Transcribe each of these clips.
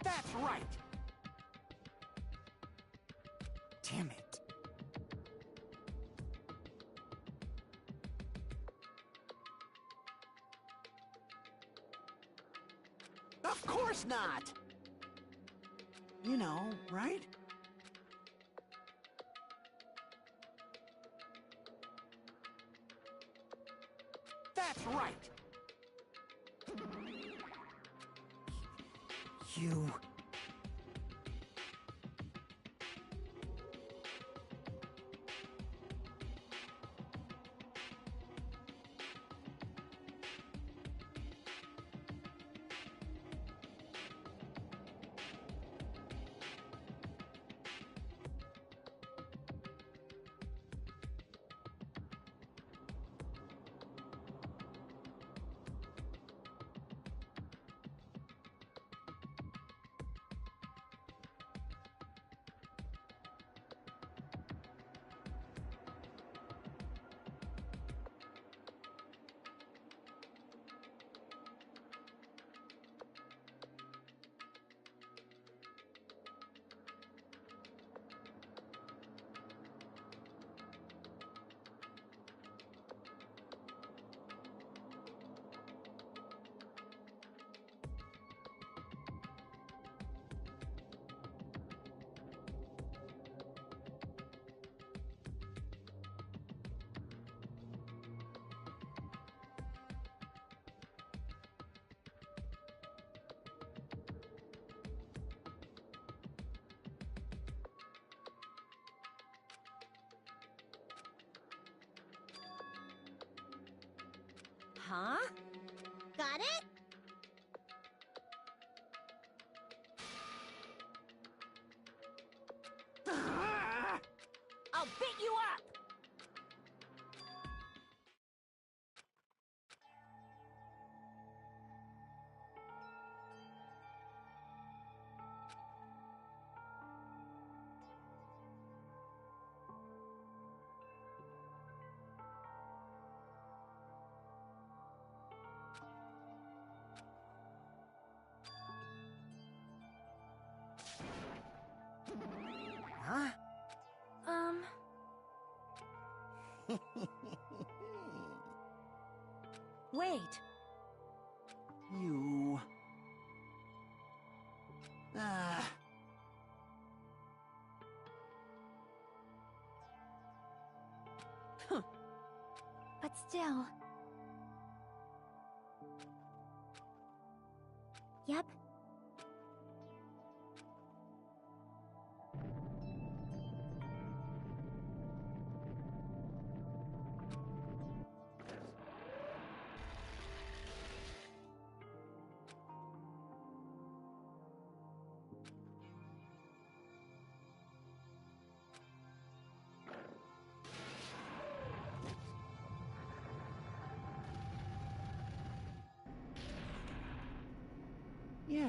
That's right! Damn it. Of course not! You know, right? That's right! You... Huh? Got it? I'll beat you up! Huh? Wait. You... But still... Yep. Yeah.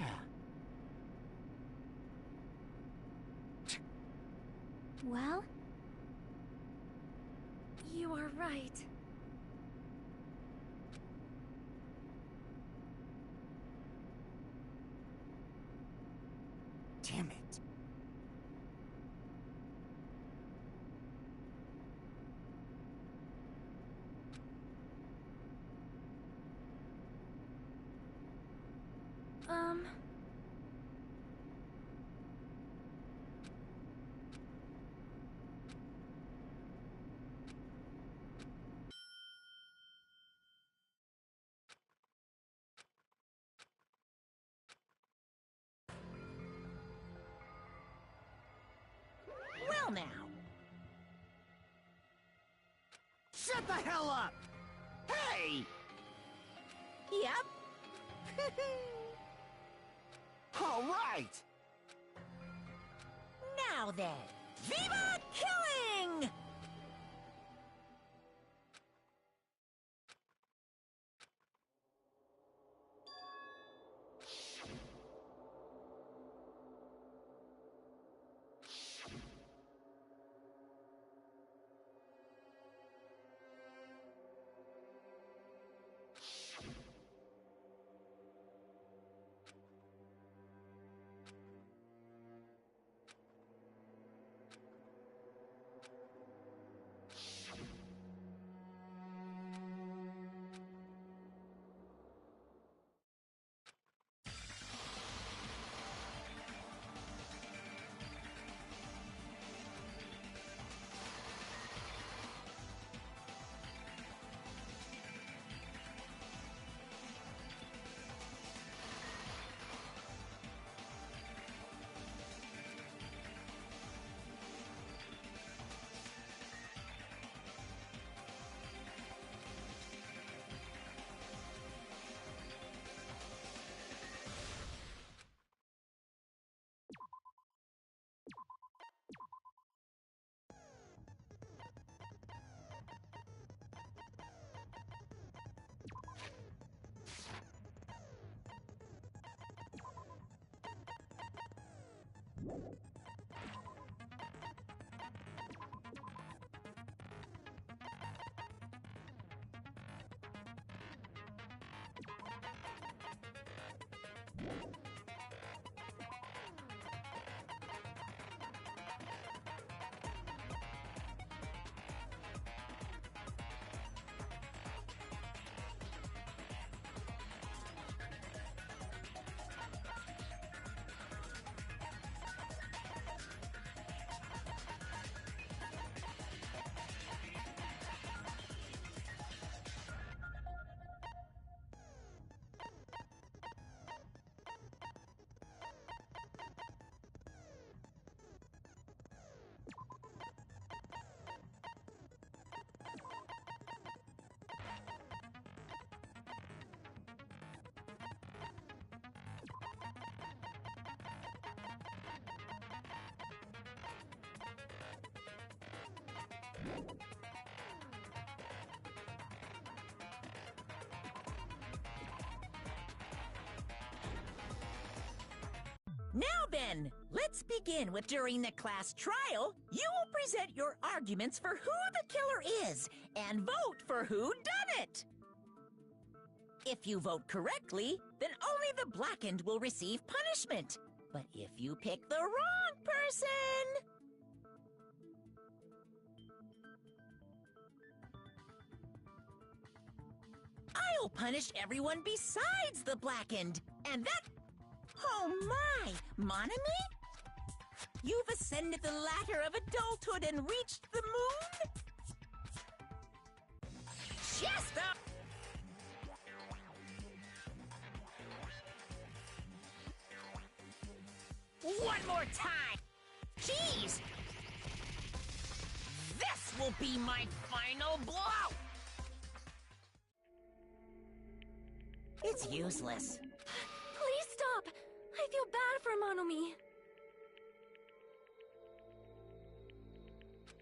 Well? You are right. Damn it. Well now. Shut the hell up! Hey! Yep. All right! Now then, Viva Killing! Now then, let's begin with during the class trial, you will present your arguments for who the killer is and vote for who done it. If you vote correctly, then only the blackened will receive punishment. But if you pick the wrong person... I'll punish everyone besides the blackened, and that... Oh my! Monami? You've ascended the ladder of adulthood and reached the moon? Just up! One more time! Jeez! This will be my final blow! It's useless. Please stop! I feel bad for Monomi.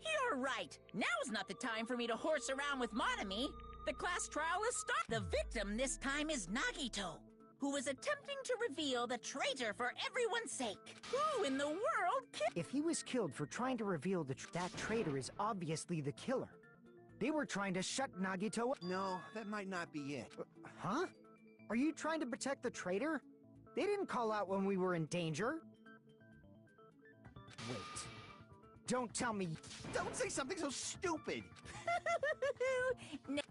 You're right. Now's not the time for me to horse around with Monomi. The class trial is started. The victim this time is Nagito, who was attempting to reveal the traitor for everyone's sake. Who in the world If he was killed for trying to reveal that traitor is obviously the killer. They were trying to shut Nagito up. No, that might not be it. Huh? Are you trying to protect the traitor? They didn't call out when we were in danger. Wait. Don't tell me. Don't say something so stupid! No.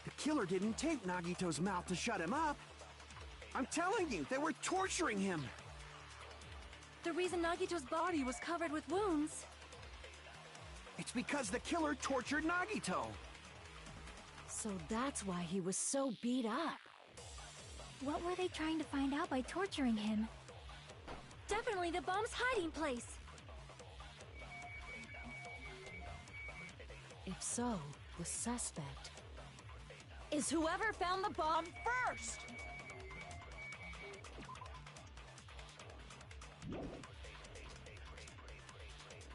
The killer didn't tape Nagito's mouth to shut him up. I'm telling you, they were torturing him. The reason Nagito's body was covered with wounds. It's because the killer tortured Nagito. So that's why he was so beat up. What were they trying to find out by torturing him? Definitely the bomb's hiding place. If so, the suspect is whoever found the bomb first!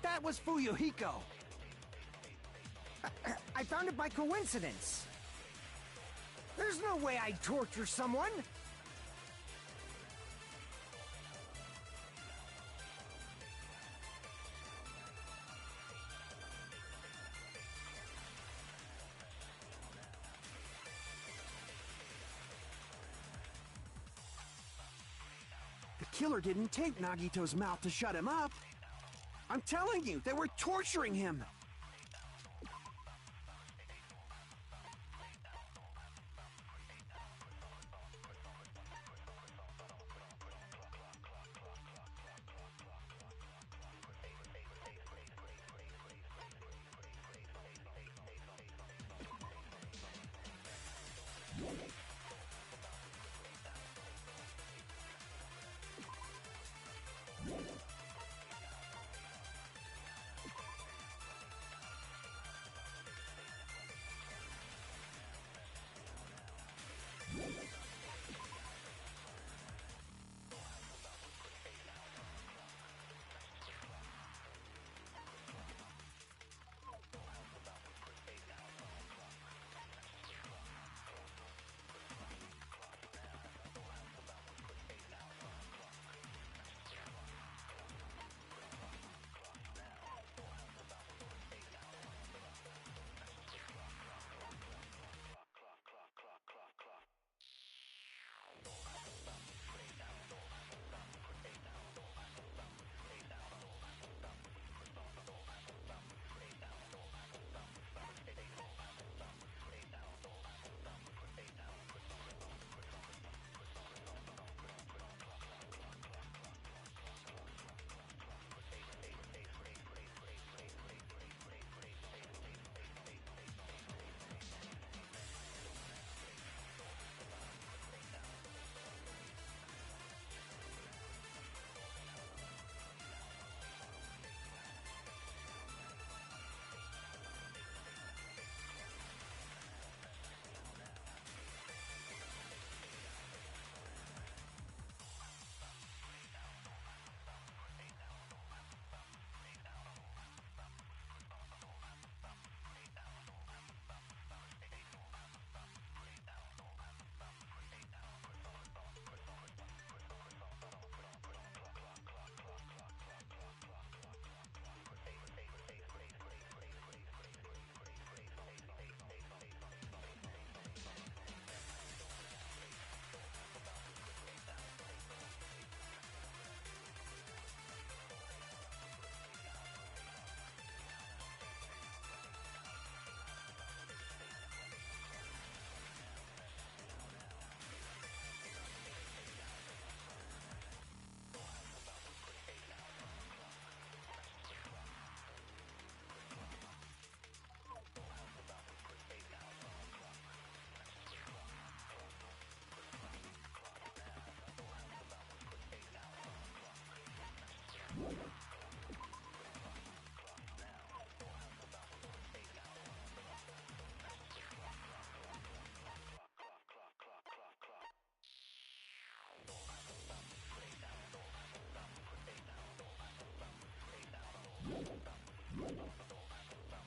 That was Fuyuhiko. I found it by coincidence. There's no way I'd torture someone. The killer didn't tape Nagito's mouth to shut him up. I'm telling you, they were torturing him.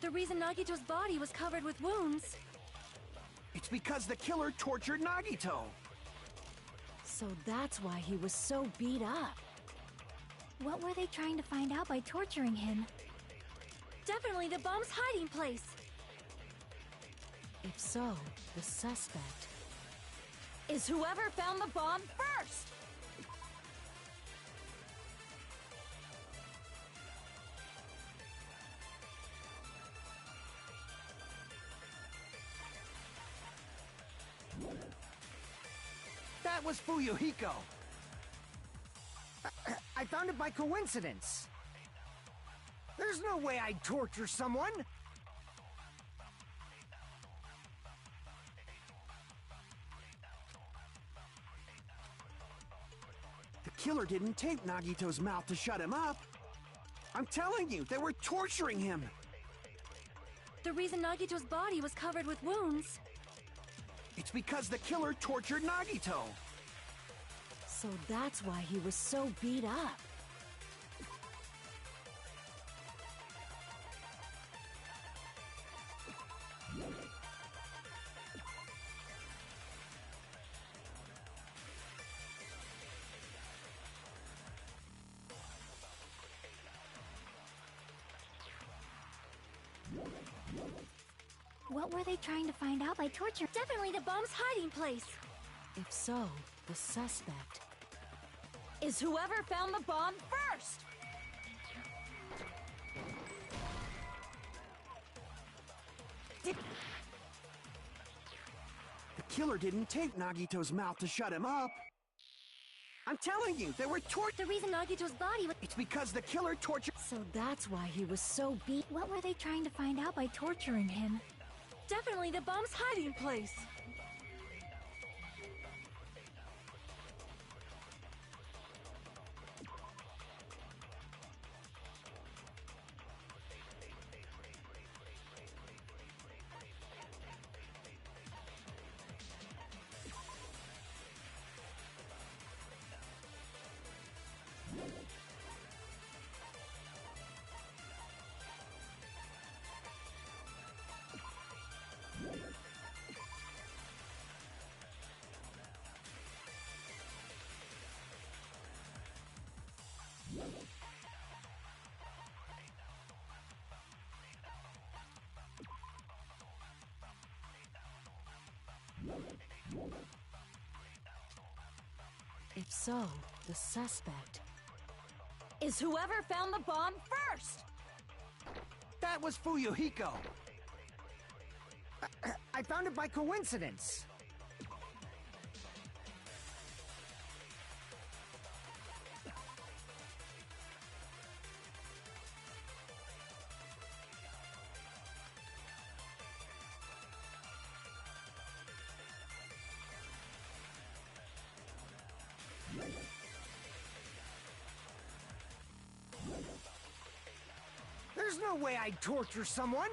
The reason Nagito's body was covered with wounds. It's because the killer tortured Nagito. So that's why he was so beat up. What were they trying to find out by torturing him? Definitely the bomb's hiding place. If so, the suspect is whoever found the bomb first! That was Fuyuhiko. I found it by coincidence. There's no way I'd torture someone. The killer didn't tape Nagito's mouth to shut him up. I'm telling you, they were torturing him. The reason Nagito's body was covered with wounds. It's because the killer tortured Nagito. So that's why he was so beat up. What were they trying to find out by torture? Definitely the bomb's hiding place. If so, the suspect is whoever found the bomb first! The killer didn't tape Nagito's mouth to shut him up. I'm telling you, they were The reason Nagito's body was... It's because the killer tortured... So that's why he was so beat. What were they trying to find out by torturing him? Definitely the bomb's hiding place! If so, the suspect is whoever found the bomb first! That was Fuyuhiko. I found it by coincidence. There's no way I'd torture someone.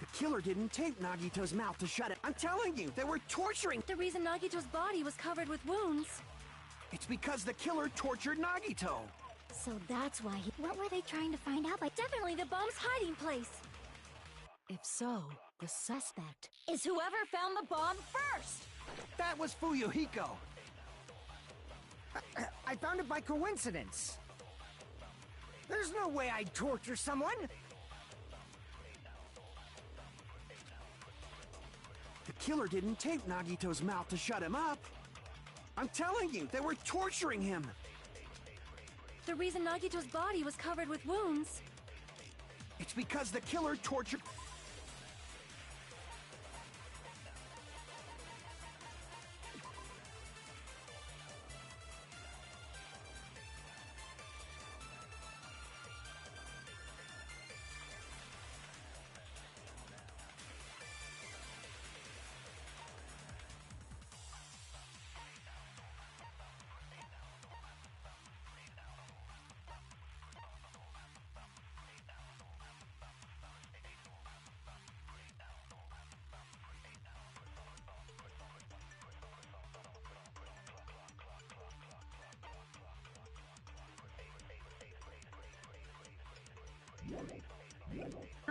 The killer didn't tape Nagito's mouth to shut it. I'm telling you, they were torturing... The reason Nagito's body was covered with wounds. It's because the killer tortured Nagito. So that's why he... What were they trying to find out by... Definitely the bomb's hiding place. If so, the suspect is whoever found the bomb first! That was Fuyuhiko. I found it by coincidence. There's no way I'd torture someone. The killer didn't tape Nagito's mouth to shut him up. I'm telling you, they were torturing him. The reason Nagito's body was covered with wounds. It's because the killer tortured...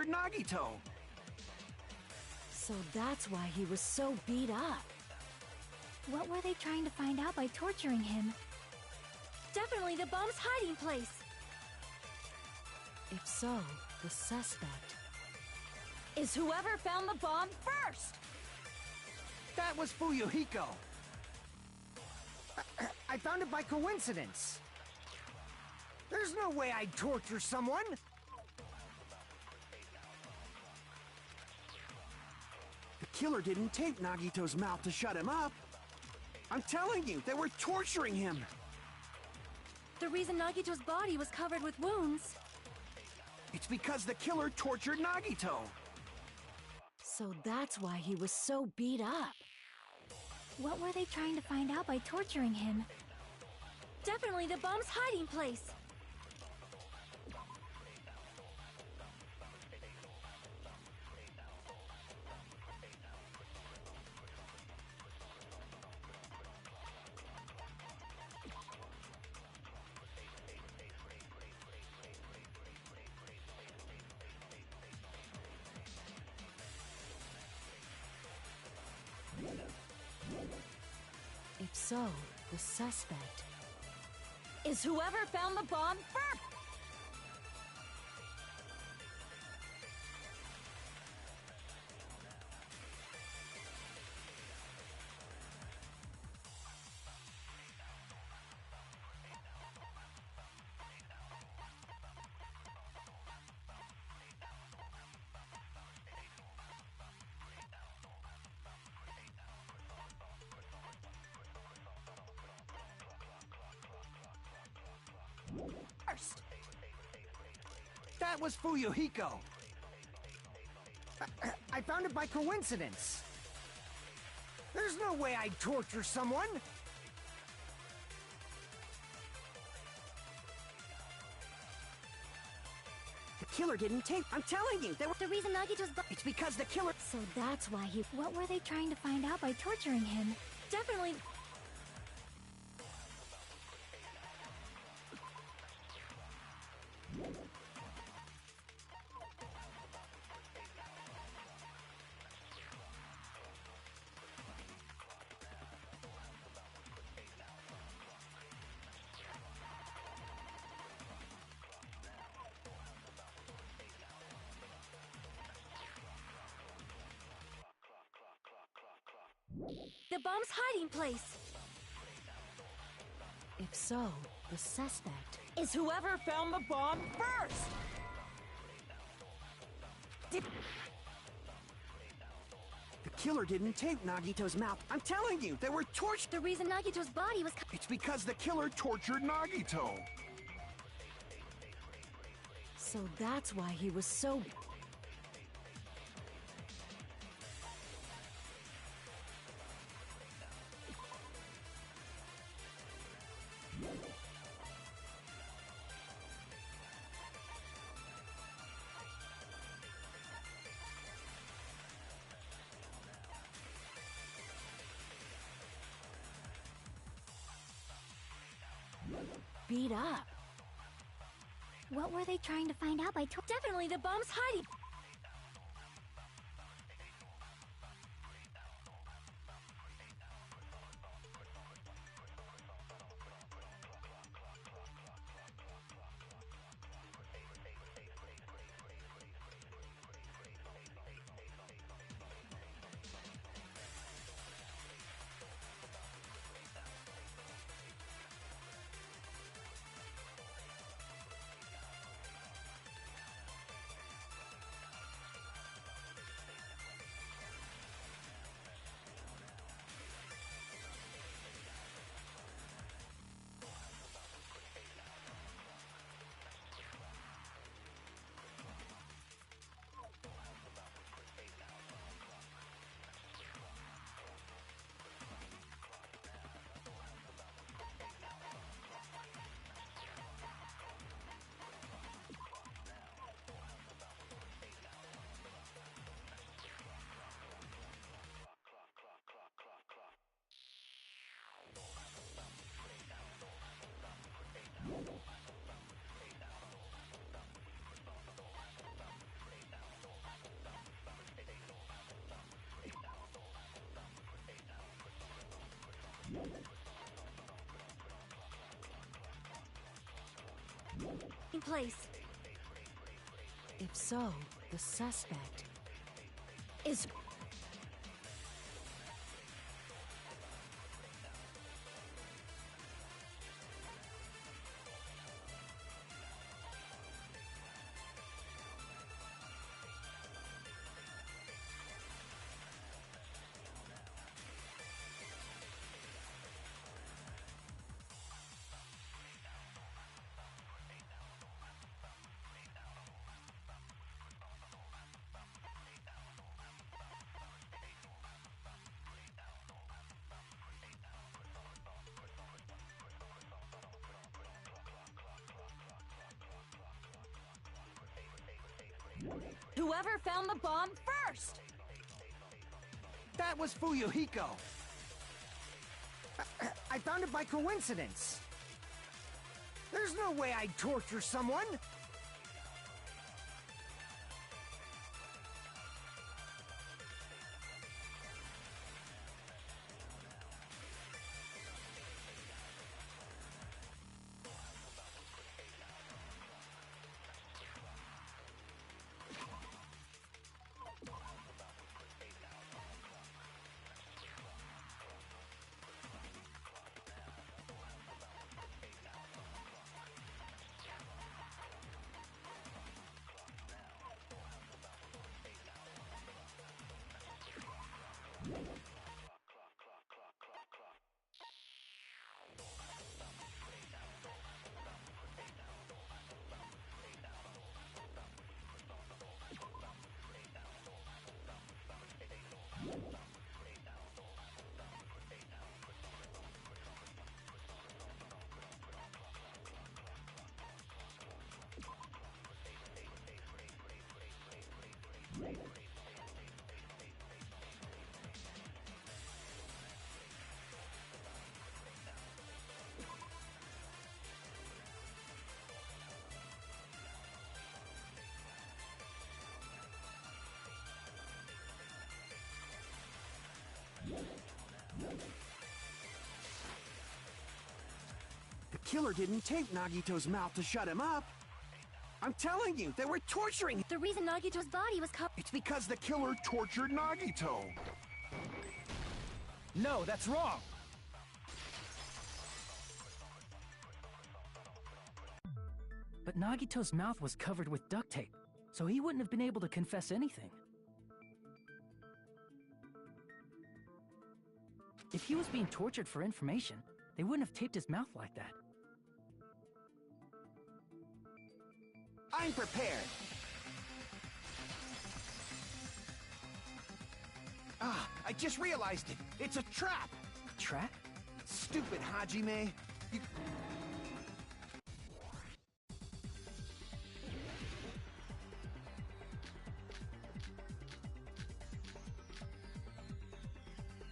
tortured Nagito. So that's why he was so beat up. What were they trying to find out by torturing him? Definitely the bomb's hiding place. If so, the suspect is whoever found the bomb first! That was Fuyuhiko. I found it by coincidence. There's no way I'd torture someone. The killer didn't tape Nagito's mouth to shut him up. I'm telling you, they were torturing him. The reason Nagito's body was covered with wounds. It's because the killer tortured Nagito. So that's why he was so beat up. What were they trying to find out by torturing him? Definitely the bomb's hiding place. If so, the suspect is whoever found the bomb first! That was Fuyuhiko. I found it by coincidence. There's no way I'd torture someone. The killer didn't tape. I'm telling you, they were. The reason Nagito's It's because the killer. So that's why he... What were they trying to find out by torturing him? Definitely... The bomb's hiding place. If so, the suspect is whoever found the bomb first! The killer didn't tape Nagito's mouth. I'm telling you, they were tortured. The reason Nagito's body was... It's because the killer tortured Nagito. So that's why he was so... beat up. What were they trying to find out by... Definitely the bomb's hiding... In place. If so, the suspect is... Whoever found the bomb first! That was Fuyuhiko. I found it by coincidence. There's no way I'd torture someone. The killer didn't tape Nagito's mouth to shut him up. I'm telling you, they were torturing him. The reason Nagito's body was covered. It's because the killer tortured Nagito. No, that's wrong! But Nagito's mouth was covered with duct tape, so he wouldn't have been able to confess anything. If he was being tortured for information, they wouldn't have taped his mouth like that. I'm prepared. Ah, I just realized it. It's a trap. A trap? Stupid Hajime. You...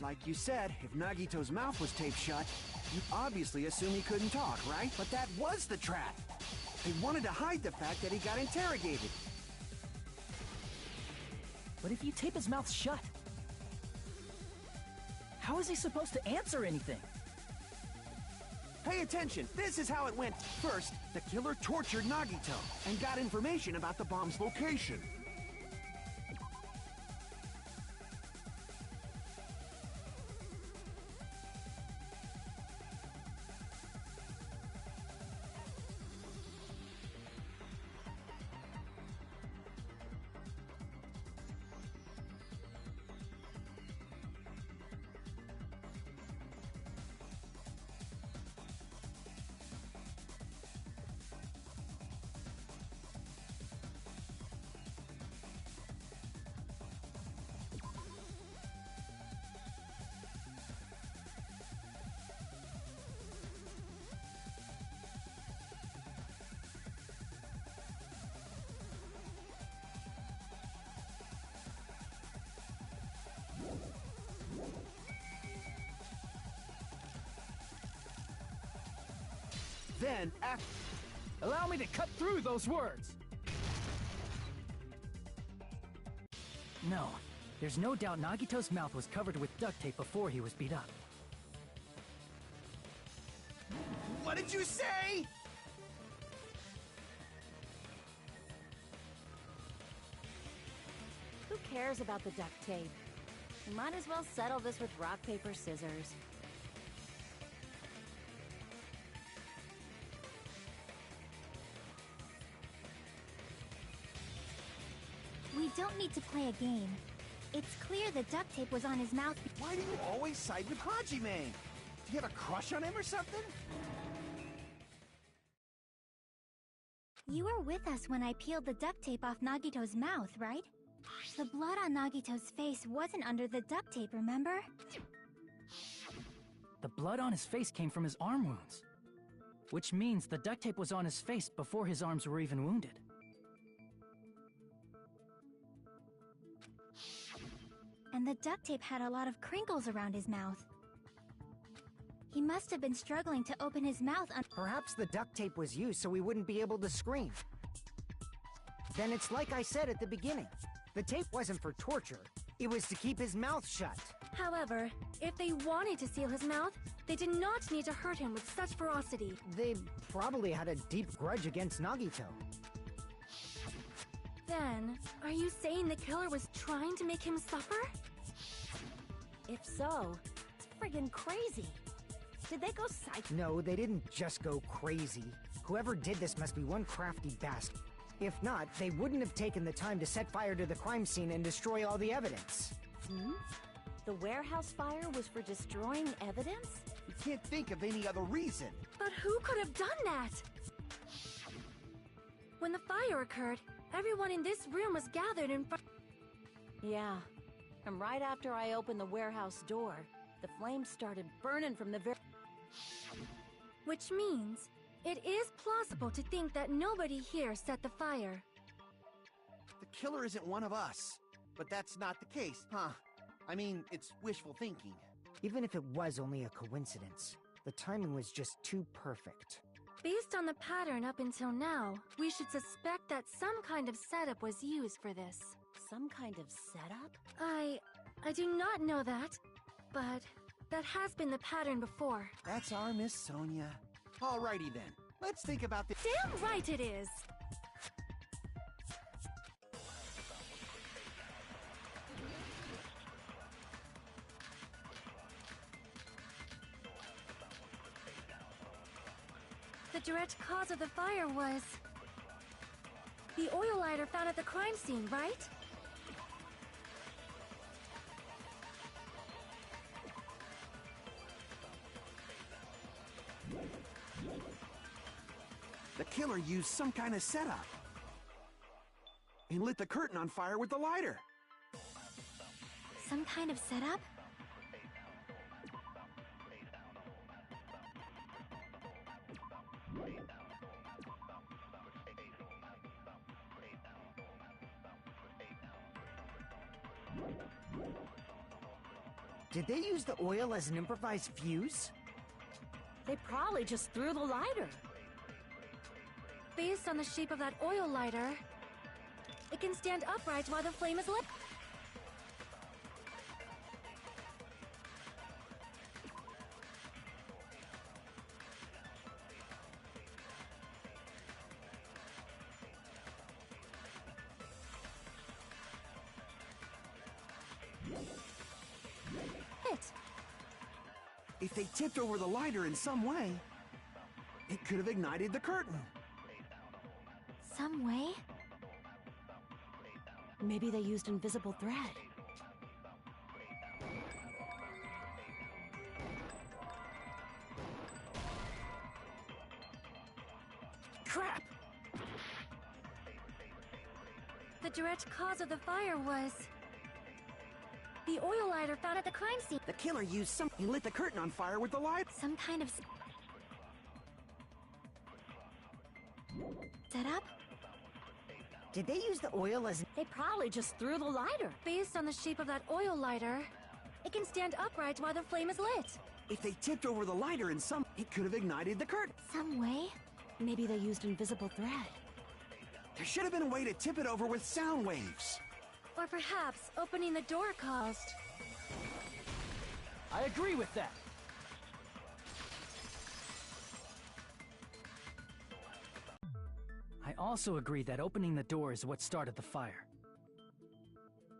Like you said, if Nagito's mouth was taped shut, you'd obviously assume he couldn't talk, right? But that was the trap. They wanted to hide the fact that he got interrogated. But if you tape his mouth shut, how is he supposed to answer anything? Pay attention, this is how it went. First, the killer tortured Nagito and got information about the bomb's location. Then, after... Allow me to cut through those words! No, there's no doubt Nagito's mouth was covered with duct tape before he was beat up. What did you say? Who cares about the duct tape? We might as well settle this with rock, paper, scissors. We don't need to play a game. It's clear the duct tape was on his mouth. Why do you always side with Hajime? Do you have a crush on him or something? You were with us when I peeled the duct tape off Nagito's mouth, right? The blood on Nagito's face wasn't under the duct tape, remember? The blood on his face came from his arm wounds. Which means the duct tape was on his face before his arms were even wounded. And the duct tape had a lot of crinkles around his mouth. He must have been struggling to open his mouth on— Perhaps the duct tape was used so he wouldn't be able to scream. Then it's like I said at the beginning. The tape wasn't for torture. It was to keep his mouth shut. However, if they wanted to seal his mouth, they did not need to hurt him with such ferocity. They probably had a deep grudge against Nagito. Then, are you saying the killer was trying to make him suffer? If so, it's friggin' crazy. Did they go psych? No, they didn't just go crazy. Whoever did this must be one crafty bastard. If not, they wouldn't have taken the time to set fire to the crime scene and destroy all the evidence. The warehouse fire was for destroying evidence? You can't think of any other reason. But who could have done that? When the fire occurred, everyone in this room was gathered in front. Yeah. And right after I opened the warehouse door, the flames started burning from the very— Which means, it is plausible to think that nobody here set the fire. The killer isn't one of us. But that's not the case, huh? I mean, it's wishful thinking. Even if it was only a coincidence, the timing was just too perfect. Based on the pattern up until now, we should suspect that some kind of setup was used for this. Some kind of setup? I do not know that, but that has been the pattern before. That's our Miss Sonia. Alrighty then, let's think about this. Damn right it is! The direct cause of the fire was the oil lighter found at the crime scene, right? The killer used some kind of setup and lit the curtain on fire with the lighter. Some kind of setup? Did they use the oil as an improvised fuse? They probably just threw the lighter. Based on the shape of that oil lighter, it can stand upright while the flame is lit. If they tipped over the lighter in some way, it could have ignited the curtain. Some way? Maybe they used invisible thread. Crap! The direct cause of the fire was the oil lighter found at the crime scene. The killer used some... He lit the curtain on fire with the light. Some kind of setup? Did they use the oil as... They probably just threw the lighter. Based on the shape of that oil lighter, it can stand upright while the flame is lit. If they tipped over the lighter in some... It could have ignited the curtain. Some way? Maybe they used invisible thread. There should have been a way to tip it over with sound waves. Or perhaps opening the door caused. I agree with that. also agreed that opening the door is what started the fire.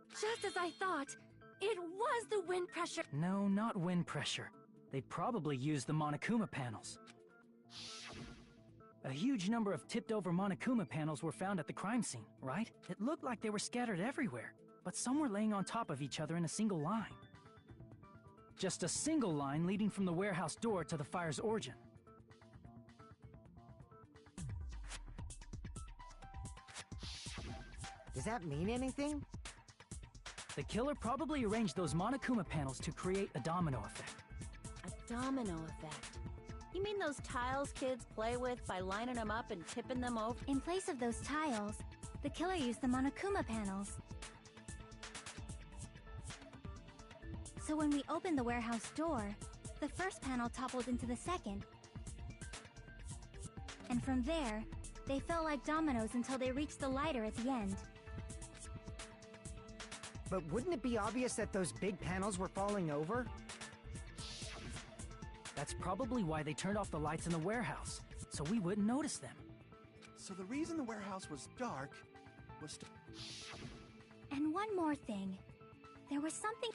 Just as I thought, it was the wind pressure. No, not wind pressure. They'd probably used the Monokuma panels. A huge number of tipped-over Monokuma panels were found at the crime scene, right? It looked like they were scattered everywhere, but some were laying on top of each other in a single line. Just a single line leading from the warehouse door to the fire's origin. Does that mean anything? The killer probably arranged those Monokuma panels to create a domino effect. A domino effect. You mean those tiles kids play with by lining them up and tipping them over? In place of those tiles, the killer used the Monokuma panels. So when we opened the warehouse door, the first panel toppled into the second. And from there, they fell like dominoes until they reached the lighter at the end. But wouldn't it be obvious that those big panels were falling over? That's probably why they turned off the lights in the warehouse, so we wouldn't notice them. So the reason the warehouse was dark was to... And one more thing. There was something...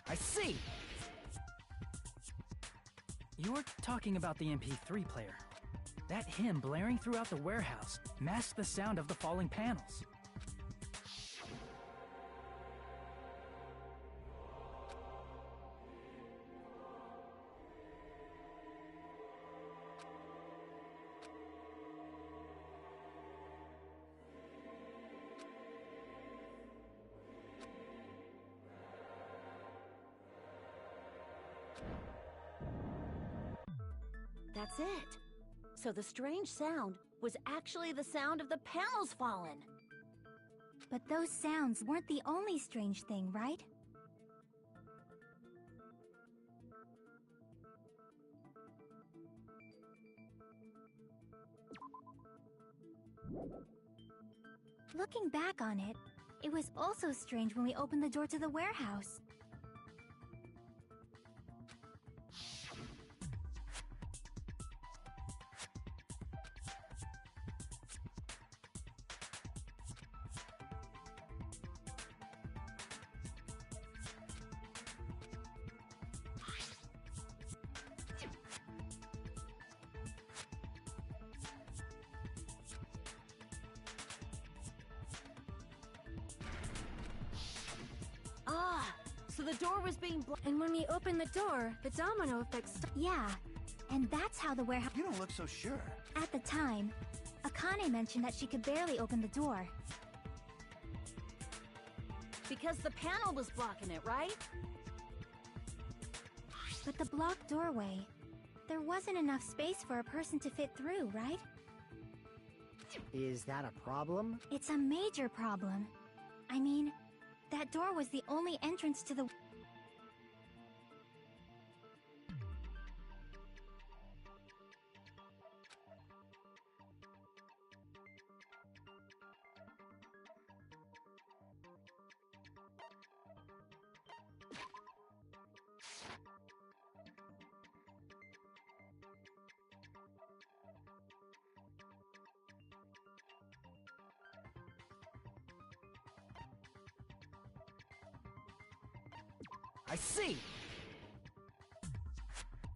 I see! You're talking about the MP3 player. That hymn blaring throughout the warehouse masked the sound of the falling panels. That's it. So the strange sound was actually the sound of the panels falling. But those sounds weren't the only strange thing, right? Looking back on it, it was also strange when we opened the door to the warehouse. So the door was being And when we opened the door, the domino effect Yeah, and that's how the warehouse... You don't look so sure. At the time, Akane mentioned that she could barely open the door. because the panel was blocking it, right? But the blocked doorway, there wasn't enough space for a person to fit through, right? Is that a problem? It's a major problem. I mean, that door was the only entrance to the... I see!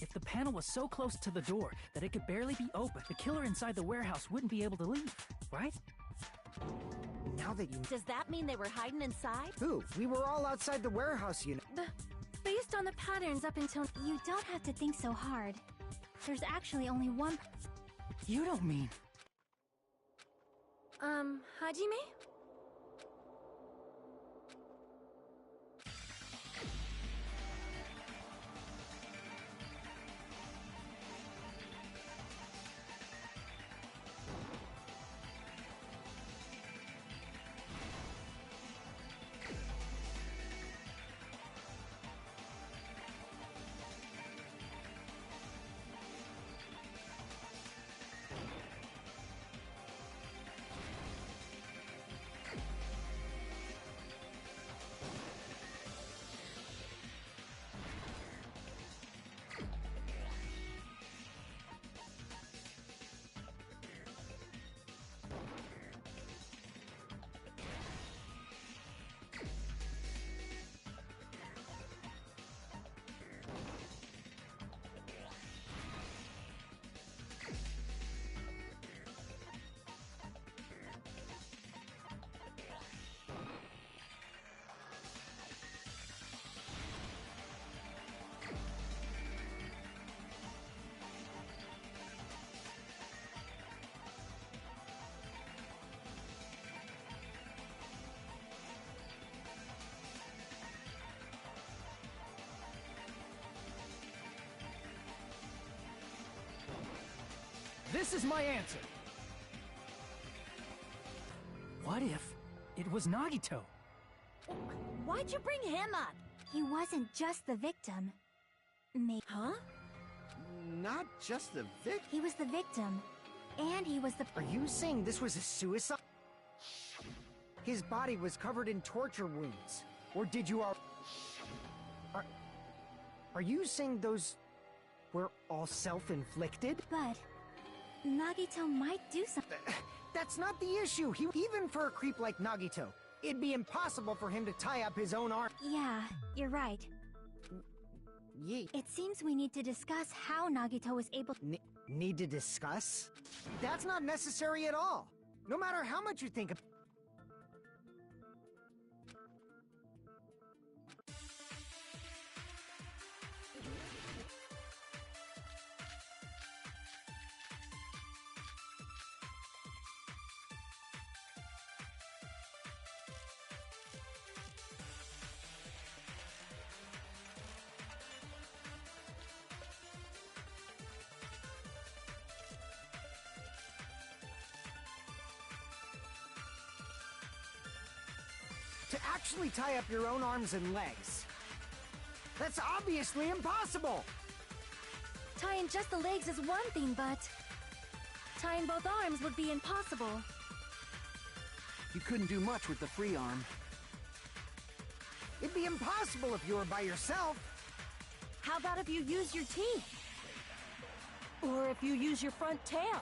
If the panel was so close to the door that it could barely be opened, the killer inside the warehouse wouldn't be able to leave, right? Now that you... Does that mean they were hiding inside? Who? We were all outside the warehouse, you know. Based on the patterns up until... You don't have to think so hard. There's actually only one... You don't mean... Hajime? This is my answer. What if it was Nagito? Why'd you bring him up? He wasn't just the victim. Huh? Not just the victim. He was the victim. And he was the... Are you saying this was a suicide? His body was covered in torture wounds. Or did you all... Are you saying those were all self-inflicted? But Nagito might do something. That's not the issue. Even for a creep like Nagito, it'd be impossible for him to tie up his own arm. Yeah, you're right. Yeet. It seems we need to discuss how Nagito was able... Need to discuss? That's not necessary at all. No matter how much you think of... To actually tie up your own arms and legs. That's obviously impossible! Tying just the legs is one thing, but tying both arms would be impossible. You couldn't do much with the free arm. It'd be impossible if you were by yourself. How about if you use your teeth? Or if you use your front tail?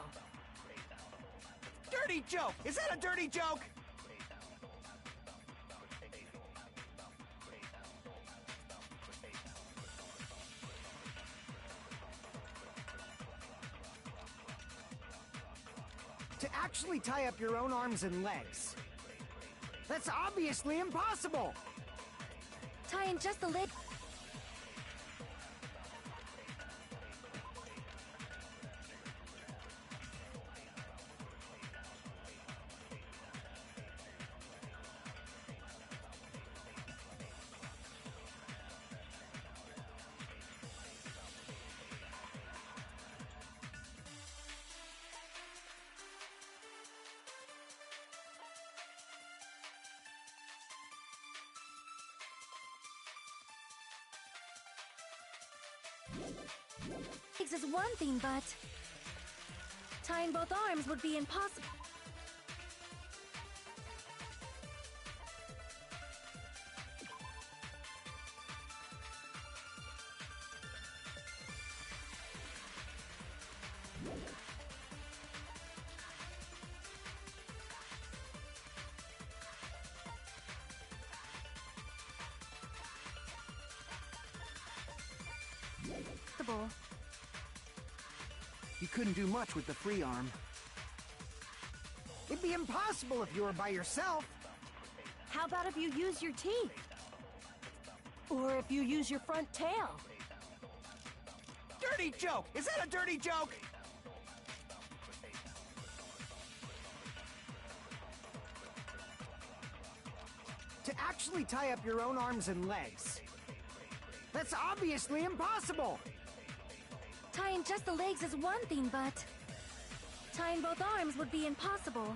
Dirty joke! Is that a dirty joke? To actually tie up your own arms and legs. That's obviously impossible! Tying just the leg... legs is one thing, but tying both arms would be impossible. You couldn't do much with the free arm. It'd be impossible if you were by yourself. How about if you use your teeth? Or if you use your front tail? Dirty joke! Is that a dirty joke? To actually tie up your own arms and legs. That's obviously impossible! Tying just the legs is one thing, but tying both arms would be impossible.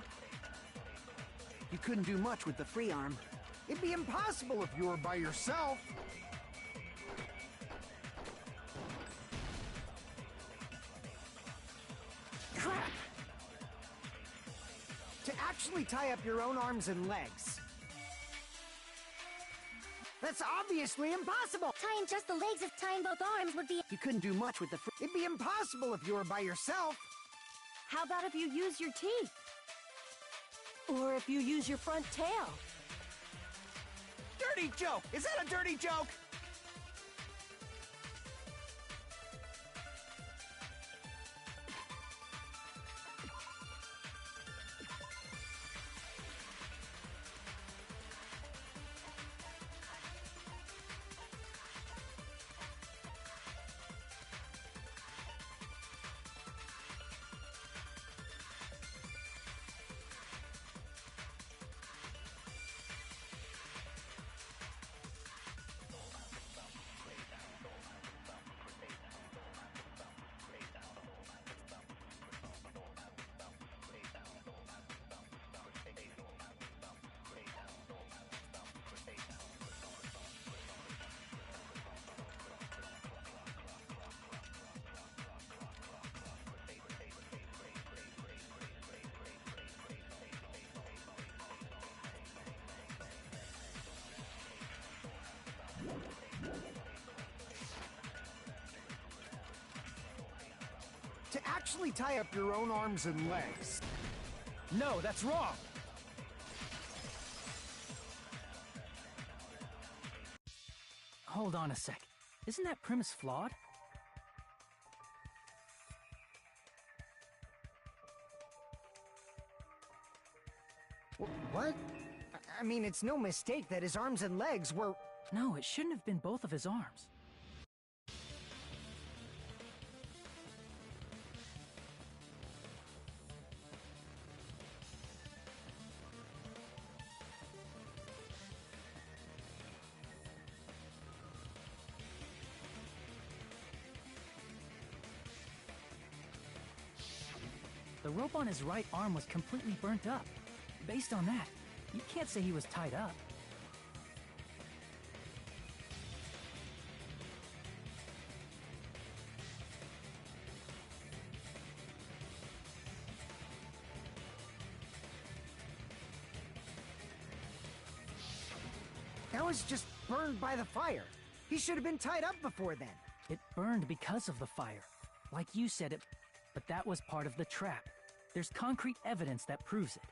You couldn't do much with the free arm. It'd be impossible if you were by yourself. Crap! To actually tie up your own arms and legs. That's obviously impossible! Tying just the legs of tying both arms would be... You couldn't do much with the It'd be impossible if you were by yourself. How about if you use your teeth? Or if you use your front tail? Dirty joke! Is that a dirty joke? actually tie up your own arms and legs. No, that's wrong! Hold on a sec. Isn't that premise flawed? What? I mean, it's no mistake that his arms and legs were... No, it shouldn't have been both of his arms. The rope on his right arm was completely burnt up. Based on that, you can't say he was tied up. That was just burned by the fire. He should have been tied up before then. It burned because of the fire. Like you said, but that was part of the trap. There's concrete evidence that proves it.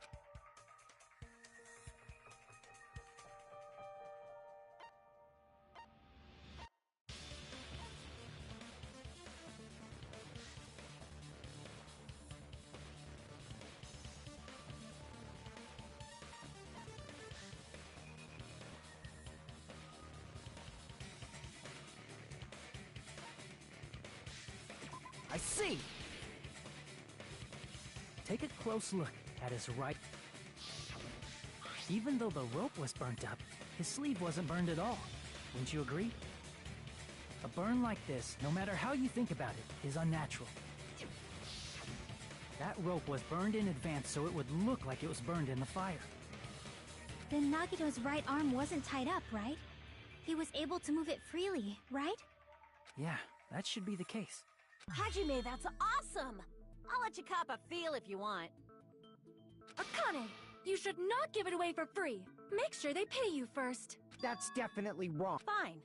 I see! Take a close look at his right. Even though the rope was burnt up, his sleeve wasn't burned at all. Wouldn't you agree? A burn like this, no matter how you think about it, is unnatural. That rope was burned in advance so it would look like it was burned in the fire. Then Nagito's right arm wasn't tied up, right? He was able to move it freely, right? Yeah, that should be the case. Hajime, that's awesome! I'll let you cop a feel if you want. Akane, you should not give it away for free. Make sure they pay you first. That's definitely wrong. Fine.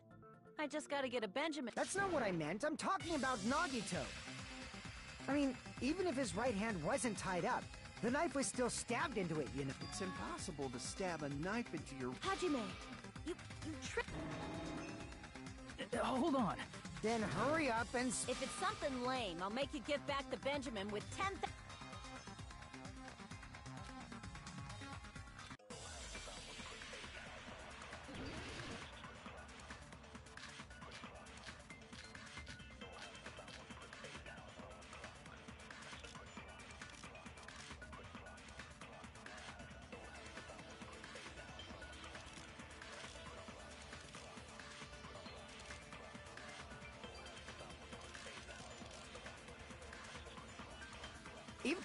I just gotta get a Benjamin. That's not what I meant. I'm talking about Nagito. I mean, even if his right hand wasn't tied up, the knife was still stabbed into it, you know. It's impossible to stab a knife into your... Hajime, you tricked. Hold on. Then hurry up and... If it's something lame, I'll make you give back the Benjamin with 10,000. Even...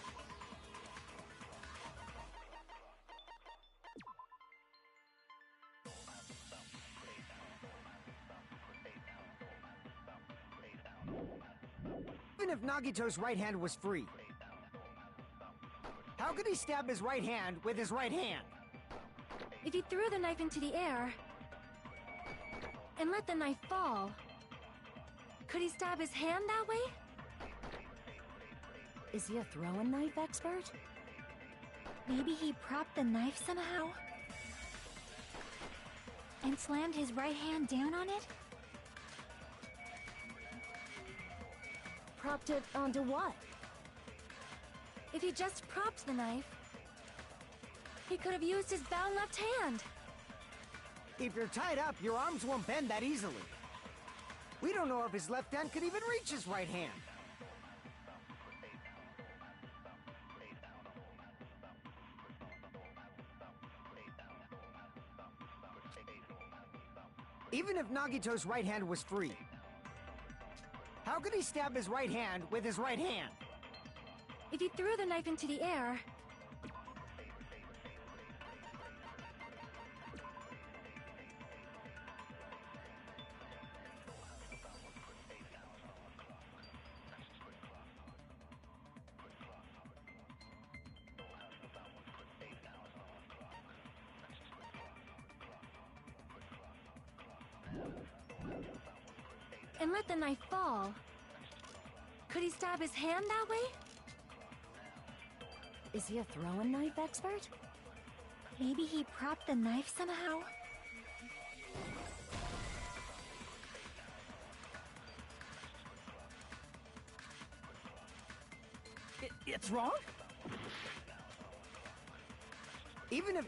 Even if Nagito's right hand was free, how could he stab his right hand with his right hand? If he threw the knife into the air and let the knife fall, could he stab his hand that way? Is he a throwing knife expert? Maybe he propped the knife somehow? And slammed his right hand down on it? Propped it onto what? If he just propped the knife, he could have used his bound left hand. If you're tied up, your arms won't bend that easily. We don't know if his left hand could even reach his right hand. Even if Nagito's right hand was free, how could he stab his right hand with his right hand? If he threw the knife into the air and let the knife fall, Could he stab his hand that way? Is he a throwing knife expert? Maybe he propped the knife somehow? It's wrong? Even if...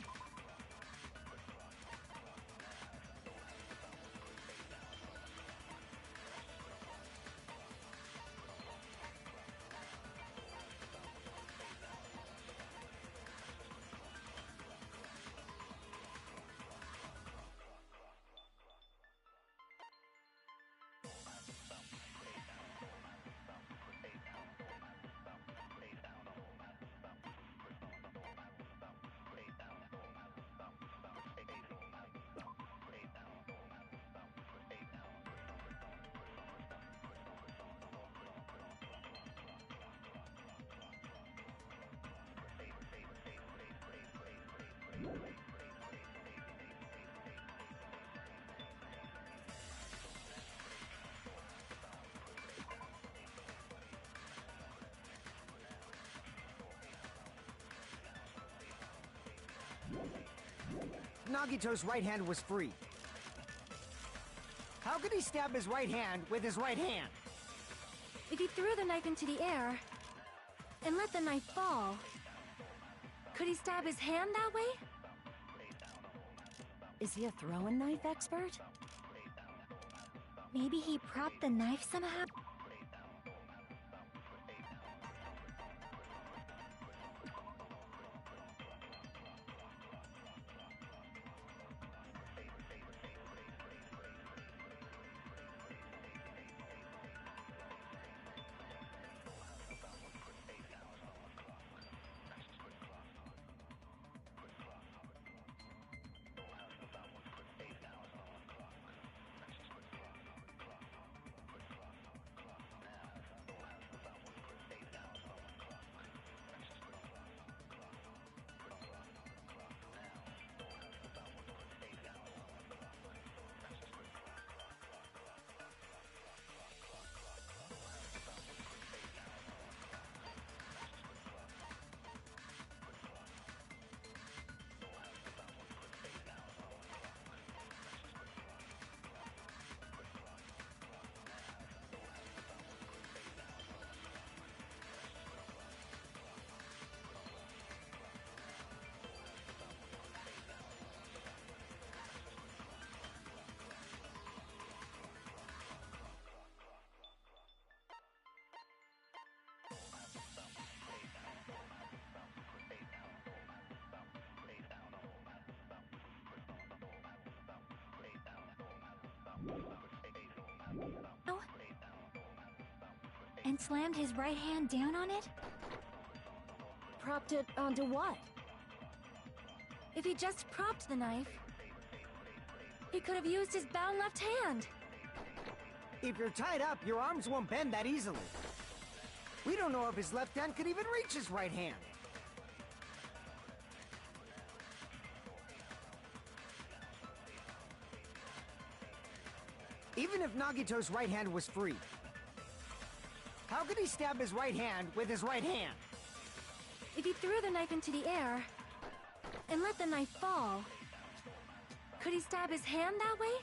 Nagito's right hand was free. How could he stab his right hand with his right hand? If he threw the knife into the air and let the knife fall, could he stab his hand that way? Is he a throwing knife expert? Maybe he propped the knife somehow? And slammed his right hand down on it? Propped it onto what? If he just propped the knife, he could have used his bound left hand. If you're tied up, your arms won't bend that easily. We don't know if his left hand could even reach his right hand. Even if Nagito's right hand was free, how could he stab his right hand with his right hand? If he threw the knife into the air and let the knife fall, could he stab his hand that way?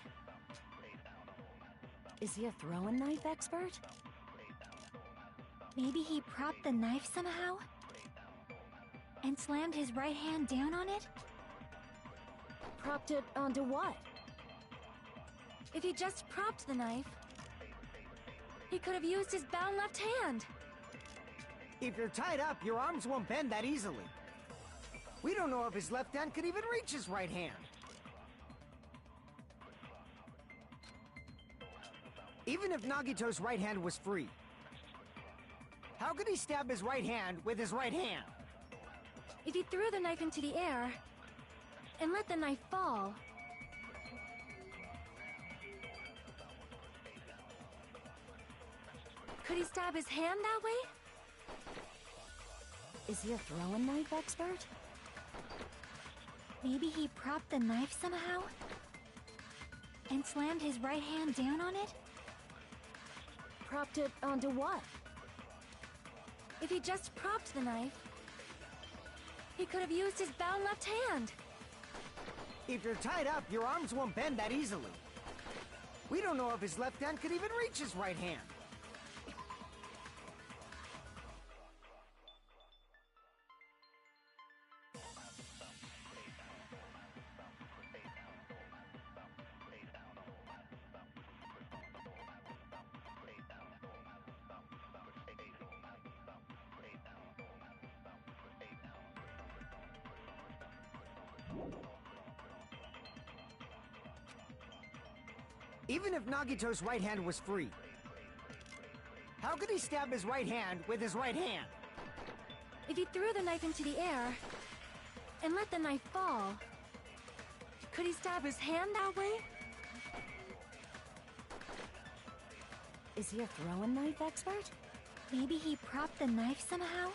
Is he a throwing knife expert? Maybe he propped the knife somehow? And slammed his right hand down on it? Propped it onto what? If he just propped the knife, he could have used his bound left hand. If you're tied up, your arms won't bend that easily. We don't know if his left hand could even reach his right hand. Even if Nagito's right hand was free, how could he stab his right hand with his right hand? If he threw the knife into the air and let the knife fall, could he stab his hand that way? Is he a throwing knife expert? Maybe he propped the knife somehow? And slammed his right hand down on it? Propped it onto what? If he just propped the knife, he could have used his bound left hand. If you're tied up, your arms won't bend that easily. We don't know if his left hand could even reach his right hand. Even if Nagito's right hand was free, how could he stab his right hand with his right hand? If he threw the knife into the air and let the knife fall, could he stab his hand that way? Is he a throwing knife expert? Maybe he propped the knife somehow?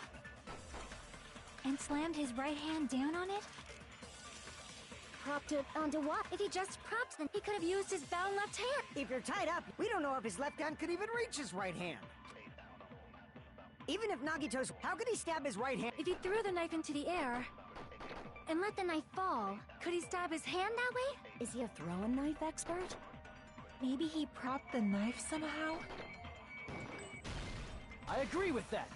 And slammed his right hand down on it? Propped it onto what? If he just propped them, he could have used his bound left hand. If you're tied up, we don't know if his left hand could even reach his right hand. Even if Nagito's... How could he stab his right hand? If he threw the knife into the air and let the knife fall, could he stab his hand that way? Is he a throwing knife expert? Maybe he propped the knife somehow? I agree with that.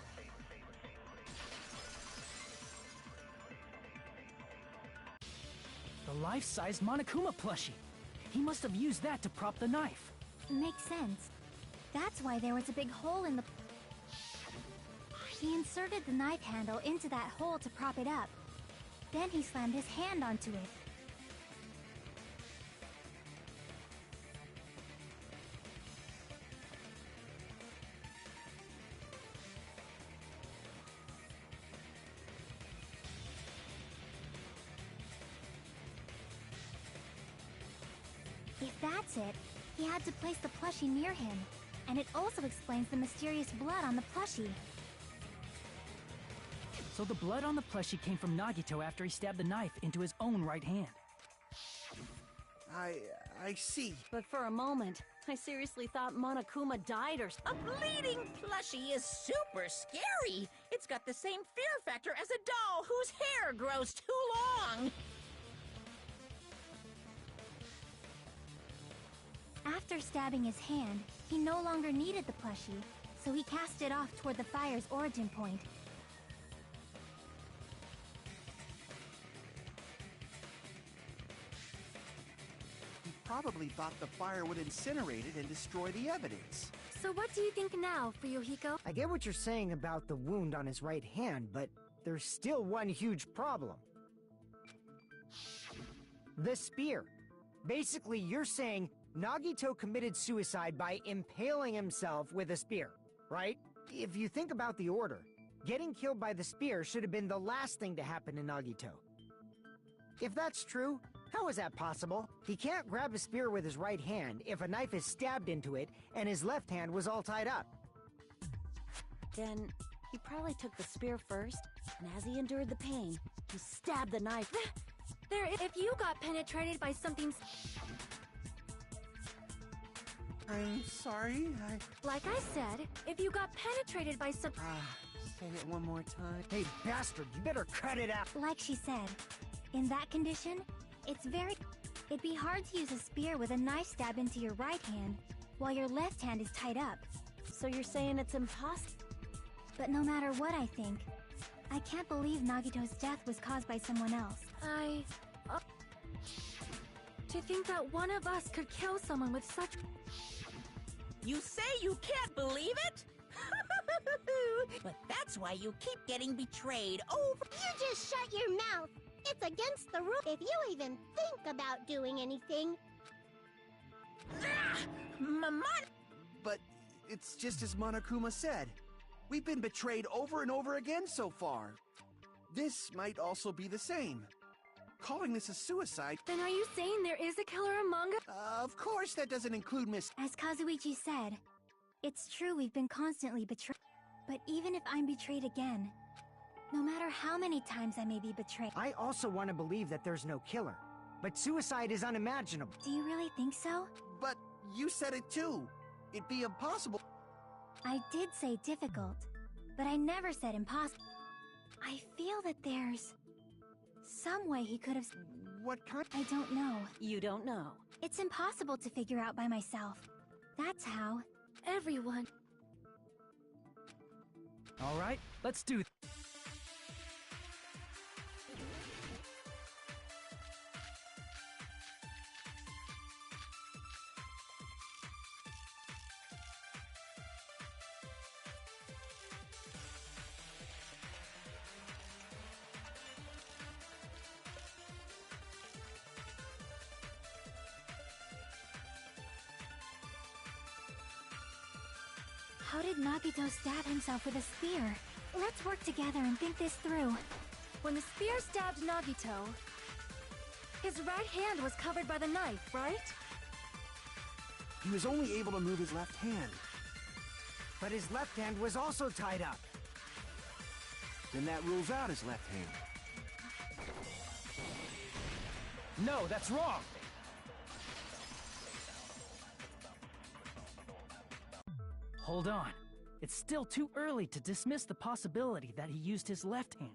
The life-sized Monokuma plushie. He must have used that to prop the knife. Makes sense. That's why there was a big hole in the... He inserted the knife handle into that hole to prop it up. Then he slammed his hand onto it. If that's it, he had to place the plushie near him. And it also explains the mysterious blood on the plushie. So the blood on the plushie came from Nagito after he stabbed the knife into his own right hand. I see. But for a moment, I seriously thought Monokuma died or... A bleeding plushie is super scary. It's got the same fear factor as a doll whose hair grows too long. After stabbing his hand, he no longer needed the plushie, so he cast it off toward the fire's origin point. He probably thought the fire would incinerate it and destroy the evidence. So what do you think now, Fuyuhiko? I get what you're saying about the wound on his right hand, but there's still one huge problem. The spear. Basically, you're saying Nagito committed suicide by impaling himself with a spear, right? If you think about the order, getting killed by the spear should have been the last thing to happen to Nagito. If that's true, how is that possible? He can't grab a spear with his right hand if a knife is stabbed into it and his left hand was all tied up. Then he probably took the spear first, and as he endured the pain, he stabbed the knife. If you got penetrated by something... I'm sorry, Like I said, if you got penetrated by some... say it one more time. Hey, bastard, you better cut it out. Like she said, in that condition, it'd be hard to use a spear with a knife stab into your right hand while your left hand is tied up. So you're saying it's impossible? But no matter what I think, I can't believe Nagito's death was caused by someone else. To think that one of us could kill someone with such... You say you can't believe it? But that's why you keep getting betrayed over... You just shut your mouth. It's against the rule if you even think about doing anything. But it's just as Monokuma said. We've been betrayed over and over again so far. This might also be the same. Calling this a suicide... Then are you saying there is a killer among us? Of course that doesn't include Miss... As Kazuichi said, it's true we've been constantly betrayed. But even if I'm betrayed again, no matter how many times I may be betrayed... I also want to believe that there's no killer, but suicide is unimaginable. Do you really think so? But you said it too. It'd be impossible. I did say difficult. but I never said impossible. I feel that there's some way he could have... What kind? I don't know. You don't know. It's impossible to figure out by myself. That's how. Everyone. All right, let's do it. How did Nagito stab himself with a spear? Let's work together and think this through. When the spear stabbed Nagito, his right hand was covered by the knife, right? He was only able to move his left hand. But his left hand was also tied up. Then that rules out his left hand. No, that's wrong! Hold on. It's still too early to dismiss the possibility that he used his left hand.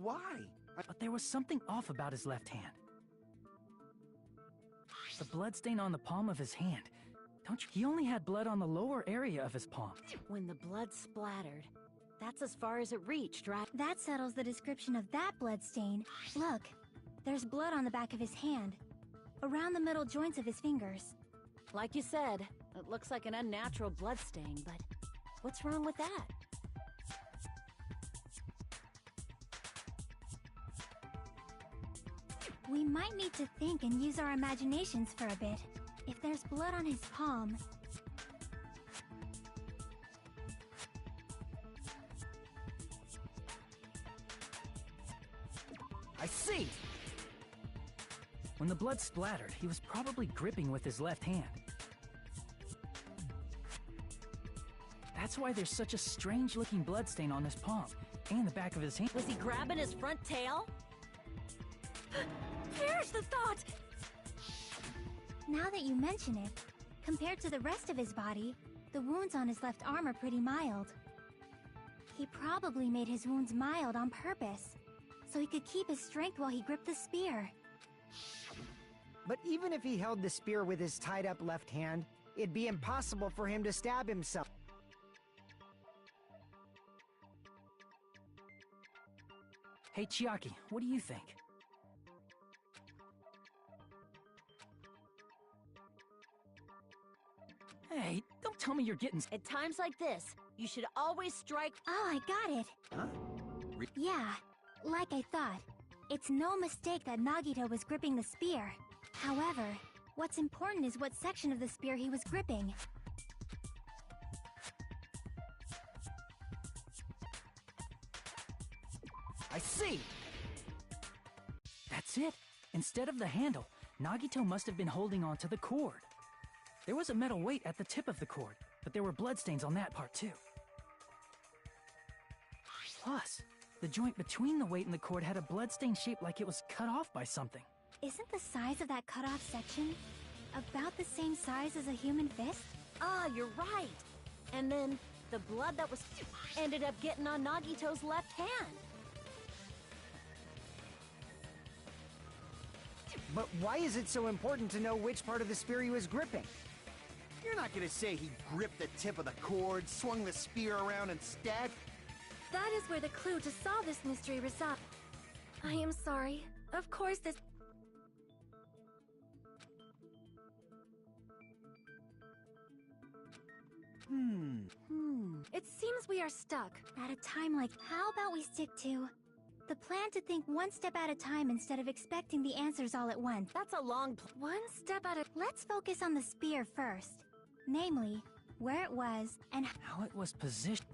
Why? But there was something off about his left hand. The bloodstain on the palm of his hand. Don't you? He only had blood on the lower area of his palm. When the blood splattered, that's as far as it reached, right? That settles the description of that bloodstain. Look, there's blood on the back of his hand, around the middle joints of his fingers. Like you said, it looks like an unnatural bloodstain, but what's wrong with that? We might need to think and use our imaginations for a bit. If there's blood on his palm... I see! When the blood splattered, he was probably gripping with his left hand. That's why there's such a strange-looking bloodstain on his palm and the back of his hand. Was he grabbing his front tail? Here's the thought! Now that you mention it, compared to the rest of his body, the wounds on his left arm are pretty mild. He probably made his wounds mild on purpose, so he could keep his strength while he gripped the spear. But even if he held the spear with his tied-up left hand, it'd be impossible for him to stab himself. Hey, Chiaki, what do you think? Hey, don't tell me you're getting... At times like this, you should always strike... Oh, I got it! Huh? Yeah, like I thought. It's no mistake that Nagito was gripping the spear. However, what's important is what section of the spear he was gripping. I see! That's it. Instead of the handle, Nagito must have been holding on to the cord. There was a metal weight at the tip of the cord, but there were bloodstains on that part too. Plus, the joint between the weight and the cord had a bloodstain shaped like it was cut off by something. Isn't the size of that cut-off section about the same size as a human fist? Ah, you're right. And then the blood that was ended up getting on Nagito's left hand. But why is it so important to know which part of the spear he was gripping? You're not gonna say he gripped the tip of the cord, swung the spear around, and stabbed? That is where the clue to solve this mystery resides. I am sorry. Of course this... It seems we are stuck. At a time like, how about we stick to the plan to think one step at a time instead of expecting the answers all at once? That's a long One step at a... Let's focus on the spear first. Namely, where it was and How it was positioned.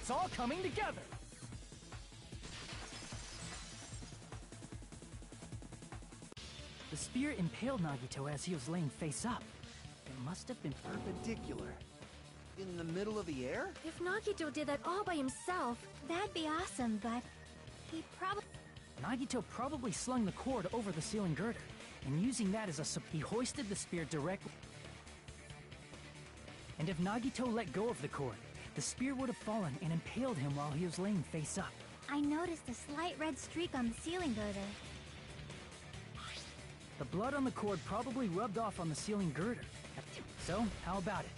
It's all coming together! The spear impaled Nagito as he was laying face up. It must have been Perpendicular. In the middle of the air? If Nagito did that all by himself, That'd be awesome, but he probably... Nagito probably slung the cord over the ceiling girder, and using that as he hoisted the spear directly. And if Nagito let go of the cord, the spear would have fallen and impaled him while he was laying face up. I noticed a slight red streak on the ceiling girder. The blood on the cord probably rubbed off on the ceiling girder. So, how about it?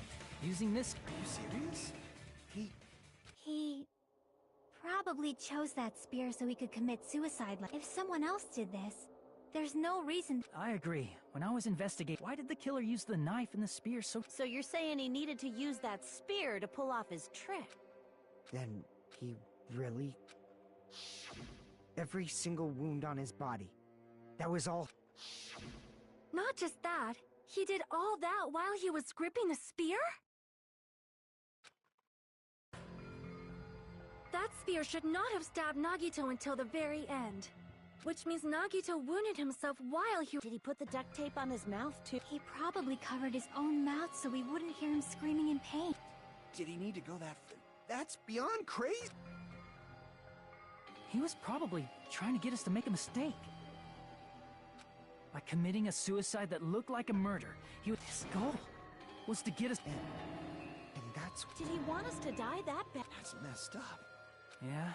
Using this... Are you serious? He probably chose that spear so he could commit suicide. If someone else did this, there's no reason... I agree. When I was investigating, why did the killer use the knife and the spear so... So you're saying he needed to use that spear to pull off his trick? Then he really... Every single wound on his body. That was all... not just that, he did all that while he was gripping the spear? That spear should not have stabbed Nagito until the very end. Which means Nagito wounded himself while he... Did he put the duct tape on his mouth too? He probably covered his own mouth so we wouldn't hear him screaming in pain. Did he need to go that... That's beyond crazy. He was probably trying to get us to make a mistake. By committing a suicide that looked like a murder, his goal was to get us... And that's... Did he want us to die that bad? That's messed up. Yeah?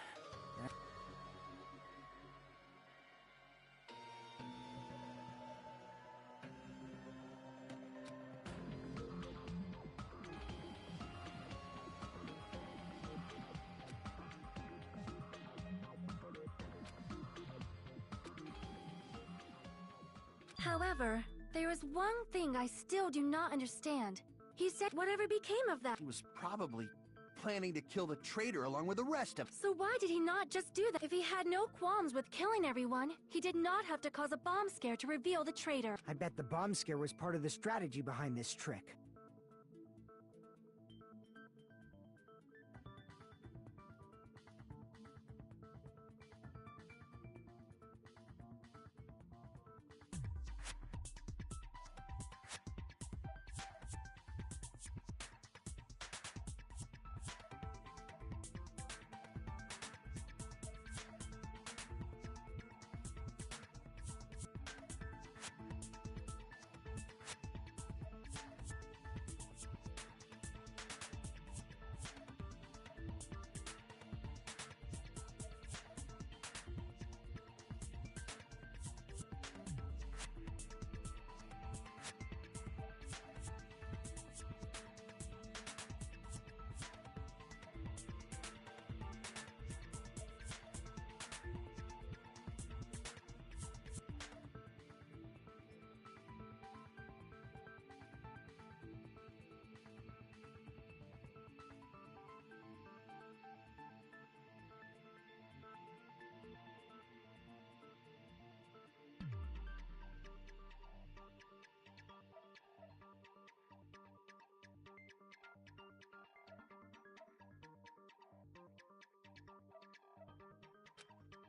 However, there is one thing I still do not understand. He said whatever became of that. He was probably planning to kill the traitor along with the rest of... So why did he not just do that? If he had no qualms with killing everyone, he did not have to cause a bomb scare to reveal the traitor. I bet the bomb scare was part of the strategy behind this trick.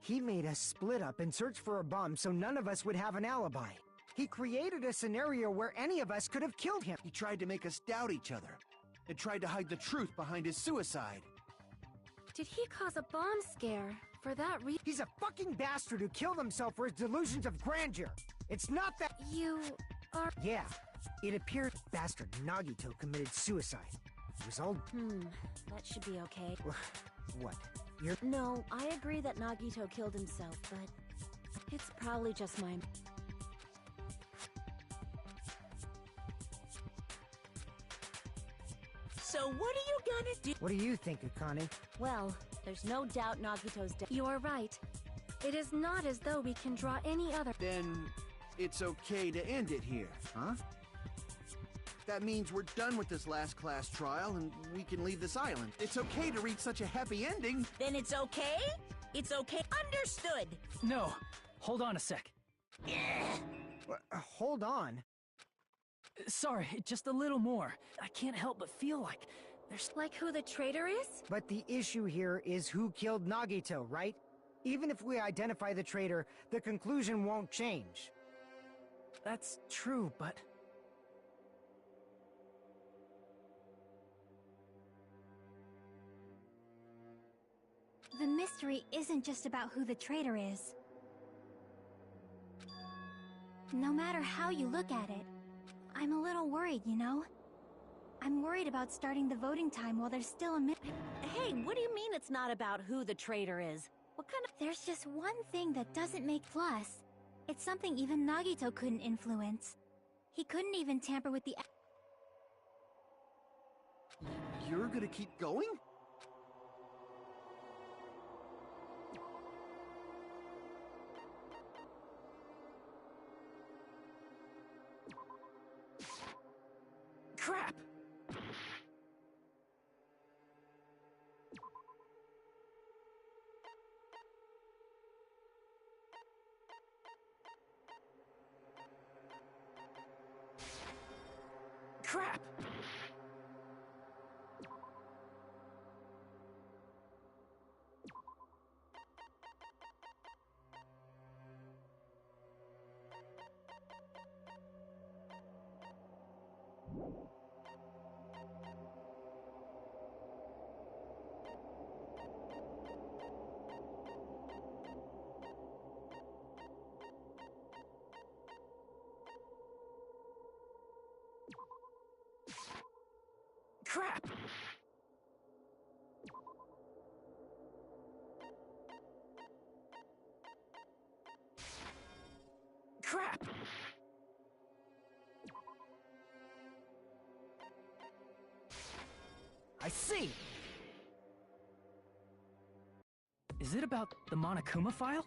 He made us split up and search for a bomb so none of us would have an alibi. He created a scenario where any of us could have killed him. He tried to make us doubt each other, and tried to hide the truth behind his suicide. Did he cause a bomb scare for that reason? He's a fucking bastard who killed himself for his delusions of grandeur. It's not that... You are... Yeah, it appears bastard Nagito committed suicide. It was all... That should be okay. What? You're... No, I agree that Nagito killed himself, but it's probably just my... So what are you gonna do? What do you think, Akane? Well, there's no doubt Nagito's dead. You are right. It is not as though we can draw any other... Then it's okay to end it here, huh? That means we're done with this last class trial and we can leave this island. It's okay to reach such a happy ending. Then it's okay? It's okay. Understood. No, hold on a sec. Hold on. Sorry, just a little more. I can't help but feel like Like who the traitor is? But the issue here is who killed Nagito, right? Even if we identify the traitor, the conclusion won't change. That's true, but... The mystery isn't just about who the traitor is. No matter how you look at it, I'm a little worried, you know? I'm worried about starting the voting time while there's still a minute. Hey, what do you mean it's not about who the traitor is? What kind of... There's just one thing that doesn't make plus. It's something even Nagito couldn't influence. He couldn't even tamper with the... You're gonna keep going? Crap! Crap! Crap! Crap! I see! Is it about the Monokuma file?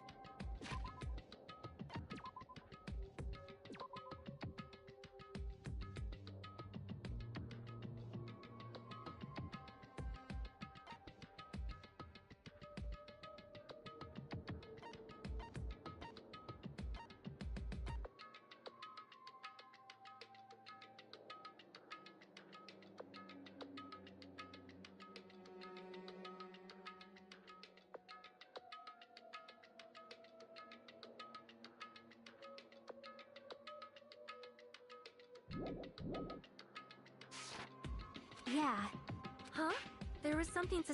Yeah. Huh? There was something to...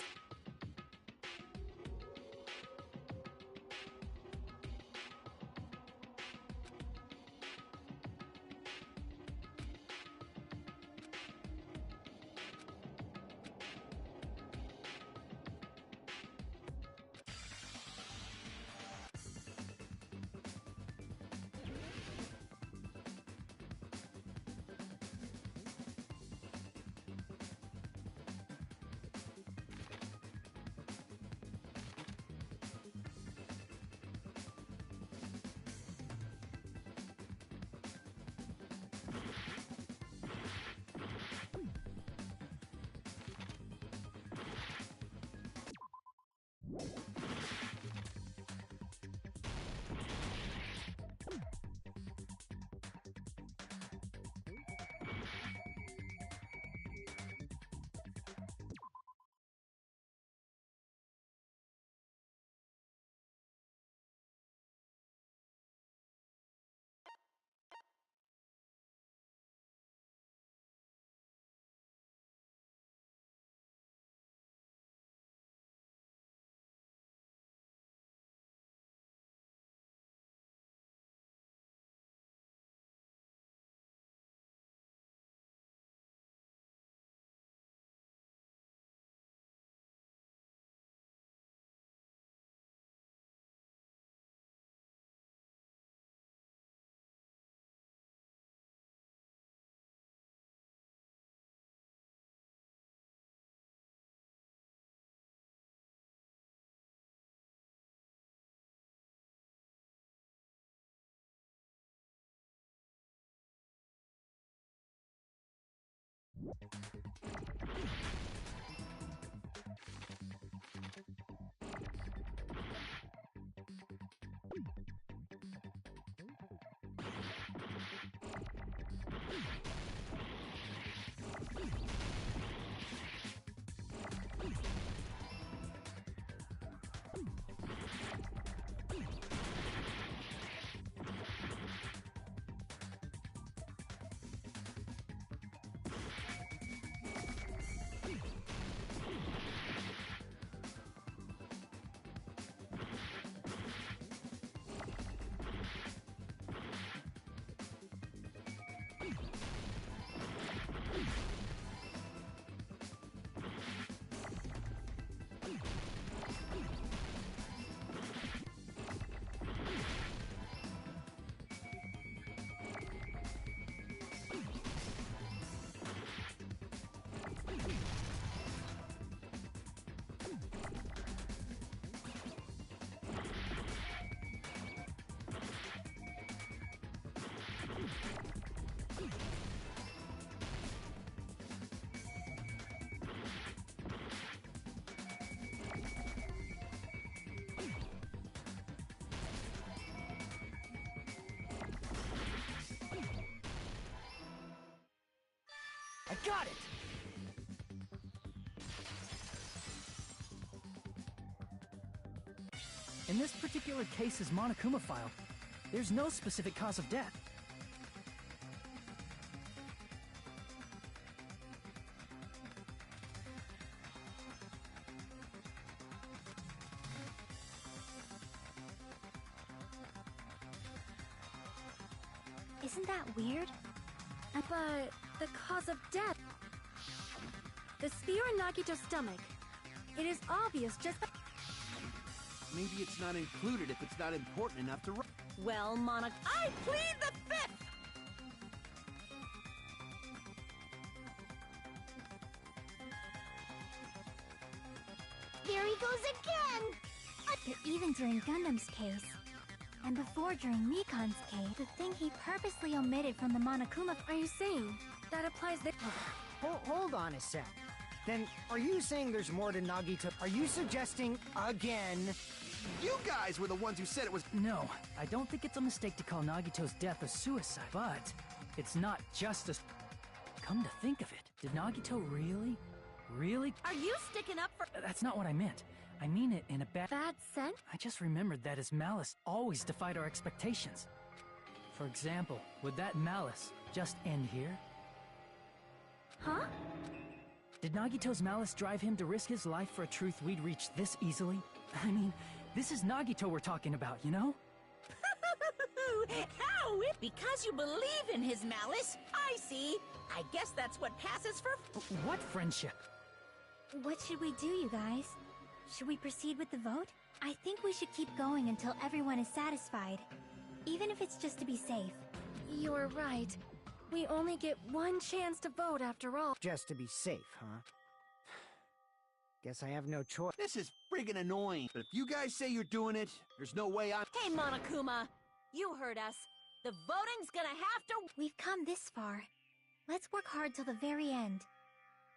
I got it! In this particular case's Monokuma file, there's no specific cause of death. Isn't that weird? But the cause of death... The spear in Nagito's stomach. It is obvious just... Maybe it's not included if it's not important enough to... Well, I plead the fifth! There he goes again! But even during Gundam's case, and before during Mikan's case, the thing he purposely omitted from the Monokuma... Are you saying that applies that... Hold on a sec. Then, are you saying there's more to Nagito? Are you suggesting, again... You guys were the ones who said it was... No, I don't think it's a mistake to call Nagito's death a suicide, but it's not just a... Come to think of it, did Nagito really... Are you sticking up for... That's not what I meant. I mean it in a bad sense? I just remembered that his malice always defied our expectations. For example, would that malice just end here? Huh? Did Nagito's malice drive him to risk his life for a truth we'd reach this easily? I mean, this is Nagito we're talking about, you know? How? Because you believe in his malice? I see. I guess that's what passes for... What friendship? What should we do, you guys? Should we proceed with the vote? I think we should keep going until everyone is satisfied. Even if it's just to be safe. You're right. We only get one chance to vote after all. Just to be safe, huh? Guess I have no choice. This is friggin' annoying. But if you guys say you're doing it, there's no way I'm... Hey, Monokuma! You heard us. The voting's gonna have to... We've come this far. Let's work hard till the very end.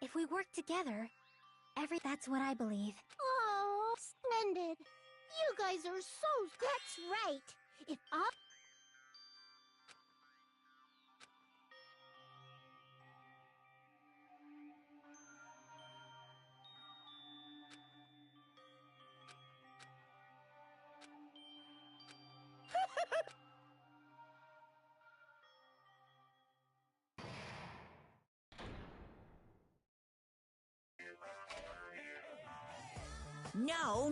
If we work together, that's what I believe. Oh, splendid. You guys are so... That's right. If all... No.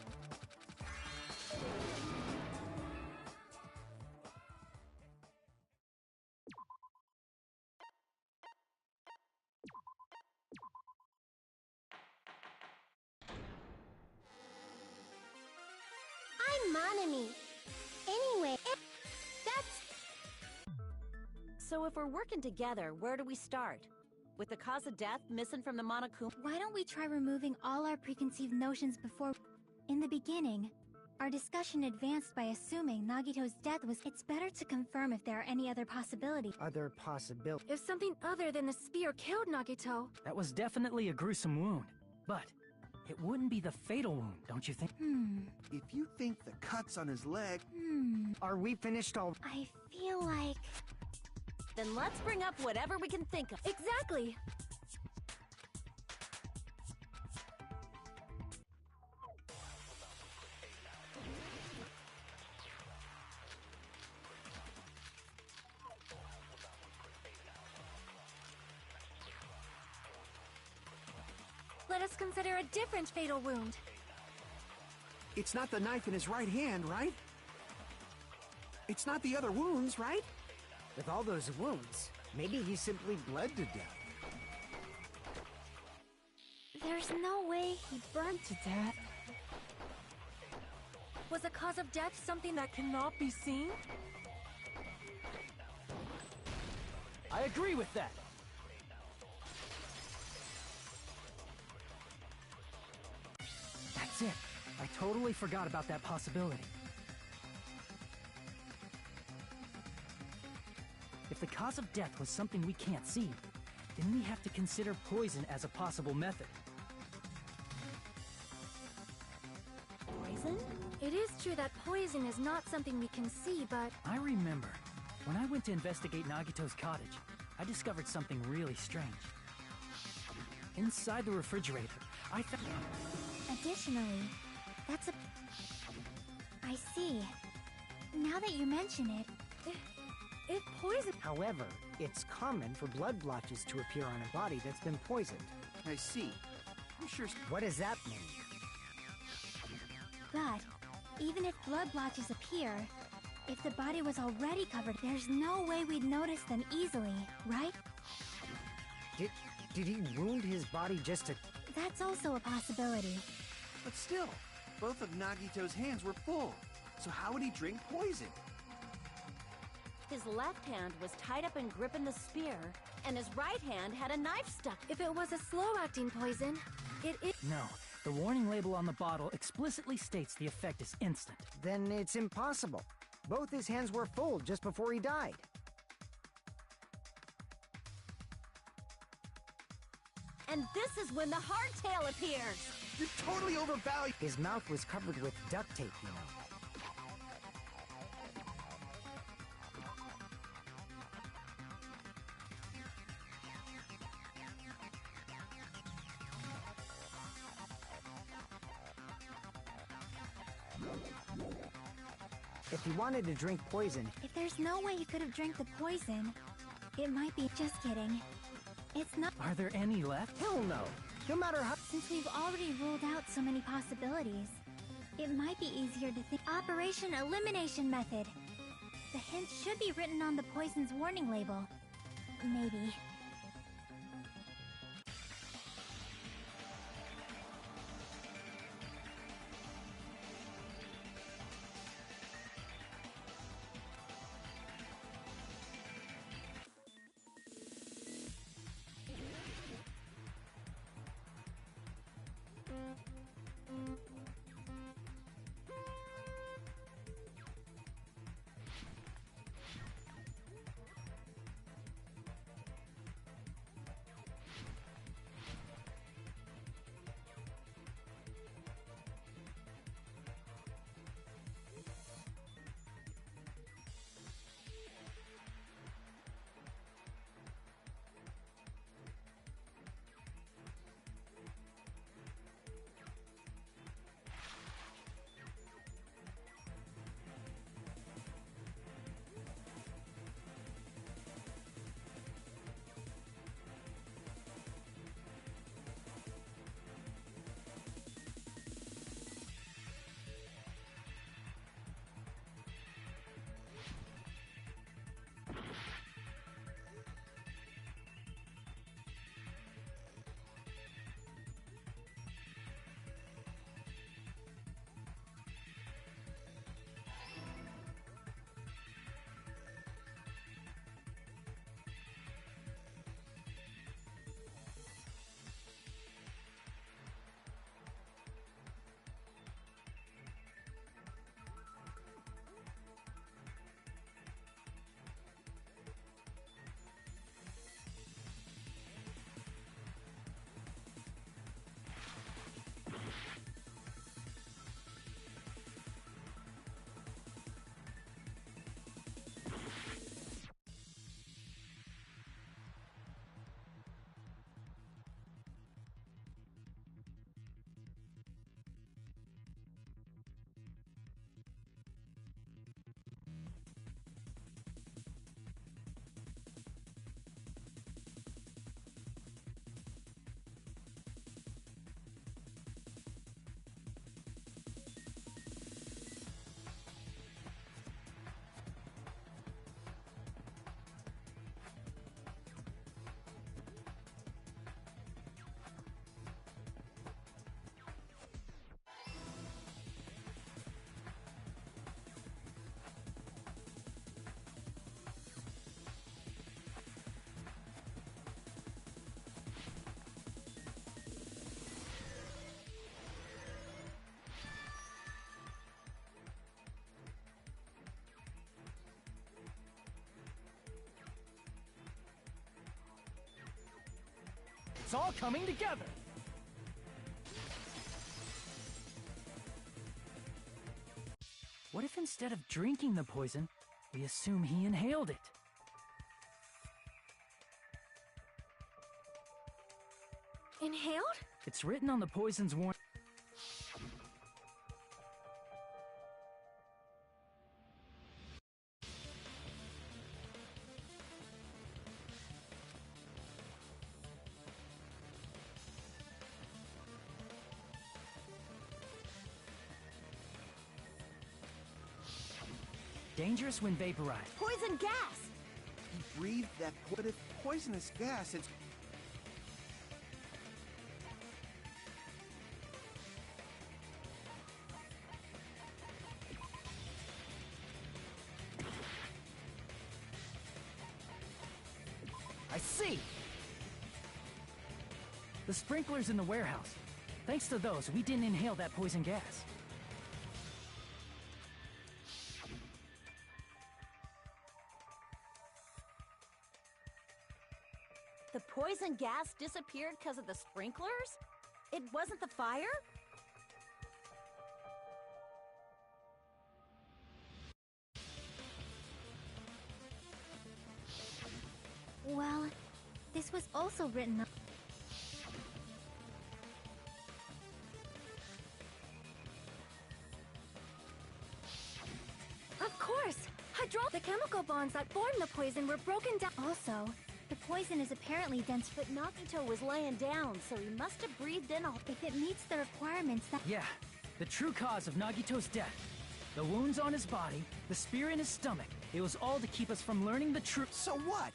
I'm Monami. Anyway, that's... So if we're working together, where do we start? With the cause of death missing from the Monokuma? Why don't we try removing all our preconceived notions before... In the beginning, our discussion advanced by assuming Nagito's death was... It's better to confirm if there are any other possibilities. Other possibilities. If something other than the spear killed Nagito... That was definitely a gruesome wound, but it wouldn't be the fatal wound, don't you think? If you think the cuts on his leg... Are we finished all... I feel like... Then let's bring up whatever we can think of. Exactly! Let us consider a different fatal wound. It's not the knife in his right hand, right? It's not the other wounds, right? With all those wounds, maybe he simply bled to death. There's no way he burned to death. Was the cause of death something that cannot be seen? I agree with that! That's it. I totally forgot about that possibility. If the cause of death was something we can't see, then we have to consider poison as a possible method. Poison? It is true that poison is not something we can see, but... I remember, when I went to investigate Nagito's cottage, I discovered something really strange. inside the refrigerator. I found... Additionally, that's a... I see. Now that you mention it, It poisoned. However, it's common for blood blotches to appear on a body that's been poisoned. I see. I'm sure... What does that mean? but even if blood blotches appear, if the body was already covered, there's no way we'd notice them easily, right? Did he wound his body just to... That's also a possibility. But still, both of Nagito's hands were full. So how would he drink poison? His left hand was tied up and gripping the spear, and his right hand had a knife stuck. If it was a slow-acting poison, it is... No, the warning label on the bottle explicitly states the effect is instant. Then it's impossible. Both his hands were full just before he died. And this is when the hardtail appears. You're totally overvalued. His mouth was covered with duct tape, you know. If he wanted to drink poison... If there's no way he could have drank the poison, it might be... Just kidding. It's not... Are there any left? Hell no! No matter how... Since we've already ruled out so many possibilities, it might be easier to think... Operation Elimination Method. The hint should be written on the poison's warning label. Maybe. It's all coming together! What if instead of drinking the poison, we assume he inhaled it? Inhaled? It's written on the poison's warning. Dangerous when vaporized. Poison gas! He breathed that poisonous gas. It's... I see! The sprinklers in the warehouse. Thanks to those, we didn't inhale that poison gas. The poison gas disappeared because of the sprinklers? It wasn't the fire? Well, this was also written on... Of course! The chemical bonds that formed the poison were broken down. Also, the poison is apparently dense, But Nagito was laying down, so he must have breathed in all... if it meets the requirements that... Yeah, the true cause of Nagito's death. The wounds on his body, the spear in his stomach. It was all to keep us from learning the truth. So what?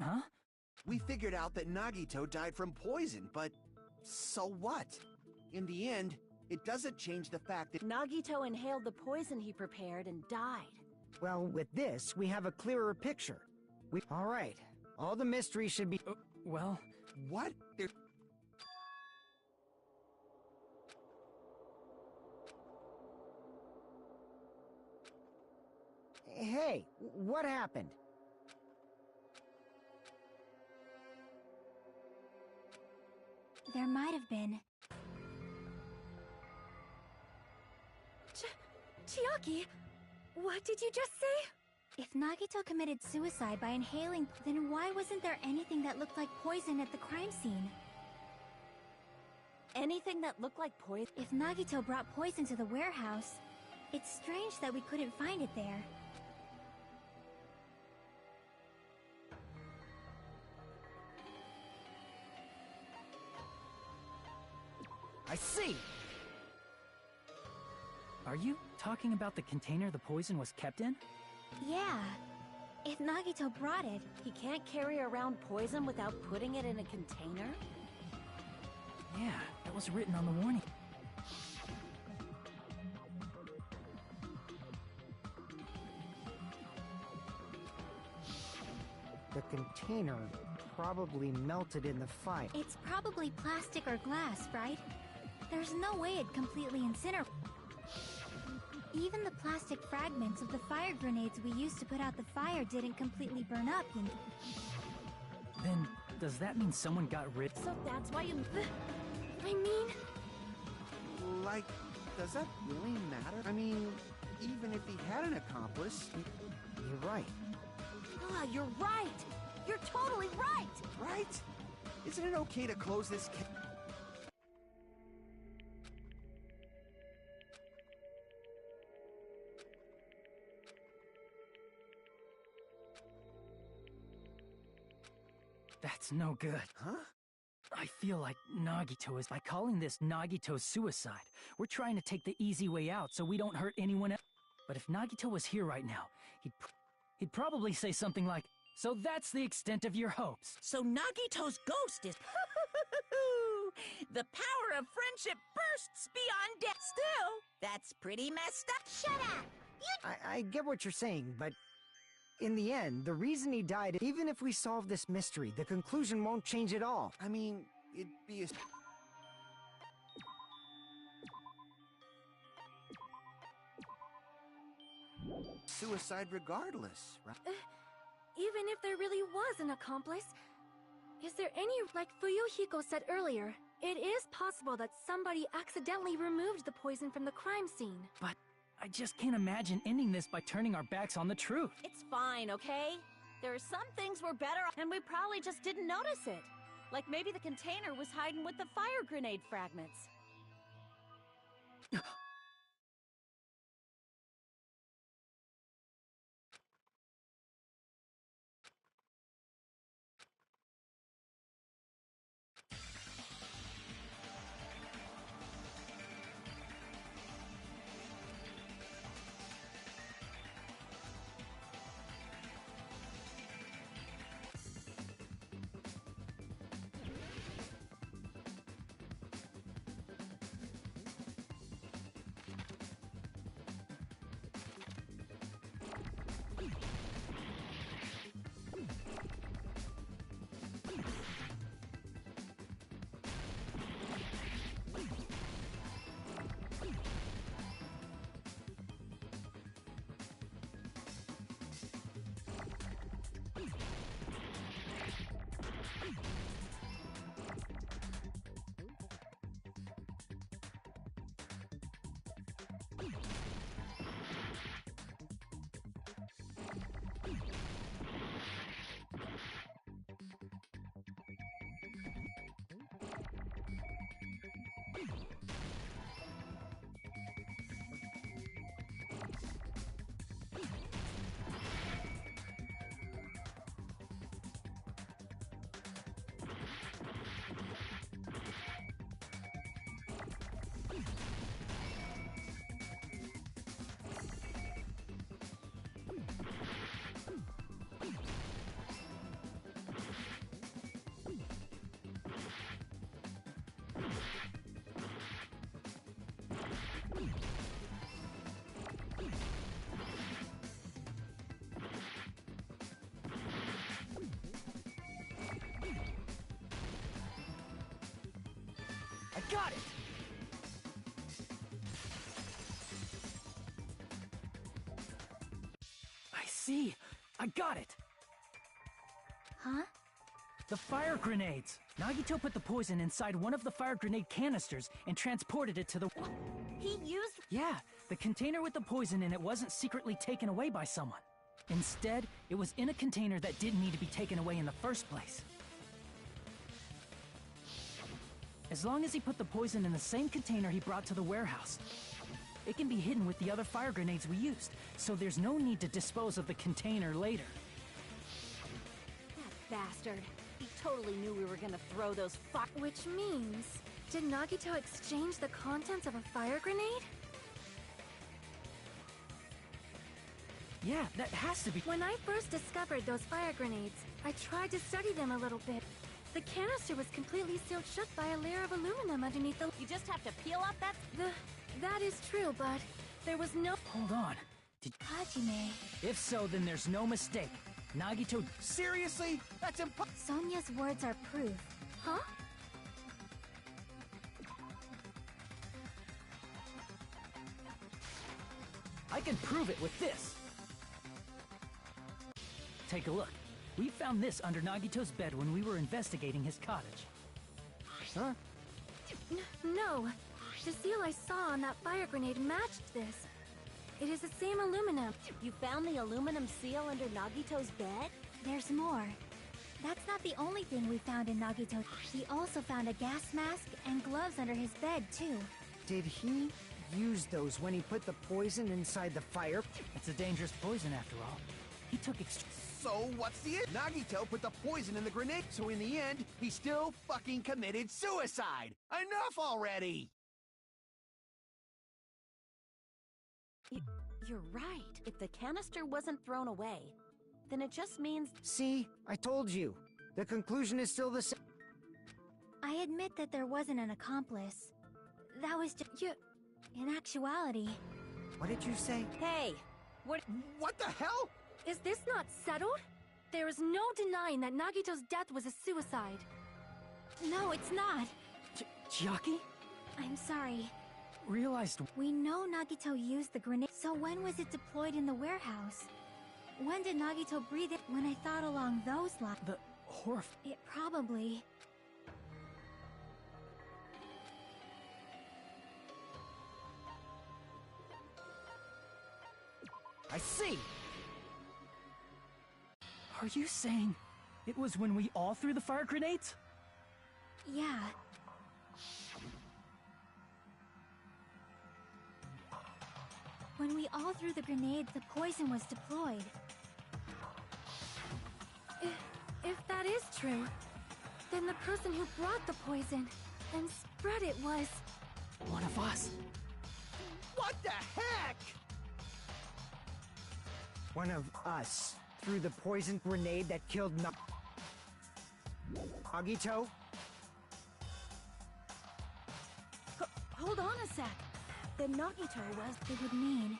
Huh? We figured out that Nagito died from poison, but so what? In the end, it doesn't change the fact that... Nagito inhaled the poison he prepared and died. Well, with this, we have a clearer picture. All right. All the mystery should be... Well... What? Hey, what happened? There might have been. Chiaki, what did you just say? If Nagito committed suicide by inhaling, then why wasn't there anything that looked like poison at the crime scene? Anything that looked like poison? If Nagito brought poison to the warehouse, it's strange that we couldn't find it there. I see! Are you talking about the container the poison was kept in? Yeah. If Nagito brought it, He can't carry around poison without putting it in a container? Yeah, that was written on the warning. The container probably melted in the fire. it's probably plastic or glass, right? There's no way it completely incinerated. Even the plastic fragments of the fire grenades we used to put out the fire didn't completely burn up, you know. Then, does that mean someone got rid? So that's why you... I mean... Like, does that really matter? I mean, even if he had an accomplice... You're right. Ah, you're right! You're totally right! Right? Isn't it okay to close this case? That's no good. Huh? I feel like Nagito is... By calling this Nagito's suicide, we're trying to take the easy way out so we don't hurt anyone else. But if Nagito was here right now, he'd probably say something like, "So that's the extent of your hopes." So Nagito's ghost is... The power of friendship bursts beyond death. Still, that's pretty messed up. Shut up! I get what you're saying, but... in the end, the reason he died... Even if we solve this mystery, the conclusion won't change at all. I mean, it'd be a... suicide regardless, right? Even if there really was an accomplice, is there any... Like Fuyuhiko said earlier, it is possible that somebody accidentally removed the poison from the crime scene. But I just can't imagine ending this by turning our backs on the truth. It's fine, okay? There are some things we're better and we probably just didn't notice it. Like maybe the container was hiding with the fire grenade fragments. I got it! I see! I got it! Huh? The fire grenades! Nagito put the poison inside one of the fire grenade canisters and transported it to the... He used... Yeah, the container with the poison in it wasn't secretly taken away by someone. Instead, it was in a container that didn't need to be taken away in the first place. As long as he put the poison in the same container he brought to the warehouse, it can be hidden with the other fire grenades we used, so there's no need to dispose of the container later. That bastard. He totally knew we were gonna throw those Which means, did Nagito exchange the contents of a fire grenade? Yeah, that has to be... When I first discovered those fire grenades, I tried to study them a little bit. The canister was completely sealed shut by a layer of aluminum underneath the... You just have to peel off that... That is true, but there was no... Hold on. Hajime. If so, then there's no mistake. Nagito... Seriously? That's impossible. Sonia's words are proof. Huh? I can prove it with this. Take a look. We found this under Nagito's bed when we were investigating his cottage. Huh? No. The seal I saw on that fire grenade matched this. It is the same aluminum. You found the aluminum seal under Nagito's bed? There's more. That's not the only thing we found in Nagito. He also found a gas mask and gloves under his bed, too. Did he use those when he put the poison inside the fire? It's a dangerous poison after all. He took So what's the end? Nagito put the poison in the grenade, so in the end, he still fucking committed suicide! Enough already! You're right. If the canister wasn't thrown away, then it just means... See, I told you. The conclusion is still the same. I admit that there wasn't an accomplice. That was just... In actuality... What did you say? Hey! What the hell? Is this not settled? There is no denying that Nagito's death was a suicide. No, it's not. Chiaki? I'm sorry. Realized... We know Nagito used the grenade, so when was it deployed in the warehouse? When did Nagito breathe it? When I thought along those lines... The horror... It probably... I see. Are you saying it was when we all threw the fire grenades? Yeah. When we all threw the grenades, the poison was deployed. If that is true, then the person who brought the poison and spread it was... One of us. What the heck? One of us threw the poison grenade that killed Nagito? Hold on a sec. Then Nagito was... It would mean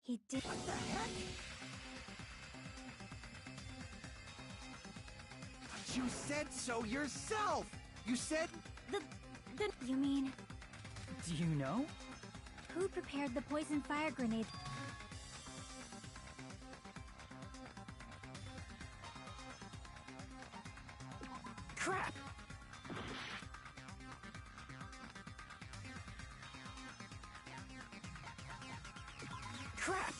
he did... What the heck? But you said so yourself! You said... You mean, Do you know? who prepared the poison fire grenade? Crap! Crap!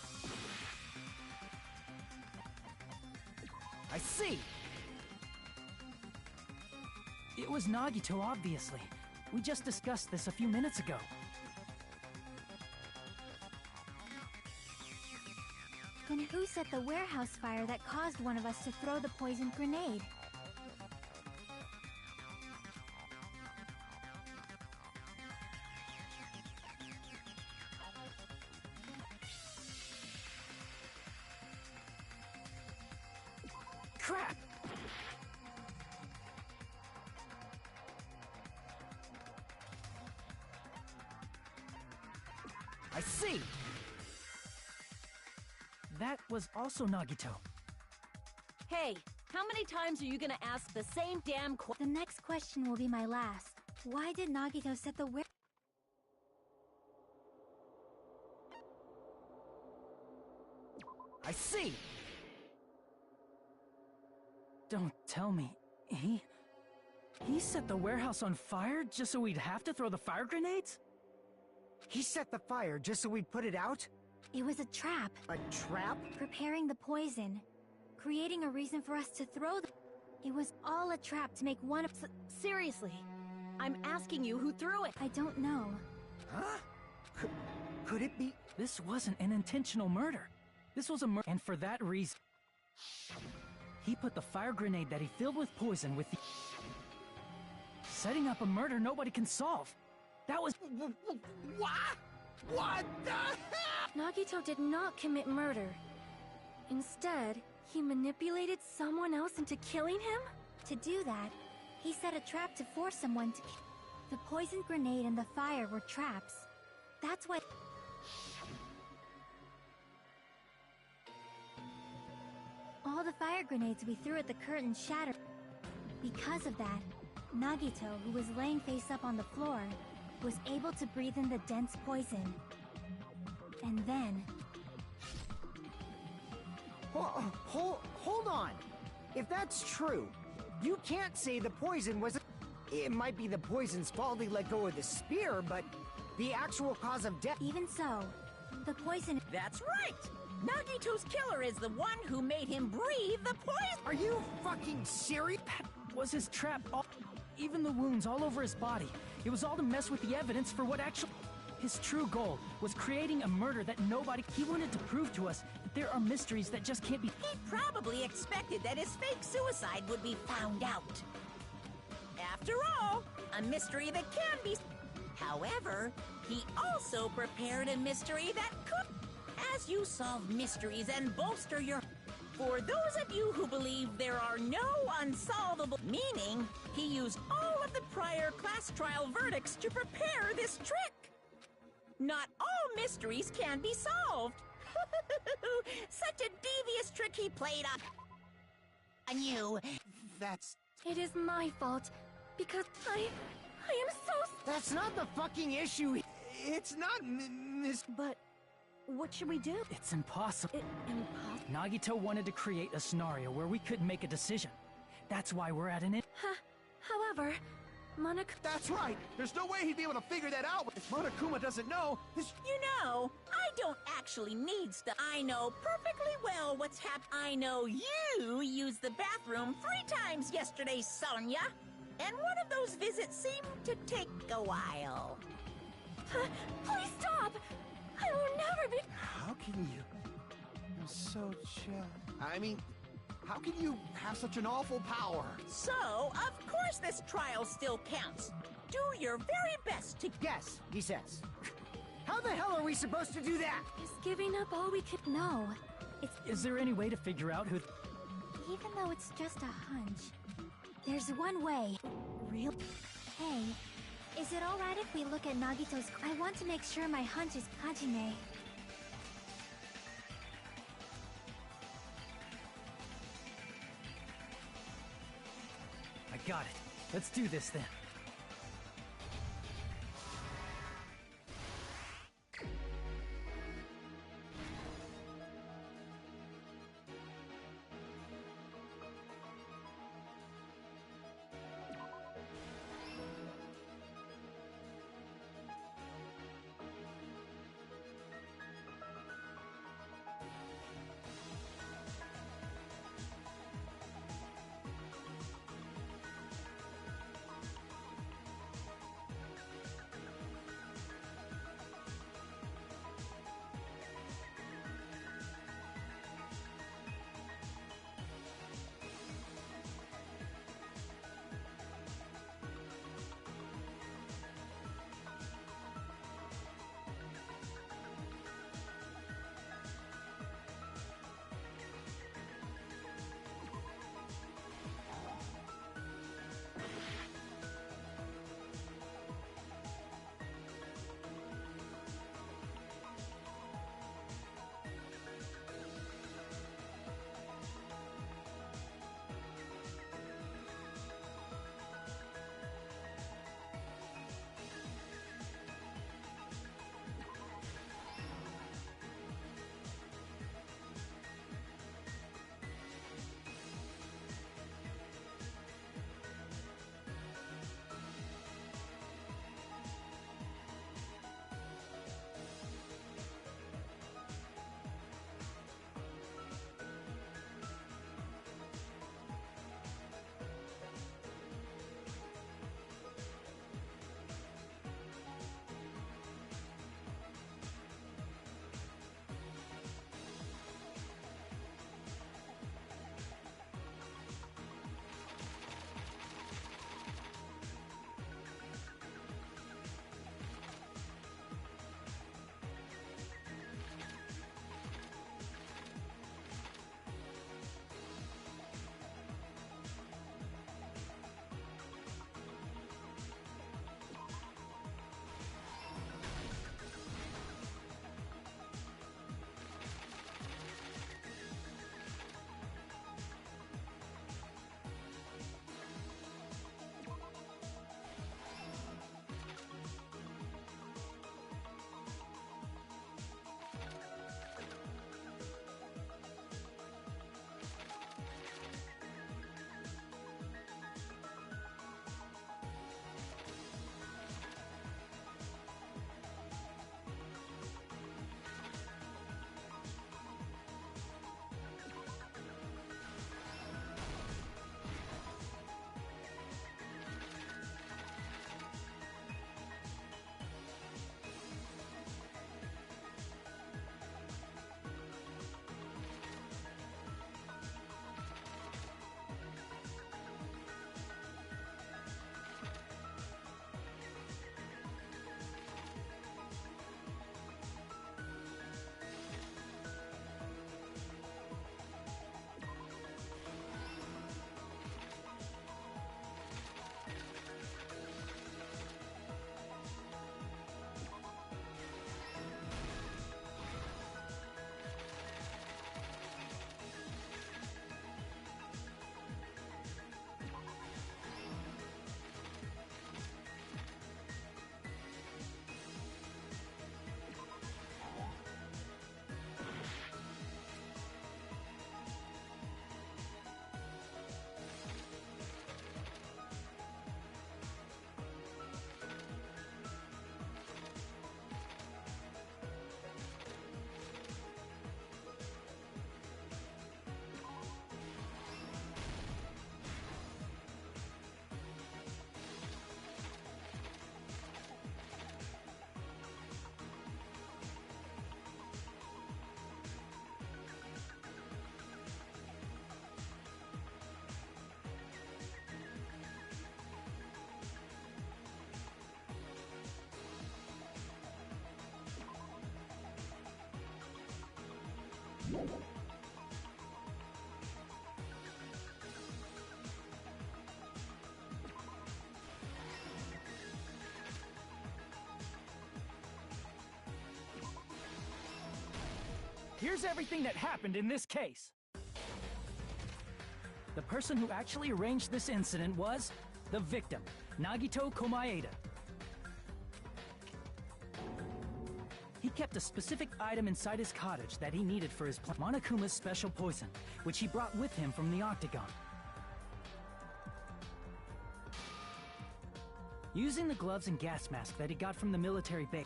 I see. It was Nagito, obviously. We just discussed this a few minutes ago. Then who set the warehouse fire that caused one of us to throw the poison grenade? Crap! I see. That was also Nagito. Hey, how many times are you gonna ask the same damn The next question will be my last. Why did Nagito set the I see. Don't tell me. He set the warehouse on fire just so we'd have to throw the fire grenades? He set the fire just so we'd put it out? It was a trap. A trap? Preparing the poison. Creating a reason for us to throw the... It was all a trap to make one of... Seriously, I'm asking you who threw it. I don't know. Huh? Could it be? This wasn't an intentional murder. This was a murder, and for that reason... He put the fire grenade that he filled with poison with the... Setting up a murder nobody can solve. That was... What? What the heck? Nagito did not commit murder. Instead, he manipulated someone else into killing him? To do that, he set a trap to force someone to... The poison grenade and the fire were traps. That's why... All the fire grenades we threw at the curtain shattered. Because of that, Nagito, who was laying face up on the floor, was able to breathe in the dense poison. And then... Hold on. If that's true, you can't say the poison was... It might be the poison's fault he let go of the spear, but the actual cause of death... Even so, the poison... That's right! Nagito's killer is the one who made him breathe the poison! Are you fucking serious? That was his trap. Even the wounds all over his body. It was all to mess with the evidence for what actually... His true goal was creating a murder that nobody... He wanted to prove to us that there are mysteries that just can't be... He probably expected that his fake suicide would be found out. After all, a mystery that can be... However, he also prepared a mystery that could... As you solve mysteries and bolster your... For those of you who believe there are no unsolvable... Meaning, he used all of the prior class trial verdicts to prepare this trick. Not all mysteries can be solved. Such a devious trick he played on you. That's... It is my fault, because I am so... That's not the fucking issue. It's not, Miss... But what should we do? It's impossible. Impossible. Nagito wanted to create a scenario where we couldn't make a decision. That's why we're at an end. However, That's right! There's no way he'd be able to figure that out if Monokuma doesn't know. You know, I don't actually need stuff. I know perfectly well what's happened. I know you used the bathroom 3 times yesterday, Sonia. And one of those visits seemed to take a while. Please stop! I will never be... How can you? You're so chill. I mean, how can you have such an awful power? So, of course this trial still counts. Do your very best to... Yes, he says. How the hell are we supposed to do that? Is giving up all we could... No. Is there any way to figure out who... Even though it's just a hunch, there's one way. Real... Hey, is it alright if we look at Nagito's... I want to make sure my hunch is Hajime. I got it. Let's do this then. Here's everything that happened in this case. The person who actually arranged this incident was the victim, Nagito Komaeda. He kept a specific item inside his cottage that he needed for his plan, Monokuma's special poison, which he brought with him from the Octagon. Using the gloves and gas mask that he got from the military base,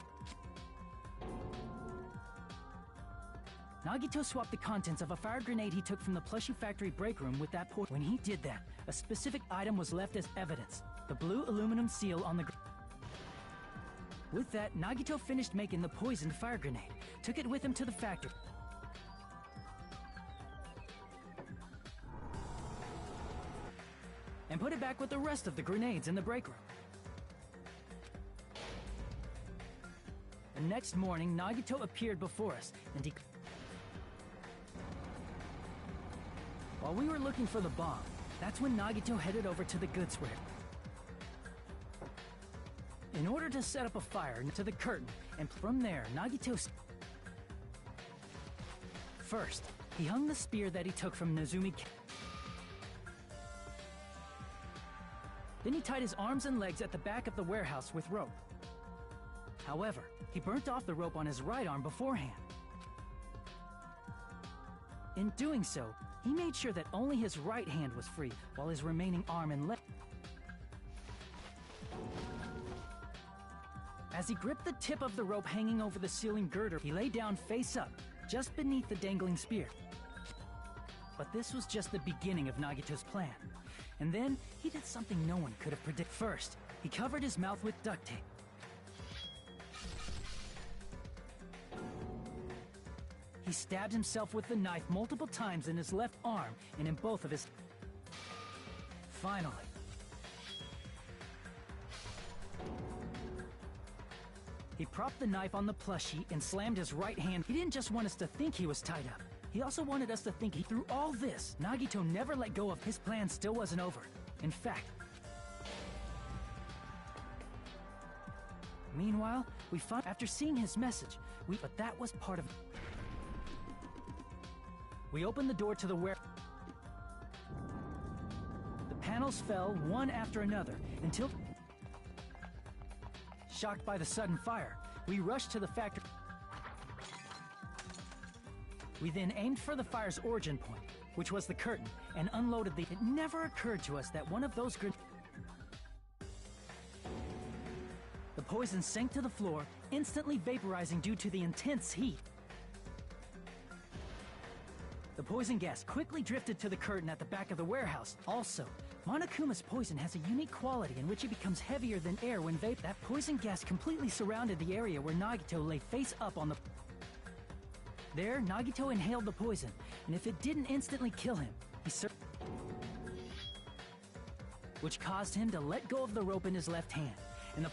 Nagito swapped the contents of a fire grenade he took from the plushie factory break room with that poison. When he did that, a specific item was left as evidence, the blue aluminum seal on the With that, Nagito finished making the poisoned fire grenade, took it with him to the factory, and put it back with the rest of the grenades in the break room. The next morning, Nagito appeared before us, and while we were looking for the bomb, that's when Nagito headed over to the goods warehouse in order to set up a fire to the curtain, and from there, Nagito... First, he hung the spear that he took from Nezumi. Then he tied his arms and legs at the back of the warehouse with rope. However, he burnt off the rope on his right arm beforehand. In doing so, he made sure that only his right hand was free, while his remaining arm and leg... As he gripped the tip of the rope hanging over the ceiling girder, he lay down face up, just beneath the dangling spear. But this was just the beginning of Nagito's plan. And then, he did something no one could have predicted. First, he covered his mouth with duct tape. He stabbed himself with the knife multiple times in his left arm and in both of his... Finally, he propped the knife on the plushie and slammed his right hand. He didn't just want us to think he was tied up. He also wanted us to think through all this, Nagito never let go of his plan. Still wasn't over. In fact, meanwhile, we found after seeing his message, but that was part of... We opened the door to the warehouse. The panels fell one after another until... Shocked by the sudden fire, we rushed to the factory. We then aimed for the fire's origin point, which was the curtain, and unloaded the... It never occurred to us that one of those The poison sank to the floor, instantly vaporizing due to the intense heat. The poison gas quickly drifted to the curtain at the back of the warehouse. Also, Monokuma's poison has a unique quality in which it becomes heavier than air when vape. That poison gas completely surrounded the area where Nagito lay face up on the... There, Nagito inhaled the poison, and if it didn't instantly kill him, which caused him to let go of the rope in his left hand, and the...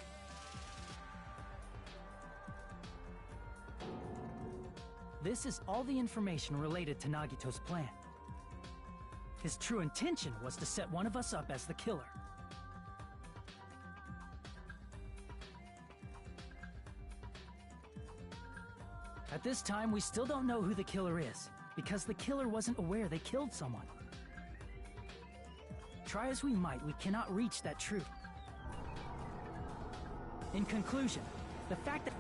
This is all the information related to Nagito's plan. His true intention was to set one of us up as the killer. At this time, we still don't know who the killer is, because the killer wasn't aware they killed someone. Try as we might, we cannot reach that truth. In conclusion, the fact that...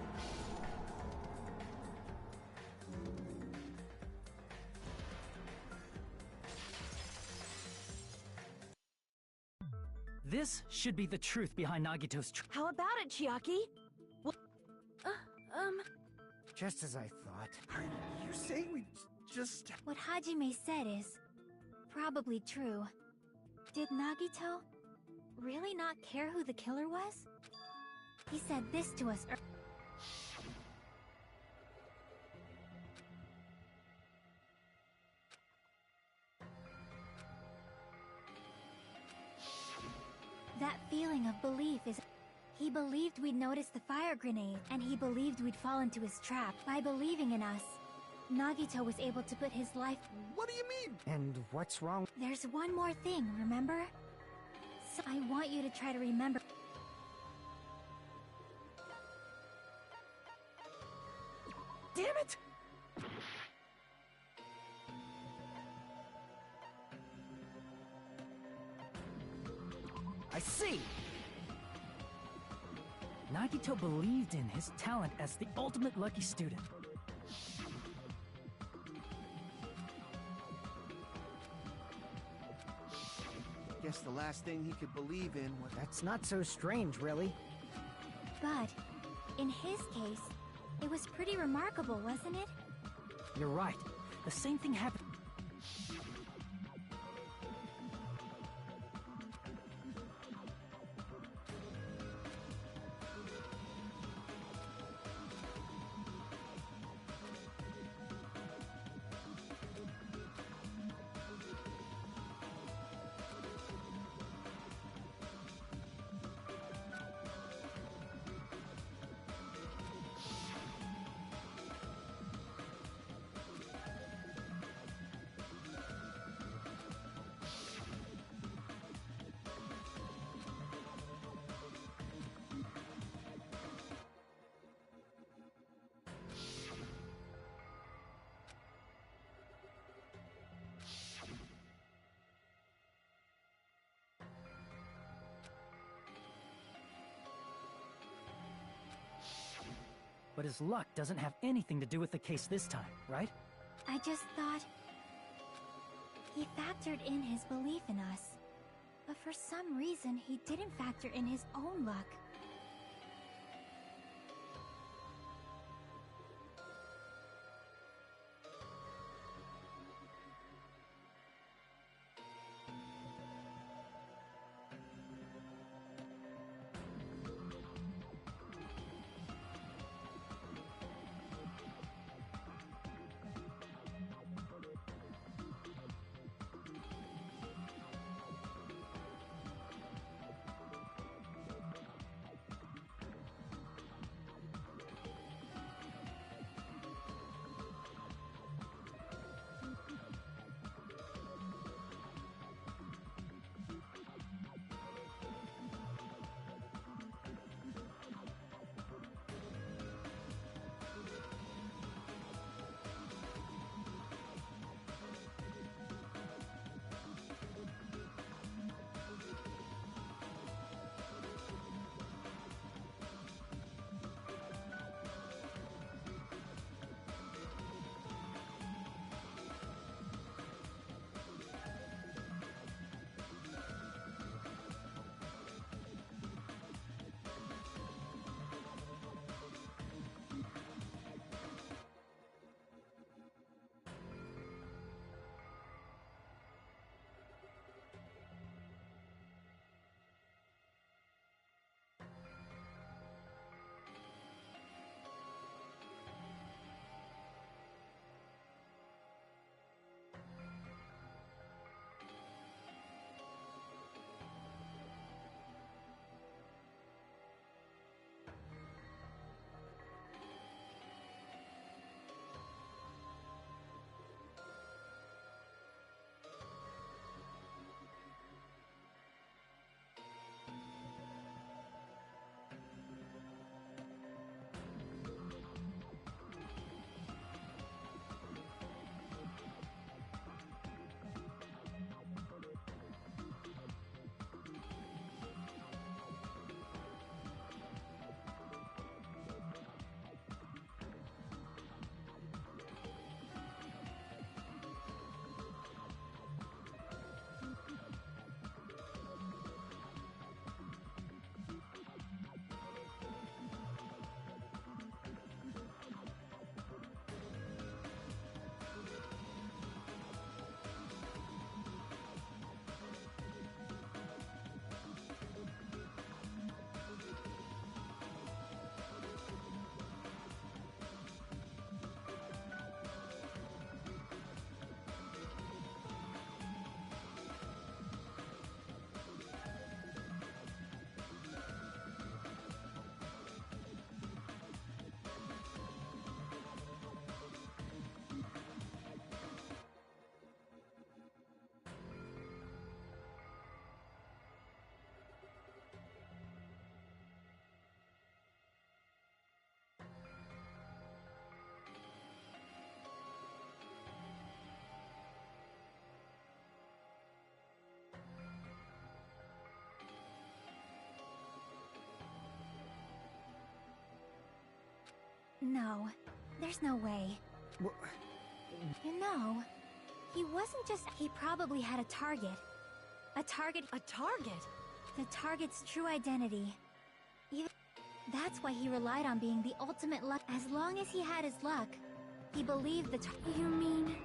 This should be the truth behind Nagito's How about it, Chiaki? Well, Just as I thought. Are you saying we just... What Hajime said is probably true. Did Nagito really not care who the killer was? He said this to us That feeling of belief is... He believed we'd notice the fire grenade, and he believed we'd fall into his trap. By believing in us, Nagito was able to put his life... What do you mean? And what's wrong? There's one more thing, remember? So I want you to try to remember... Damn it! I see! Nagito believed in his talent as the ultimate lucky student. Guess the last thing he could believe in was... That's not so strange, really. But, in his case, it was pretty remarkable, wasn't it? You're right. The same thing happened. But his luck doesn't have anything to do with the case this time, right? I just thought... He factored in his belief in us. But for some reason, he didn't factor in his own luck. No, there's no way. You know, he wasn't just... He probably had a target. A target... A target? The target's true identity. That's why he relied on being the ultimate luck. As long as he had his luck, he believed the You mean...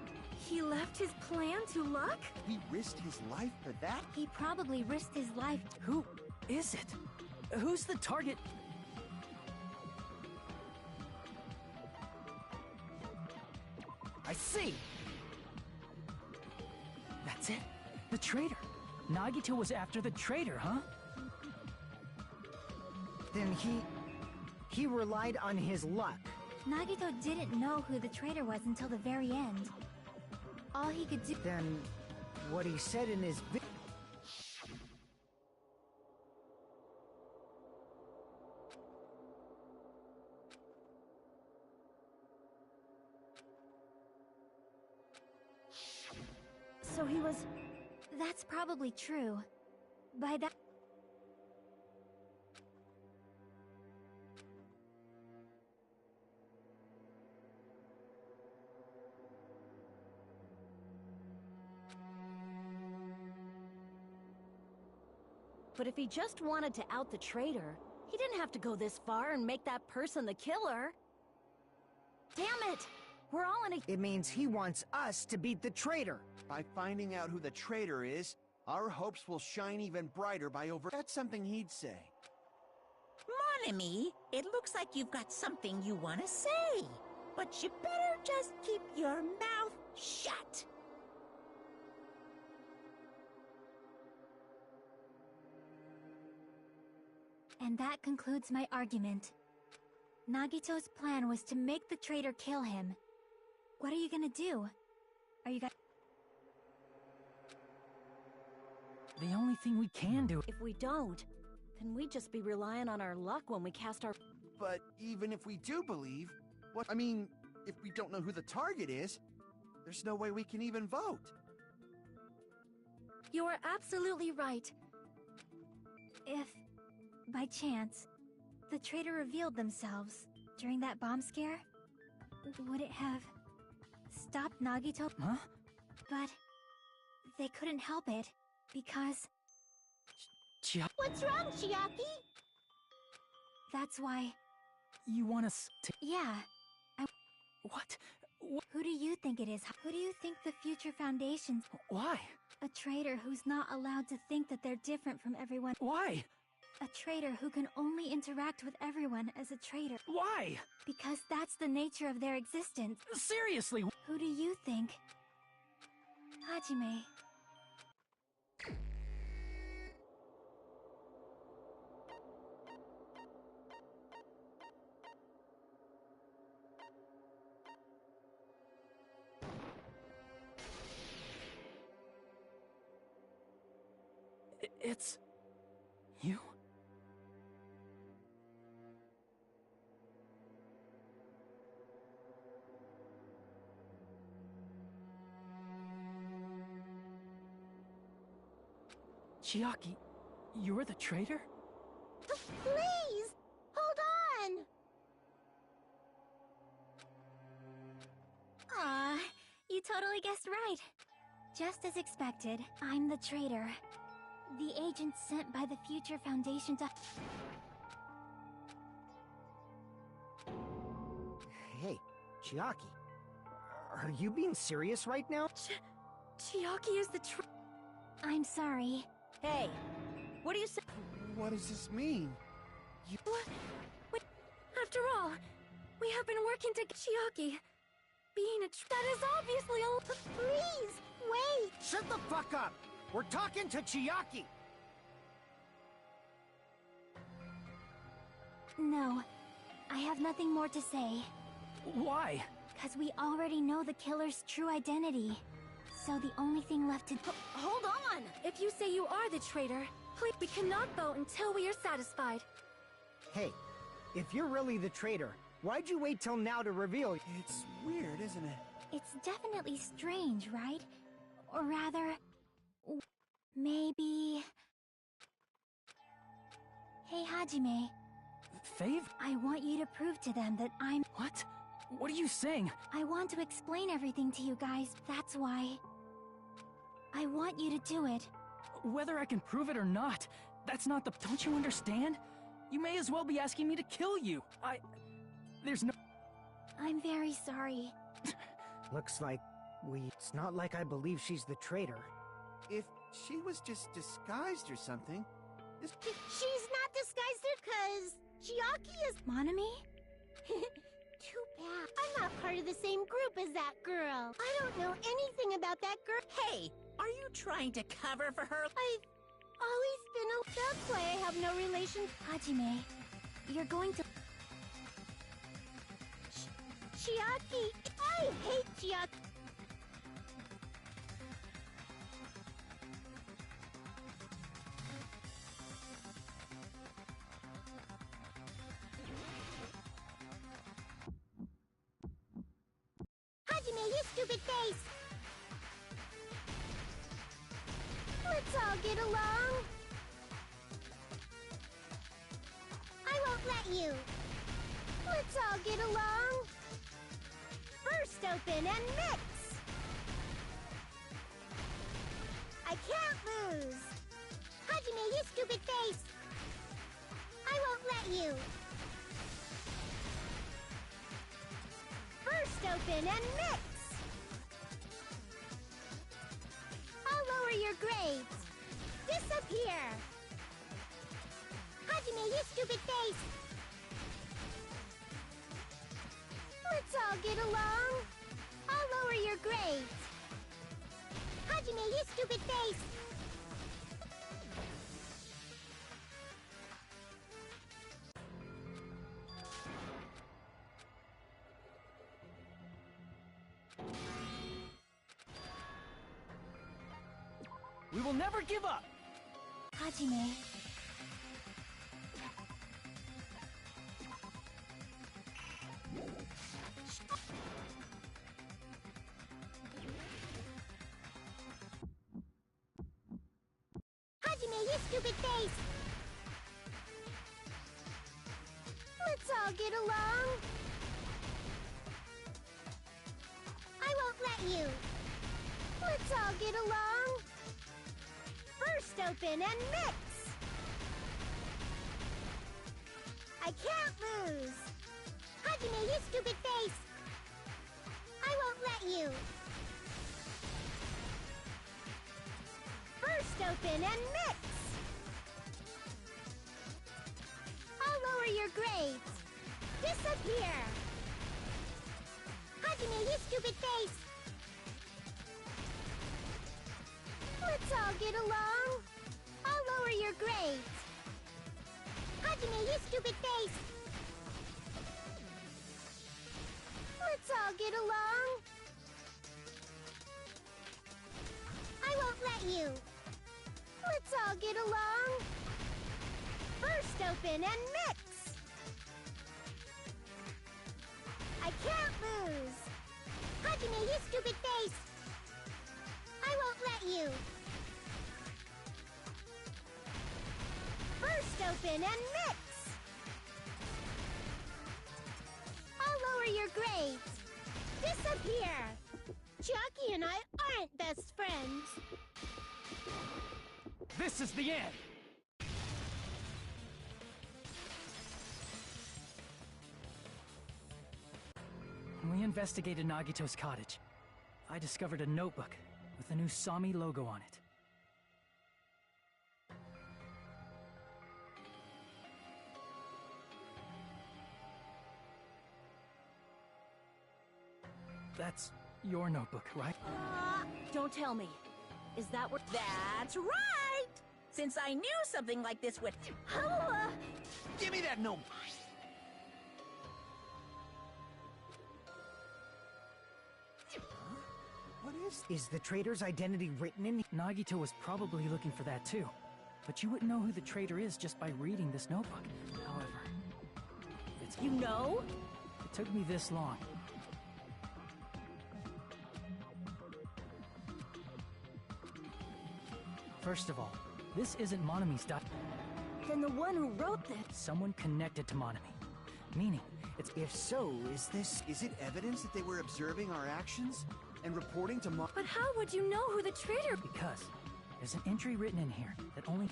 he left his plan to luck? He risked his life for that? He probably risked his life. Who is it? Who's the target? I see! That's it? The traitor. Nagito was after the traitor, huh? Then he relied on his luck. Nagito didn't know who the traitor was until the very end. All he could do... Then what he said in his So he was... That's probably true. By that... But if he just wanted to out the traitor, he didn't have to go this far and make that person the killer. Damn it! We're all in a... It means he wants us to beat the traitor. By finding out who the traitor is, our hopes will shine even brighter by over... That's something he'd say. Mon ami, it looks like you've got something you want to say. But you better just keep your mouth shut. And that concludes my argument. Nagito's plan was to make the traitor kill him. What are you gonna do? Are you guys... The only thing we can do... If we don't, then we'd just be relying on our luck when we cast our... But even if we do believe, I mean, if we don't know who the target is, there's no way we can even vote. You are absolutely right. If, by chance, the traitor revealed themselves during that bomb scare, would it have stopped Nagito? Huh? But they couldn't help it, because... What's wrong, Chiaki? That's why... You want us to... Yeah. What? Who do you think it is? Who do you think the future foundation's... Why? A traitor who's not allowed to think that they're different from everyone. Why? A traitor who can only interact with everyone as a traitor. Why? Because that's the nature of their existence. Seriously! Who do you think? Hajime. It's... you? Chiaki, you're the traitor? Please! Hold on! Aw, you totally guessed right. Just as expected, I'm the traitor. The agent sent by the Future Foundation to... Hey, Chiaki. Are you being serious right now? Chiaki is the I'm sorry. Hey, what do you say? What does this mean? What? Wait, after all, we have been working to Chiaki. Being that is obviously a... Please, wait! Shut the fuck up! We're talking to Chiaki! No, I have nothing more to say. Why? Because we already know the killer's true identity. So the only thing left to... Hold on! If you say you are the traitor, please, we cannot vote until we are satisfied. Hey, if you're really the traitor, why'd you wait till now to reveal... It's weird, isn't it? It's definitely strange, right? Or rather... maybe... Hey, Hajime. Fave? I want you to prove to them that I'm... What? What are you saying? I want to explain everything to you guys, that's why. I want you to do it. Whether I can prove it or not, that's not the... Don't you understand? You may as well be asking me to kill you. There's no... I'm very sorry. Looks like it's not like I believe she's the traitor. If she was just disguised or something, this... She's not disguised because Chiaki is... Monami? Too bad. I'm not part of the same group as that girl. I don't know anything about that girl. Hey, are you trying to cover for her? I've always been a... That's why I have no relation... Hajime, you're going to... Chiaki. I hate Chiaki. Hajime, you stupid face! Let's all get along. I won't let you. Let's all get along. First open and mix! I can't lose! Hajime, you stupid face! I won't let you! First open and mix! I'll lower your grades! Disappear! Hajime, you stupid face! Let's all get along. I'll lower your grades. Hajime, you stupid face! We will never give up! Hajime. Hajime, you stupid face! Let's all get along. I won't let you. Let's all get along. First open and mix! I can't lose! Hajime, you stupid face! I won't let you! First open and mix! I'll lower your grades! Disappear! Hajime, you stupid face! Let's all get along! I'll lower your grades! Hajime, you stupid face! Let's all get along! I won't let you! Let's all get along! First open and mix! I can't lose! Hajime, you stupid face! I won't let you! First open and mix! I'll lower your grades! Disappear! Chiaki and I aren't best friends! This is the end! We investigated Nagito's cottage. I discovered a notebook with the new Sami logo on it. That's your notebook, right? Don't tell me. Is that what... That's right! Since I knew something like this would... Give me that note! What Is the traitor's identity written in... Nagito was probably looking for that too. But you wouldn't know who the traitor is just by reading this notebook. However, it's... You know? It took me this long. First of all, this isn't Monami's Then the one who wrote this... Someone connected to Monami. Meaning, it's... If so, Is it evidence that they were observing our actions and reporting to But how would you know who the traitor... Because there's an entry written in here that only...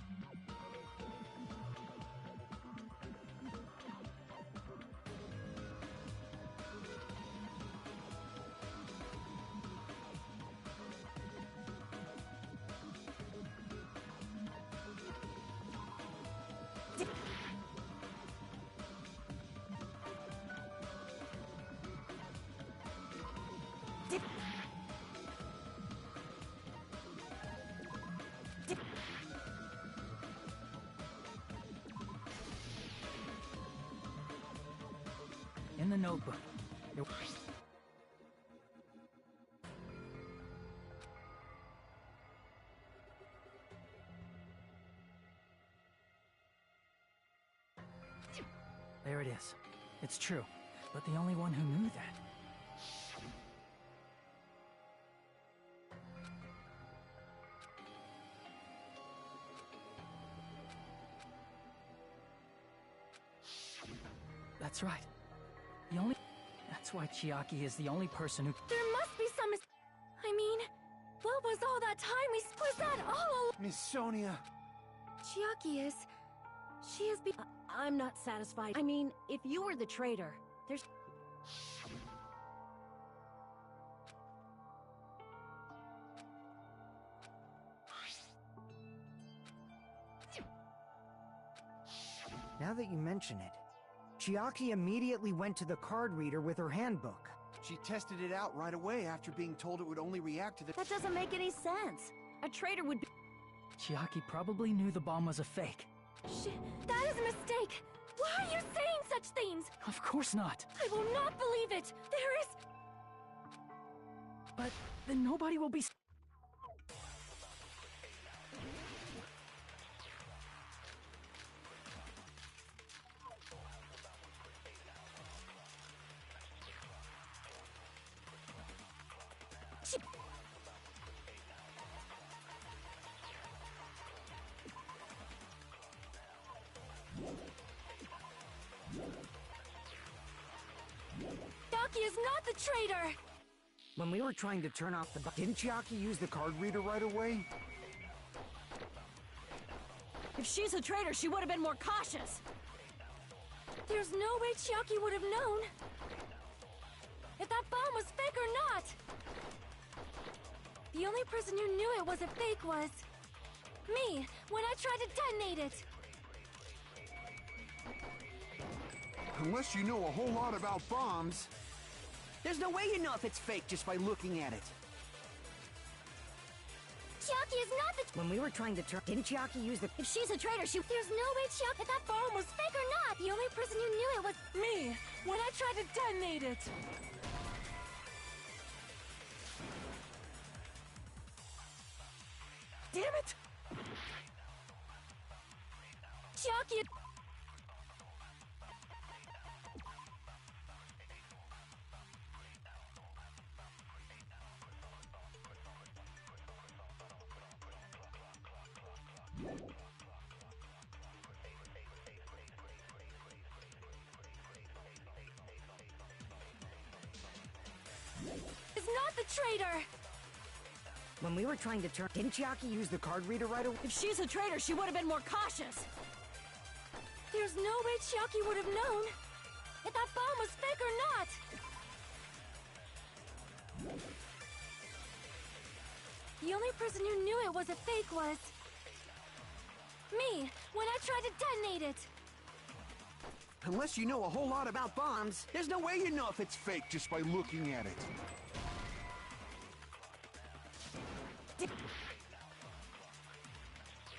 In the notebook. There it is. It's true, but the only one who knew that. That's right. That's why Chiaki is the only person who... There must be some I mean, what was all that time was that all Miss Sonia? Chiaki is... She has been... I'm not satisfied. I mean, if you were the traitor, there's... now that you mention it, Chiaki immediately went to the card reader with her handbook. She tested it out right away after being told it would only react to the... That doesn't make any sense. A traitor would be... Chiaki probably knew the bomb was a fake. That is a mistake! Why are you saying such things? Of course not. I will not believe it! There is... But then nobody will be... Chiaki is not the traitor! When we were trying to turn off the... Didn't Chiaki use the card reader right away? If she's a traitor, she would have been more cautious. There's no way Chiaki would have known if that bomb was fake or not. The only person who knew it was a fake was me, when I tried to detonate it. Unless you know a whole lot about bombs. There's no way you know if it's fake just by looking at it. Chiaki is not the... When we were trying to turn... Didn't Chiaki use the... If she's a traitor, she... There's no way Chiaki... If that bomb was fake or not. The only person who knew it was... Me, when I tried to detonate it. Damn it! Chiaki... is not the traitor! When we were trying to turn... Didn't Chiaki use the card reader right away? If she's a traitor, she would have been more cautious. There's no way Chiaki would have known if that bomb was fake or not. The only person who knew it was a fake was me, when I tried to detonate it. Unless you know a whole lot about bombs, there's no way you know if it's fake just by looking at it.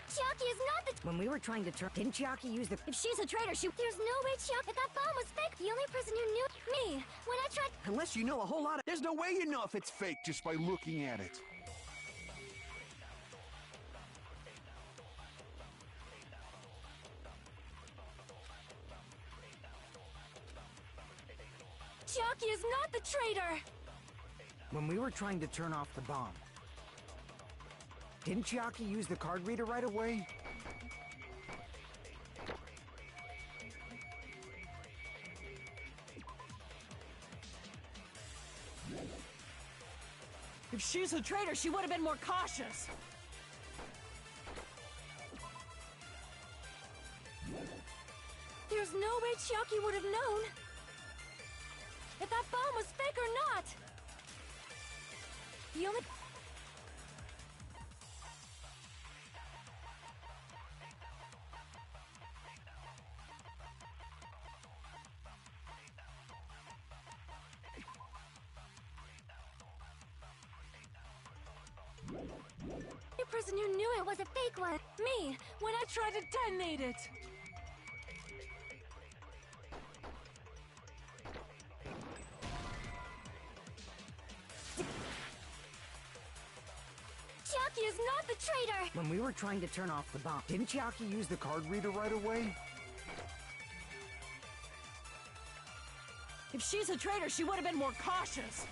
Chiaki is not the... When we were trying to turn... Didn't Chiaki use the... If she's a traitor, she... There's no way Chiaki... If that bomb was fake, the only person who knew... Me, when I tried... Unless you know a whole lot of... There's no way you know if it's fake just by looking at it. Chiaki is not the traitor! When we were trying to turn off the bomb... Didn't Chiaki use the card reader right away? If she's a traitor, she would have been more cautious. There's no way Chiaki would have known if that bomb was fake or not. The only... The person who knew it was a fake was Me, when I tried to detonate it. Chiaki is not the traitor! When we were trying to turn off the bomb, didn't Chiaki use the card reader right away? If she's a traitor, she would have been more cautious.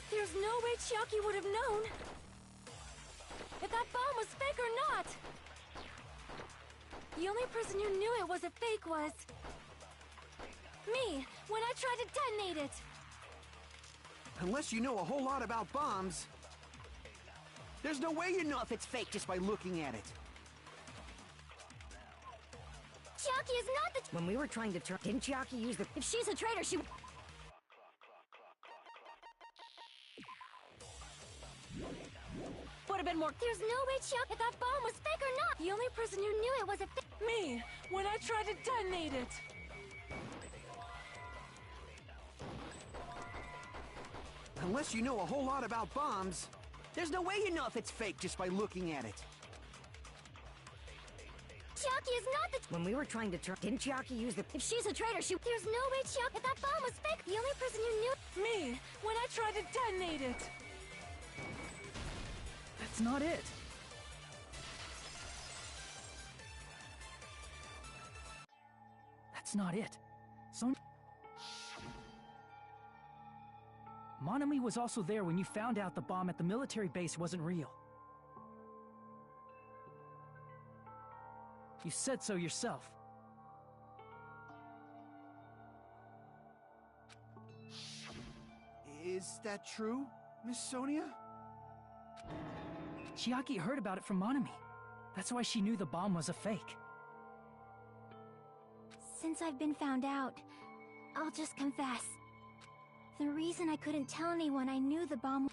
There's no way Chiaki would have known if that bomb was fake or not. The only person who knew it was a fake was me, when I tried to detonate it. Unless you know a whole lot about bombs, there's no way you know if it's fake just by looking at it. Chiaki is not the... When we were trying to turn... Didn't Chiaki use the... If she's a traitor, she... Would have been more... There's no way Chiaki... If that bomb was fake or not! The only person who knew it was a fake... Me, when I tried to detonate it. Unless you know a whole lot about bombs, there's no way you know if it's fake just by looking at it. Chiaki is not the... When we were trying to turn... Didn't Chiaki use the... If she's a traitor, she... There's no way Chiaki... If that bomb was fake, the only person who knew... Me, when I tried to detonate it. That's not it. That's not it. Sonia... Monami was also there when you found out the bomb at the military base wasn't real. You said so yourself. Is that true, Miss Sonia? Chiaki heard about it from Monami. That's why she knew the bomb was a fake. Since I've been found out, I'll just confess. The reason I couldn't tell anyone I knew the bomb...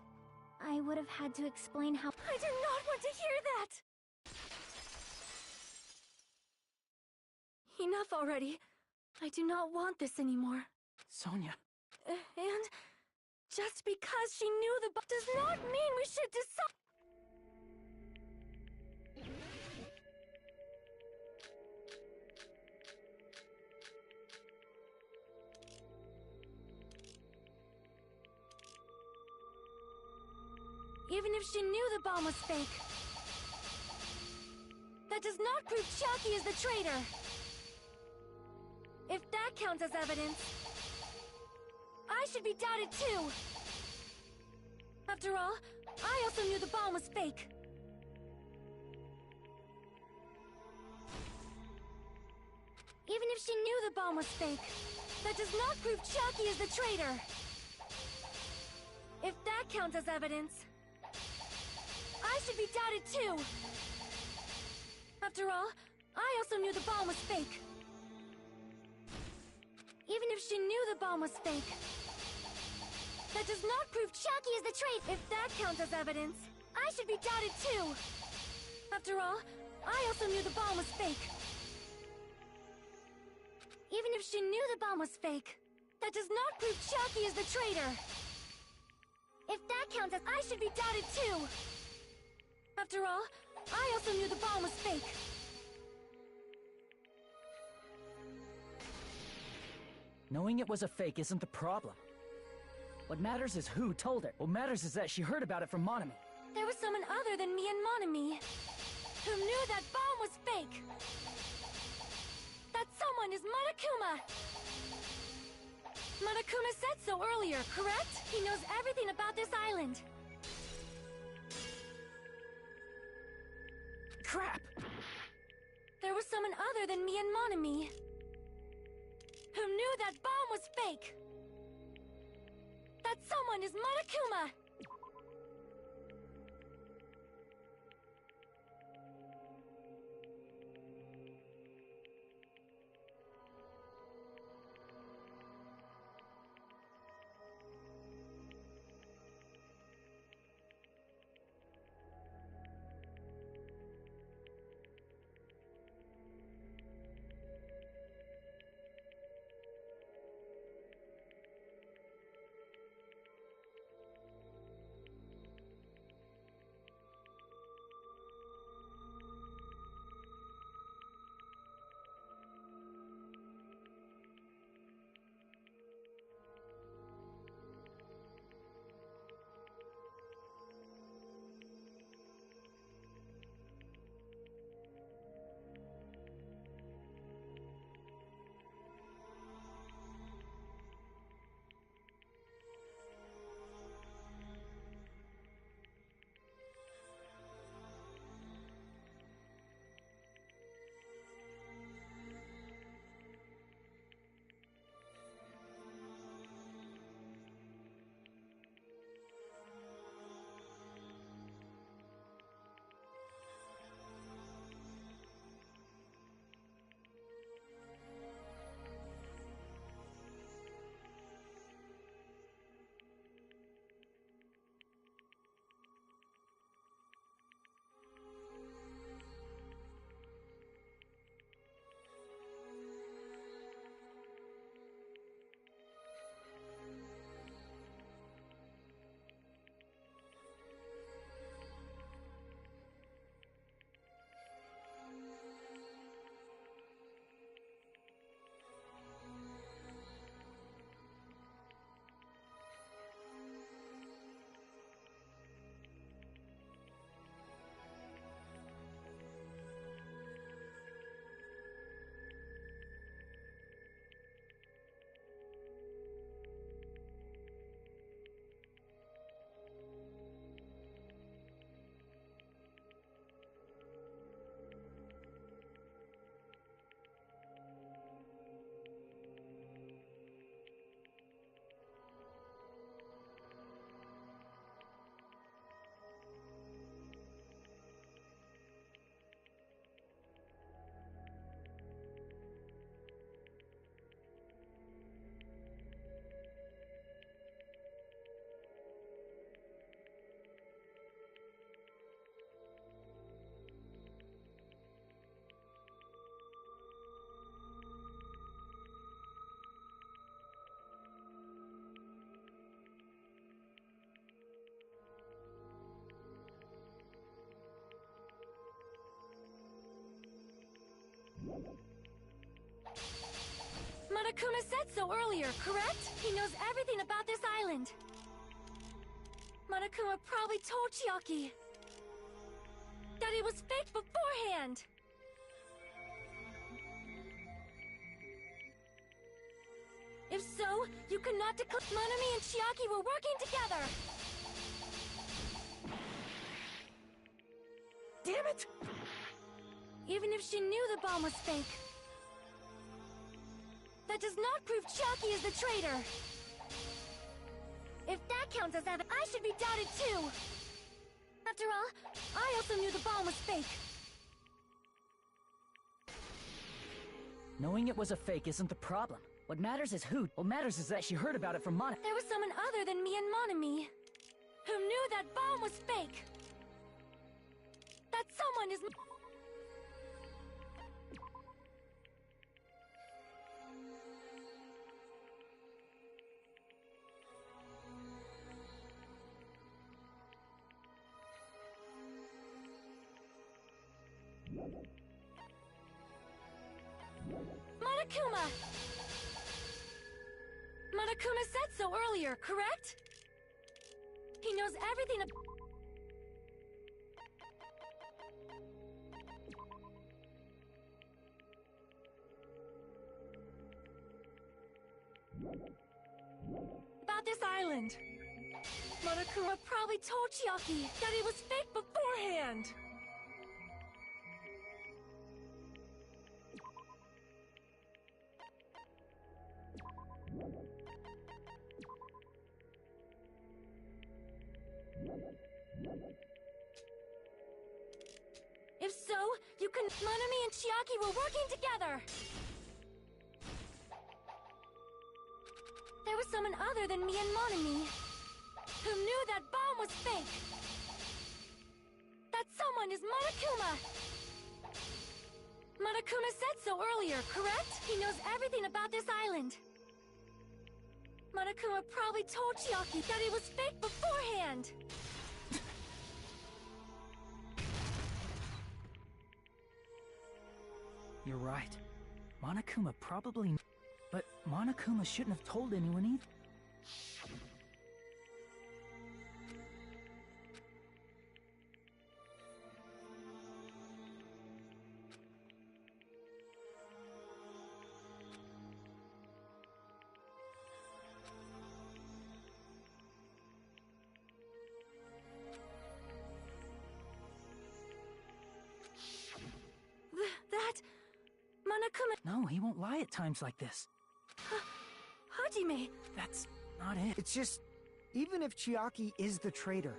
I would have had to explain how... I do not want to hear that! Enough already. I do not want this anymore. Sonia. And just because she knew the bomb does not mean we should decide... Even if she knew the bomb was fake, that does not prove Chiaki is the traitor. If that counts as evidence, I should be doubted too. After all, I also knew the bomb was fake. Even if she knew the bomb was fake, that does not prove Chiaki is the traitor. If that counts as evidence, I should be doubted too! After all, I also knew the bomb was fake. Even if she knew the bomb was fake, that does not prove Chiaki is the traitor! If that counts as evidence, I should be doubted too! After all, I also knew the bomb was fake. Even if she knew the bomb was fake, that does not prove Chiaki is the traitor! If that counts as I should be doubted too! After all, I also knew the bomb was fake. Knowing it was a fake isn't the problem. What matters is who told her. What matters is that she heard about it from Monami. There was someone other than me and Monami who knew that bomb was fake. That someone is Monokuma. Monokuma said so earlier, correct? He knows everything about this island. Crap! There was someone other than me and Monami who knew that bomb was fake. That someone is Monokuma! Monokuma said so earlier, correct? He knows everything about this island. Monokuma probably told Chiaki that it was fake beforehand. If so, you could not declare Monami and Chiaki were working together. Damn it! Even if she knew the bomb was fake, that does not prove Chiaki is the traitor. If that counts as evidence, I should be doubted too. After all, I also knew the bomb was fake. Knowing it was a fake isn't the problem. What matters is who. What matters is that she heard about it from Monica. There was someone other than me and Monami who knew that bomb was fake. That someone is... Monokuma! Monokuma said so earlier, correct? He knows everything about this island. Monokuma probably told Chiaki that it was fake beforehand. If so, you can... Monami and Chiaki were working together! There was someone other than me and Monami who knew that bomb was fake! That someone is Monokuma! Monokuma said so earlier, correct? He knows everything about this island. Monokuma probably told Chiaki that it was fake beforehand! You're right. Monokuma probably... But Monokuma shouldn't have told anyone either. That... Monokuma... No, he won't lie at times like this. Hajime... That's not it. It's just, even if Chiaki is the traitor,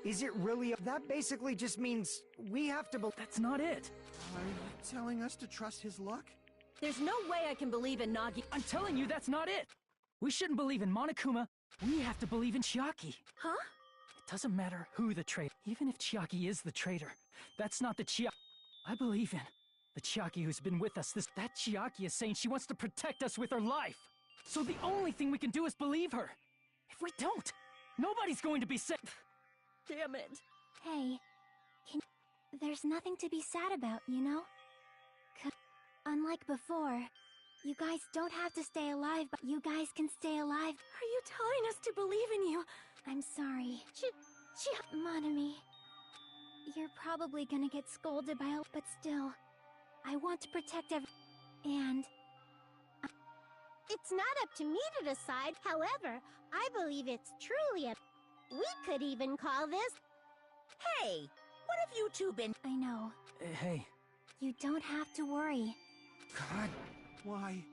is it really... That basically just means we have to believe... That's not it. Are you telling us to trust his luck? There's no way I can believe in Nagi. I'm telling you, that's not it. We shouldn't believe in Monokuma. We have to believe in Chiaki. Huh? It doesn't matter who the traitor. Even if Chiaki is the traitor, that's not the Chiaki I believe in. The Chiaki who's been with us that Chiaki is saying she wants to protect us with her life. So the only thing we can do is believe her. If we don't, nobody's going to be safe. Damn it. Hey, there's nothing to be sad about, you know? Unlike before, you guys don't have to stay alive, but you guys can stay alive. Are you telling us to believe in you? I'm sorry. Monami. You're probably gonna get scolded by a... But still, I want to protect and... It's not up to me to decide. However, I believe it's truly a... We could even call this... Hey, what have you two been... I know. Hey. You don't have to worry. God, why?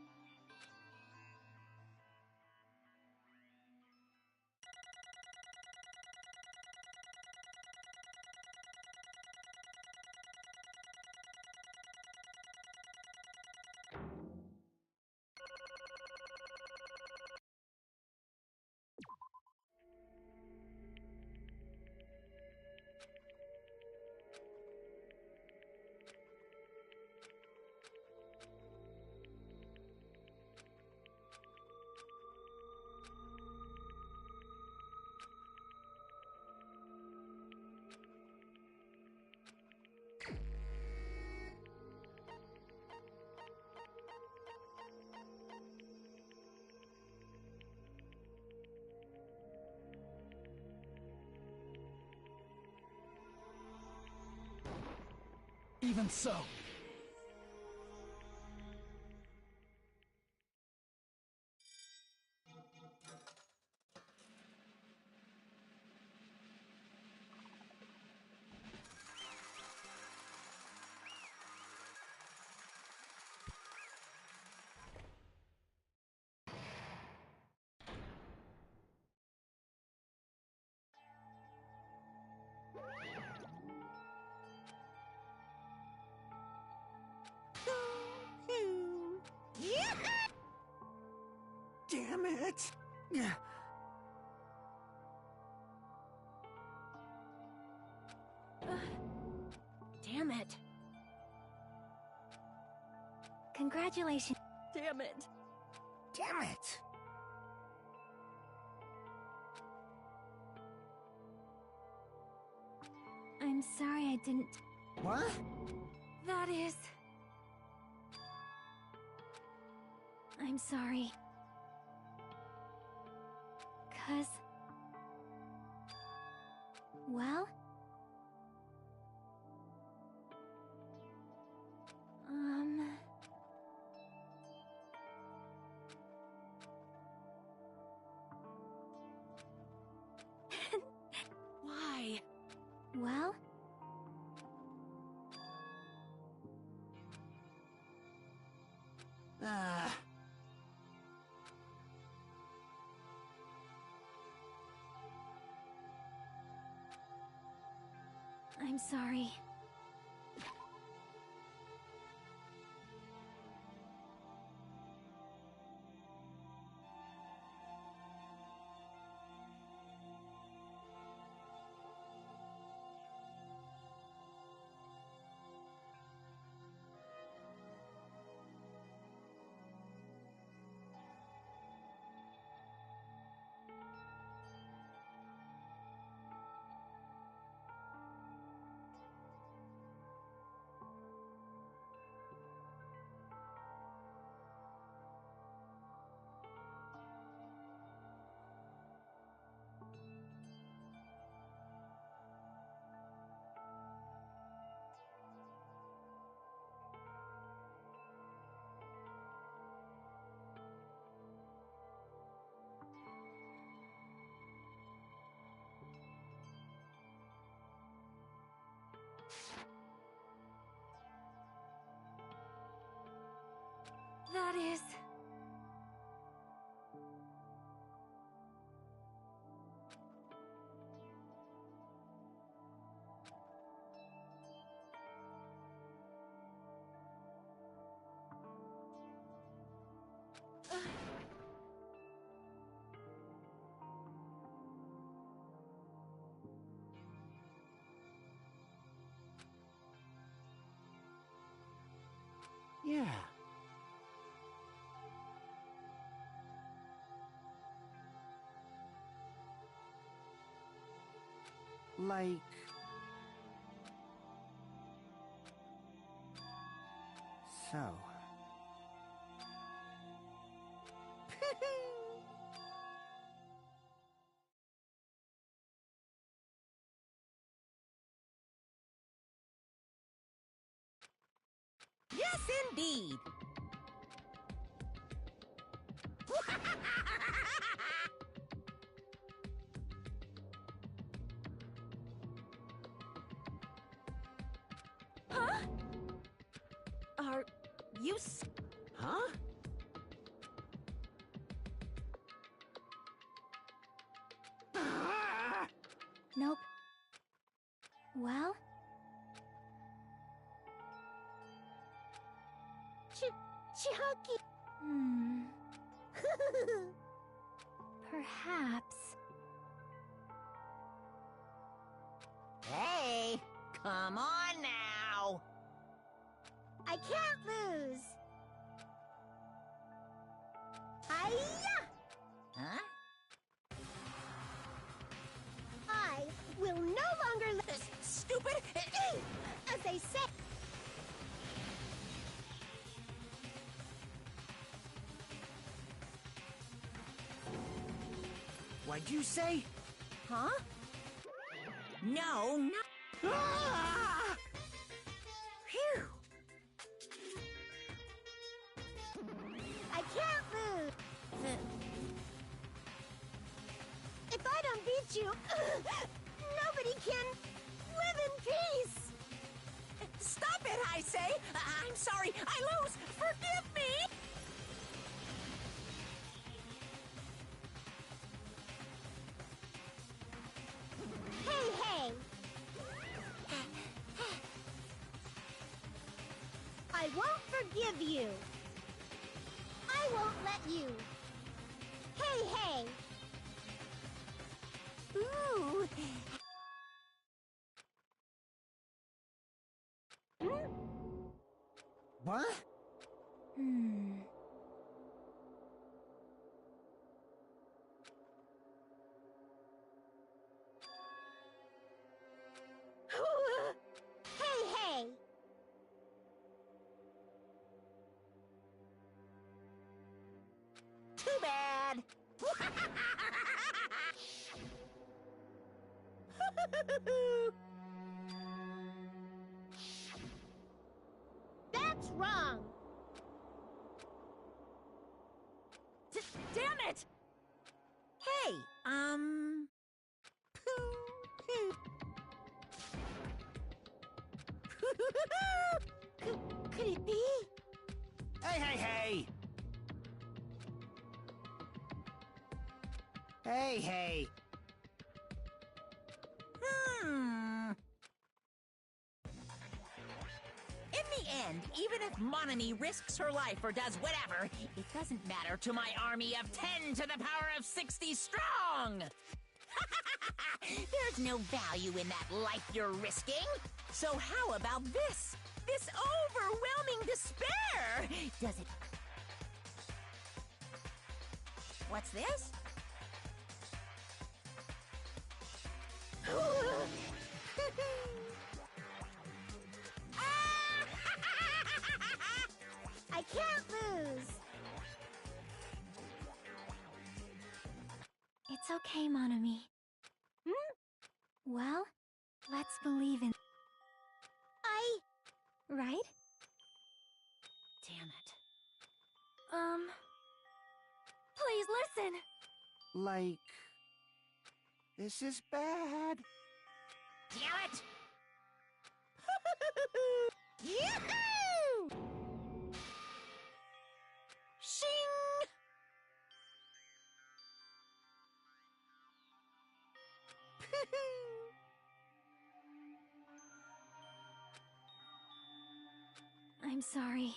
Even so. Damn it! Damn it. Congratulations. Damn it. Damn it! I'm sorry I didn't... What? That is... I'm sorry. 'Cause... Well... Why? Well... I'm sorry. That is... Yeah. Like... so. Yes, indeed. Huh? Are you Huh? Nope. Well? Chucky. Perhaps. Hey, come on now. I can't lose. Hiya! Huh? I will no longer Stupid! as they say. What'd you say? Huh? No, no. Ah! Phew. I can't lose. If I don't beat you, nobody can live in peace. Stop it, I say! I'm sorry, I lose! Forgive me! Hey, hey! I won't forgive you. I won't let you. Hey, hey! Ooh! What? Hey, hey! Too bad! That's wrong! Damn it! Hey, Could it be? Hey, hey, hey! Hey, hey! And even if Monami risks her life or does whatever, it doesn't matter to my army of 10 to the power of 60 strong! There's no value in that life you're risking. So how about this? This overwhelming despair! Does it... What's this? I can't lose. It's okay, Monami. Well, let's believe in... Right? Damn it. Please listen! Like... This is bad. Damn it! Yoo-hoo! Shing! I'm sorry.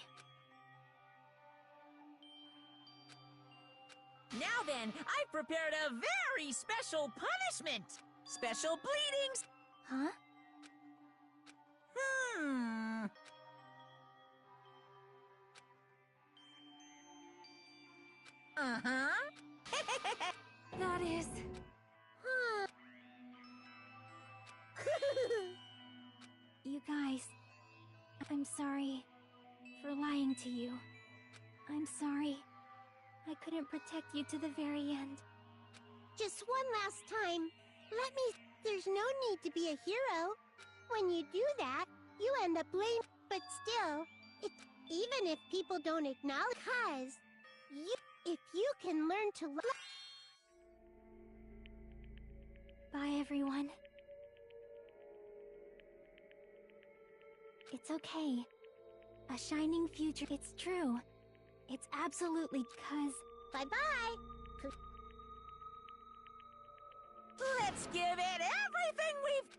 Now then, I've prepared a very special punishment! Special bleedings! Huh? Uh-huh. That is... You guys, I'm sorry for lying to you. I'm sorry. I couldn't protect you to the very end. Just one last time. Let me... There's no need to be a hero. When you do that, you end up blamed. But still, even if people don't acknowledge, cause if you can learn to love... Bye, everyone. It's okay. A shining future. It's true. It's absolutely cause... Bye-bye. Let's give it everything we've...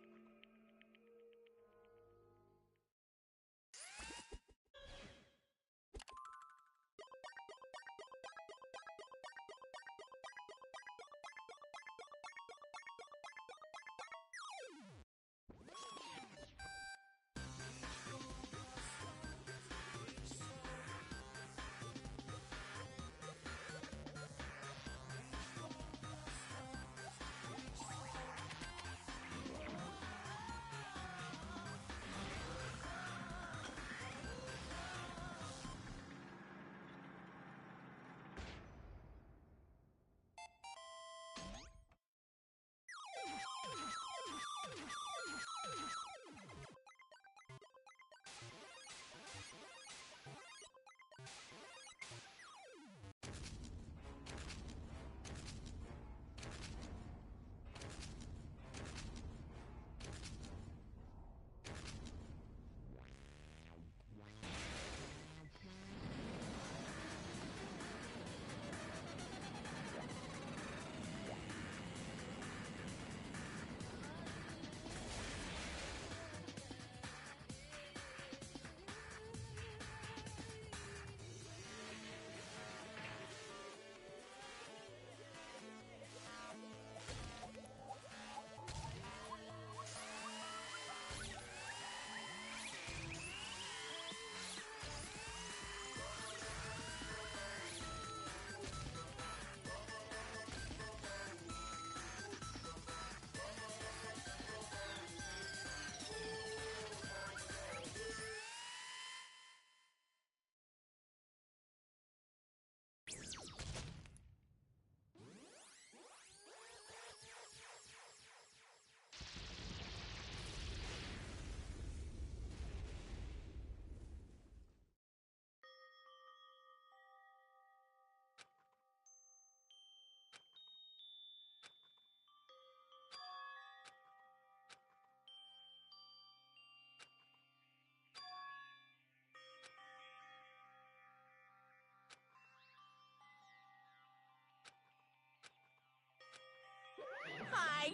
I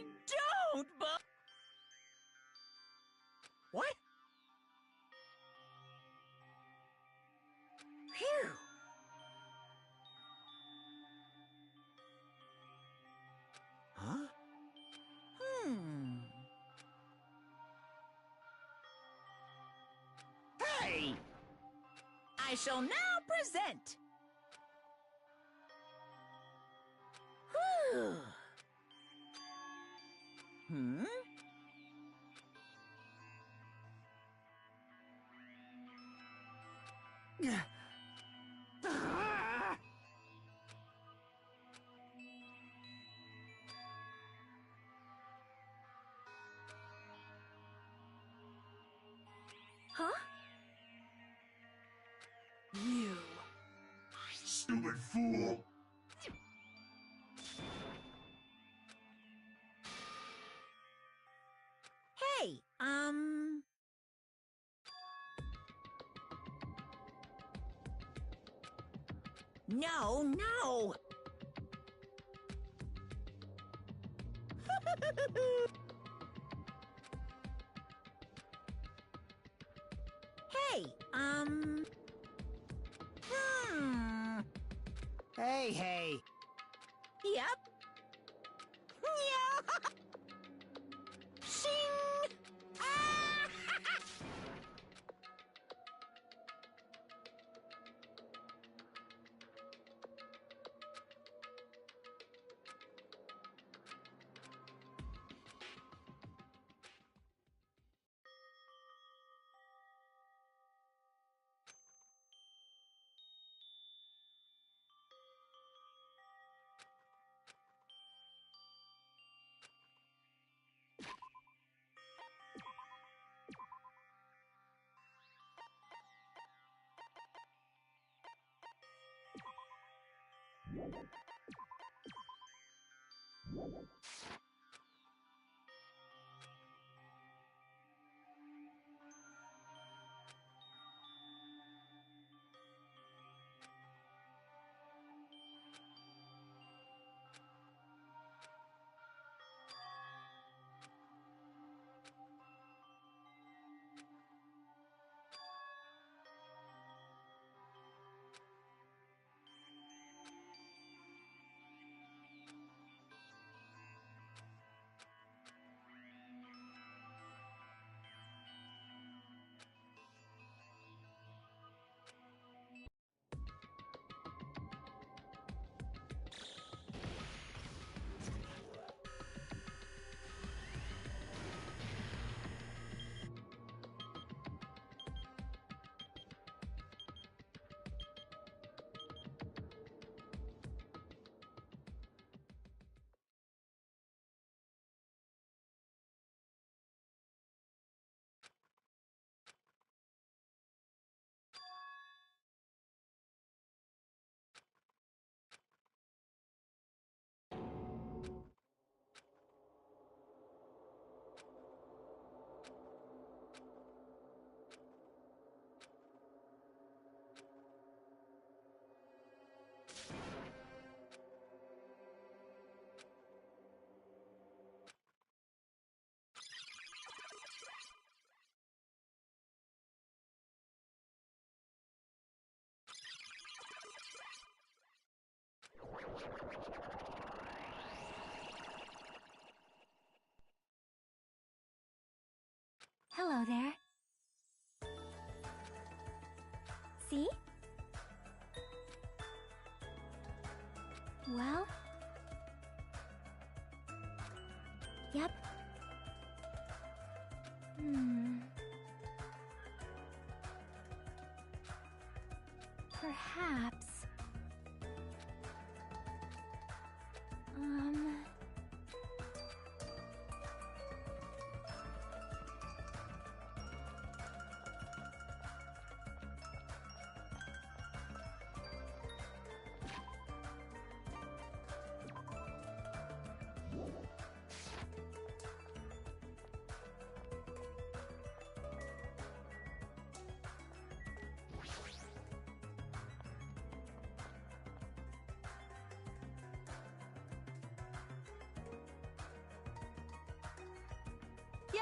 don't, but... What? shall now present. Whew. Hmm? Huh? You. Stupid fool! Hey, No, no! Hey, Hey, hey. Yep. Yeah. Shing! Ah! Hello there. See? Well? Yep. Perhaps... Yo!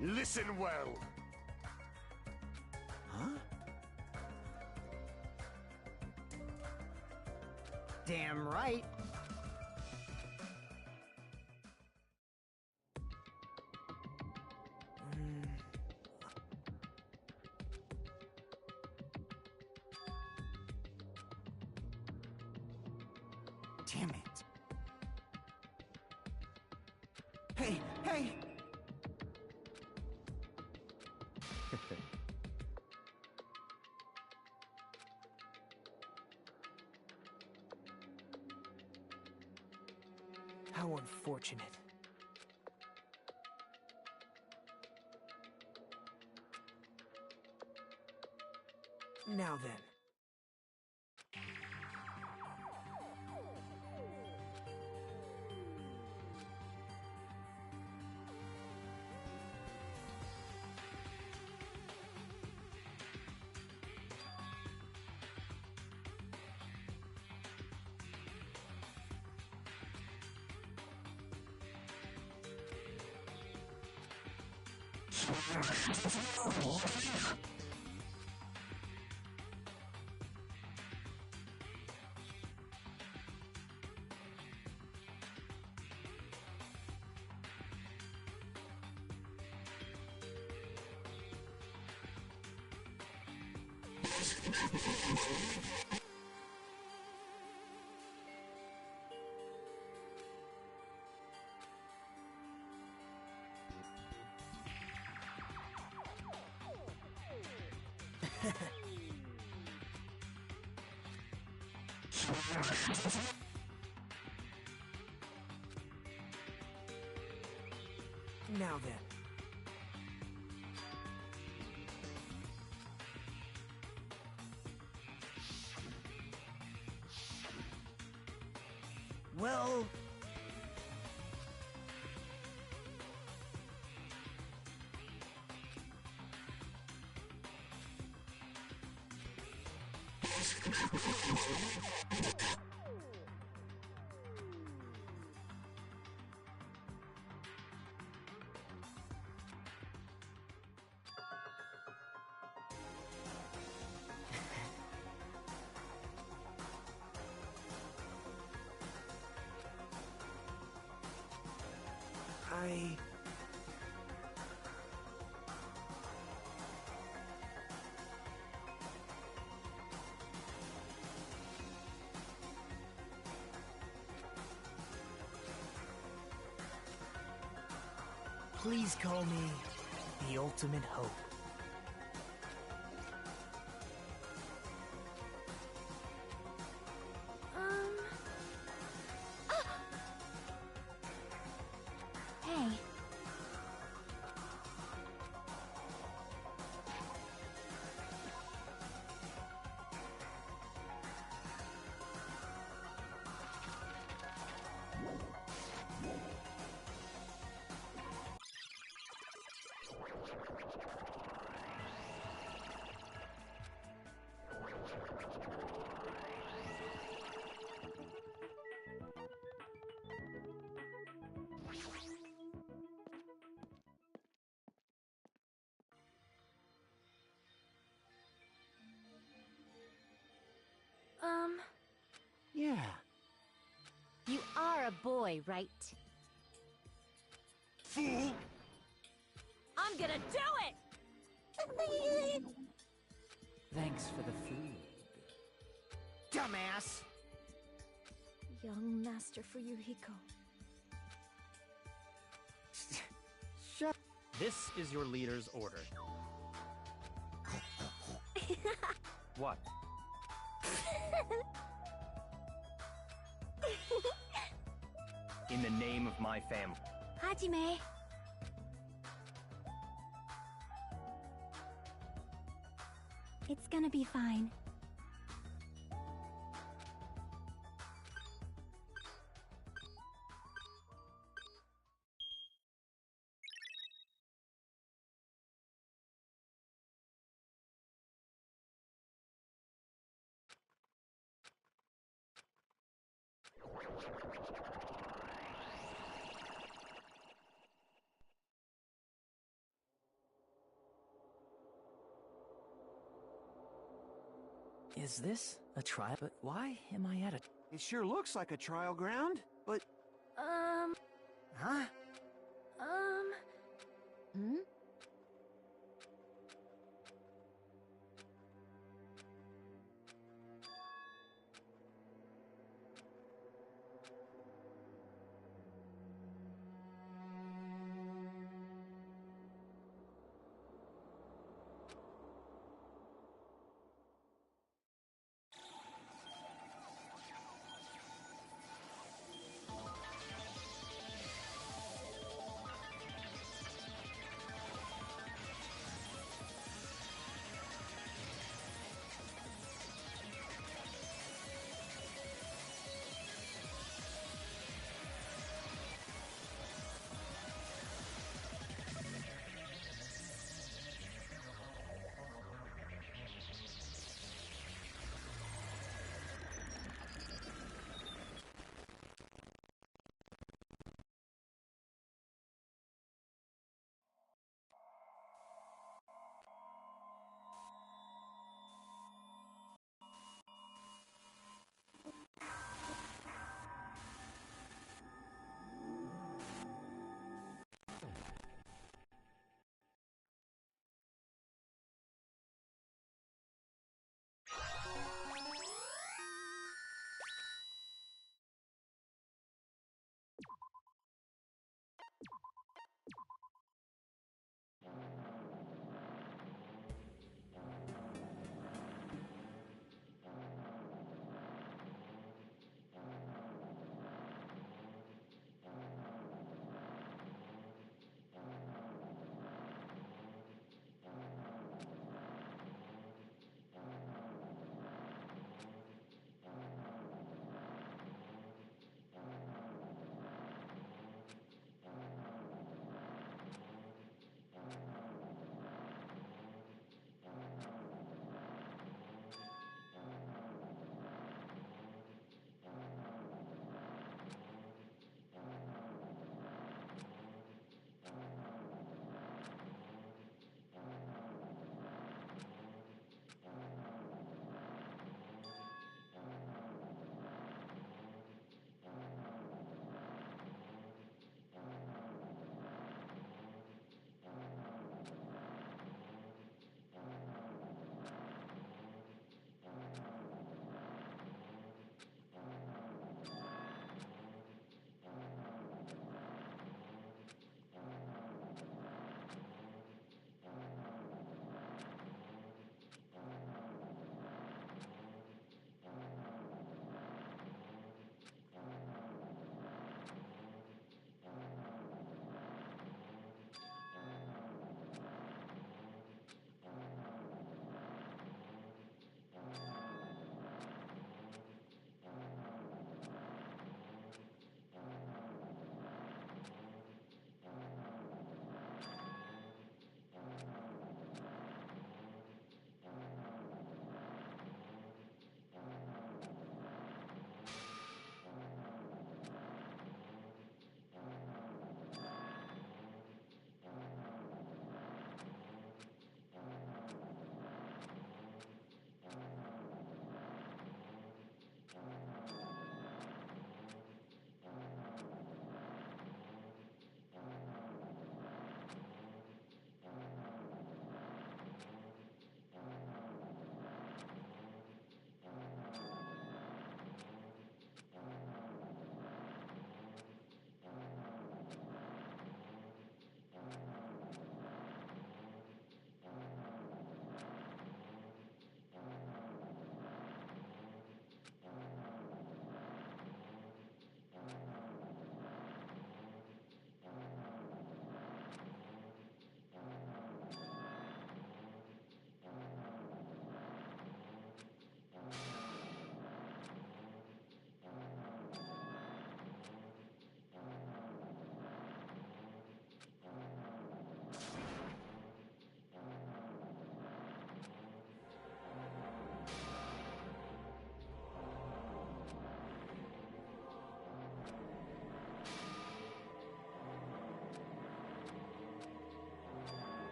Listen well. Huh? Damn right. Damn it. Hey, hey! How unfortunate. Now then. Now then. Well... Please call me the ultimate hope. Hey. Yeah. You are a boy, right? Fool! I'm gonna do it! Thanks for the food. Dumbass! Young Master Fuyuhiko. Shut... This is your leader's order. What? In the name of my family. Hajime. It's gonna be fine. Is this a trial? But why am I at a... It sure looks like a trial ground, but Huh? Hmm?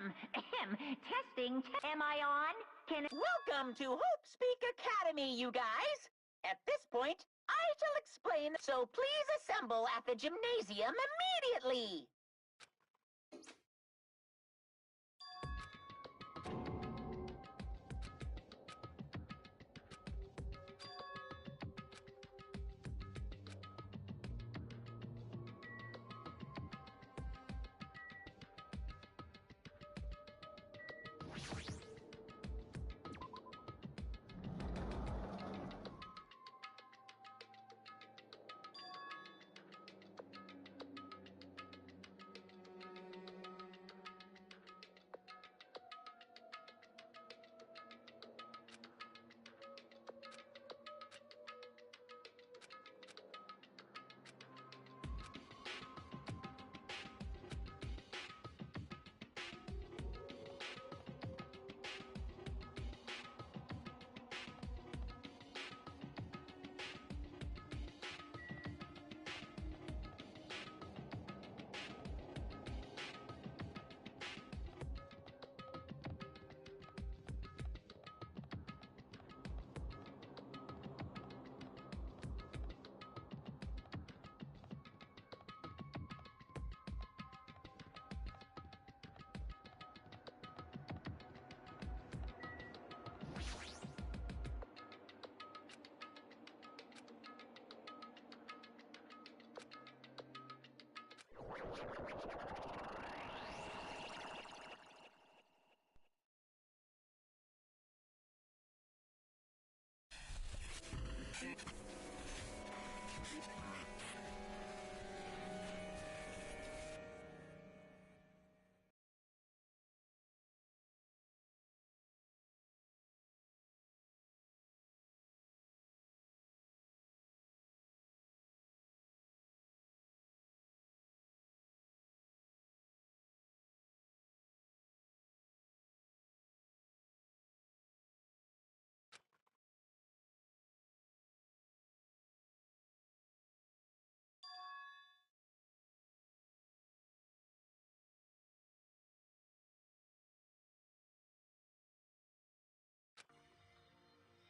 Testing. Am I on? Welcome to Hope Speak Academy, you guys. At this point, I shall explain, so please assemble at the gymnasium immediately.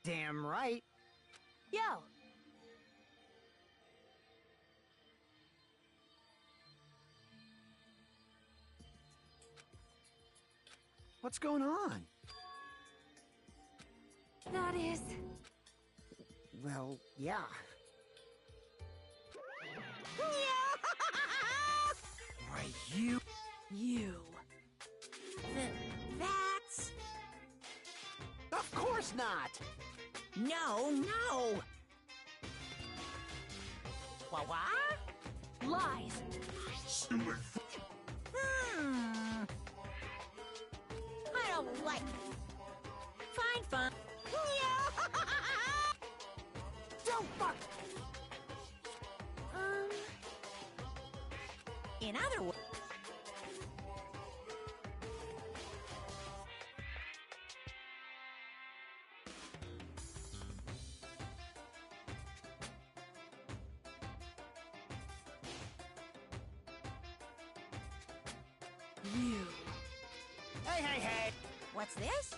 Damn right. Yo, What's going on? That is... Well, yeah. Why, you... You. That's... Of course not! No, no. What? lies. Stupid I don't like it. Fine, fun. Don't fuck! In other words... You. Hey, hey, hey! What's this?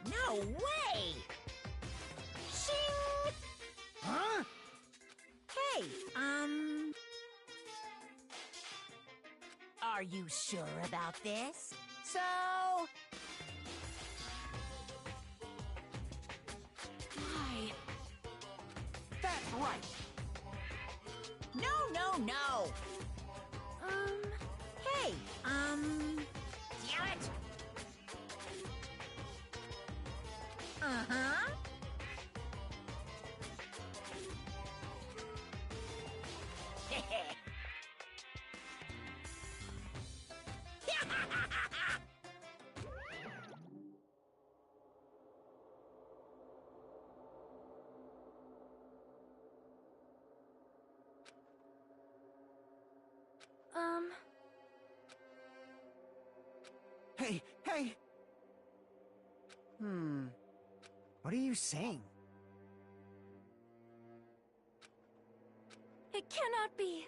No way! Shing! Huh? Hey, are you sure about this? So... Why? That's right! No, no, no! Hey, damn it! Uh-huh. Hey, hey! What are you saying? It cannot be.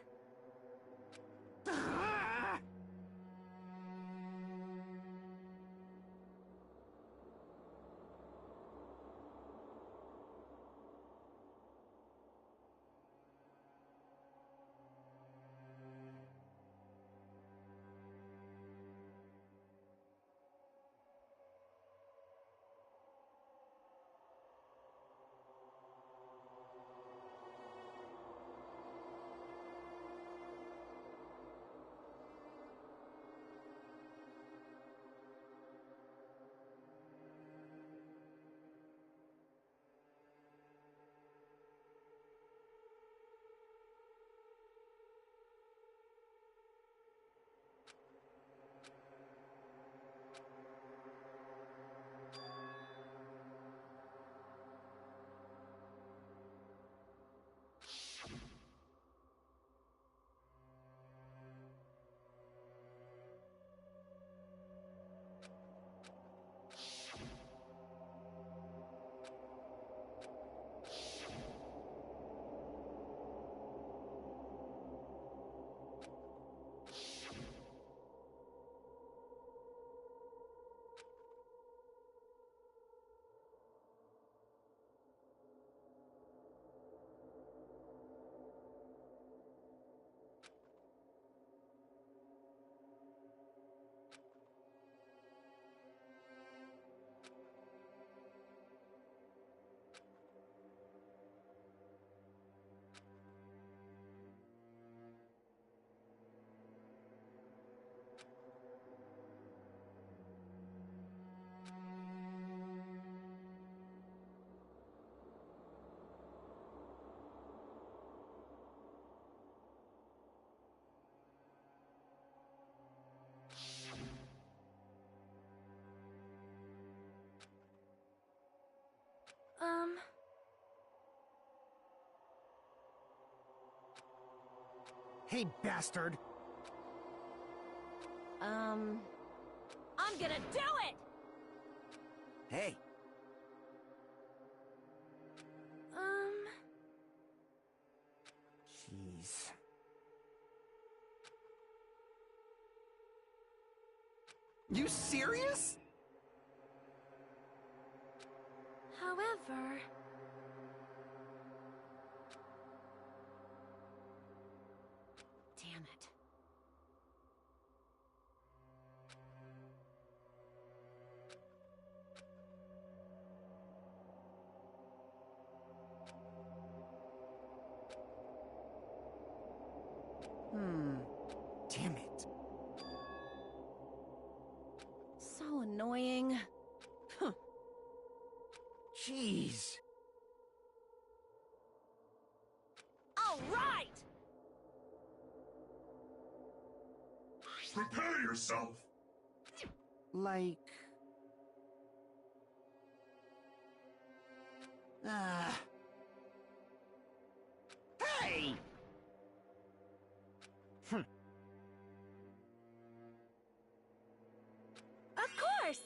Hey, bastard! I'm gonna do it! Hey, Jeez. you serious? However... Damn it. Damn it. So annoying. Jeez. All right! Prepare yourself! Like... Hey! Of course!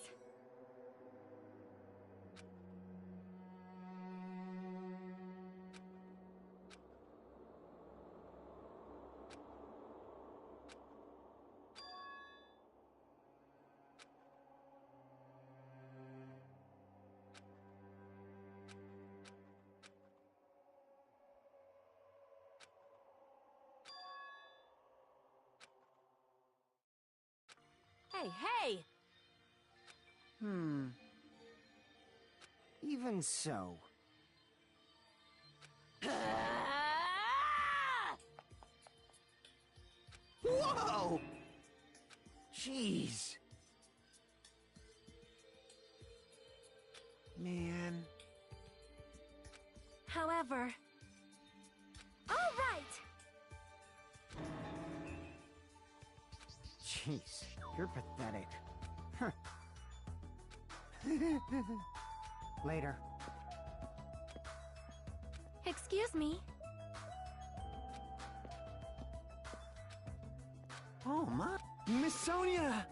Hey, hey! Even so. Whoa! Jeez. Man. However... All right! Jeez, you're pathetic. Huh. Later. Excuse me. Oh my... Miss Sonia!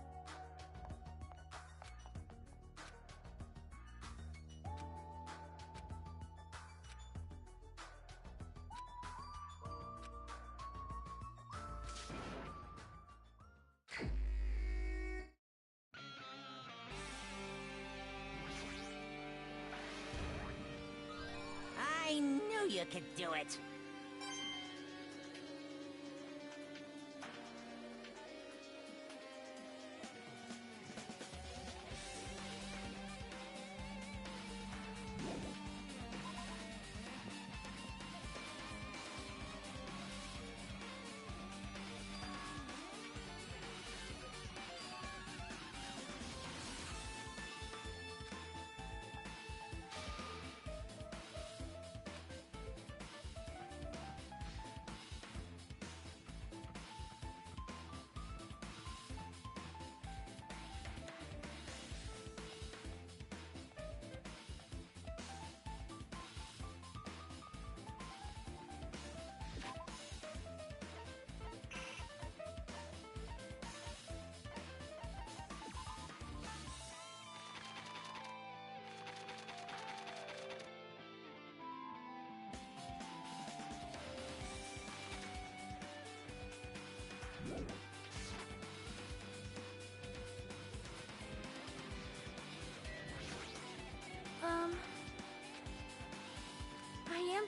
Epicka could do it. I am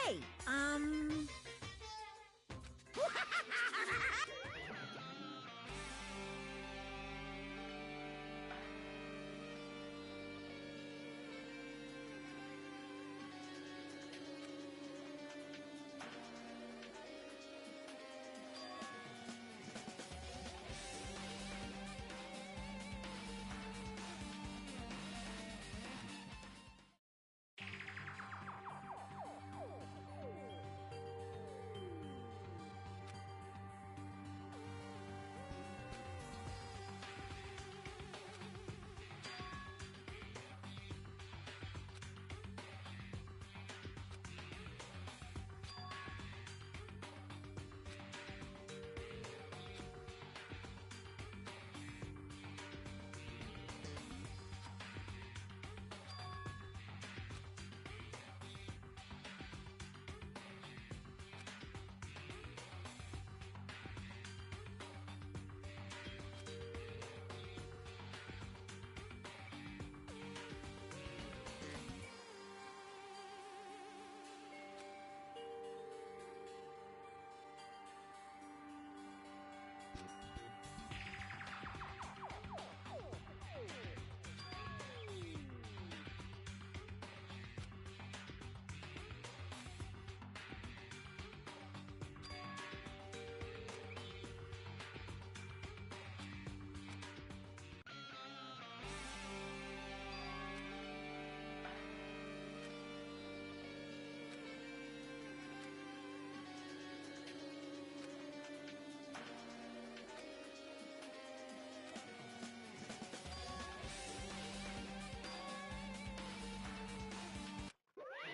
Hey,